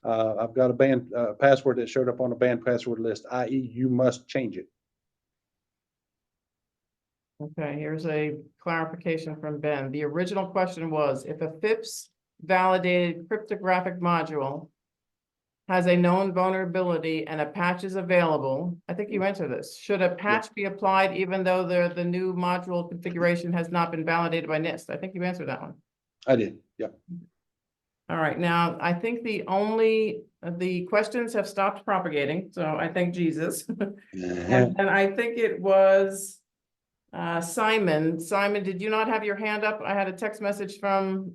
[SPEAKER 2] I've got a banned password that showed up on a banned password list, i.e. you must change it.
[SPEAKER 1] Okay, here's a clarification from Ben. The original question was, if a FIPS validated cryptographic module has a known vulnerability and a patch is available, I think you answered this. Should a patch be applied even though the new module configuration has not been validated by NIST? I think you answered that one.
[SPEAKER 2] I did, yep.
[SPEAKER 1] All right, now I think the questions have stopped propagating, so I thank Jesus. And I think it was Simon. Simon, did you not have your hand up? I had a text message from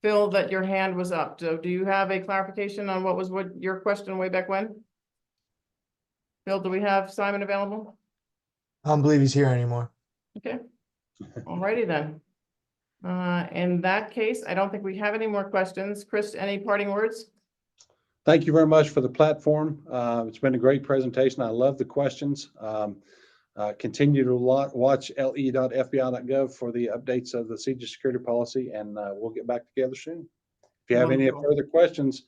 [SPEAKER 1] Phil that your hand was up. So do you have a clarification on what your question way back when? Phil, do we have Simon available?
[SPEAKER 3] I don't believe he's here anymore.
[SPEAKER 1] Okay. Alrighty then. In that case, I don't think we have any more questions. Chris, any parting words?
[SPEAKER 2] Thank you very much for the platform. It's been a great presentation. I love the questions. Continue to watch le.fbi.gov for the updates of the CJIS security policy, and we'll get back together soon. If you have any further questions,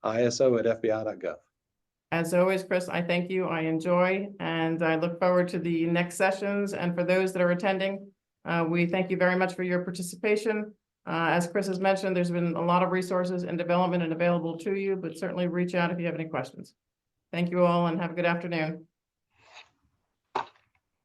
[SPEAKER 2] iso@fbi.gov.
[SPEAKER 1] As always, Chris, I thank you. I enjoy, and I look forward to the next sessions. And for those that are attending, we thank you very much for your participation. As Chris has mentioned, there's been a lot of resources in development and available to you, but certainly reach out if you have any questions. Thank you all and have a good afternoon.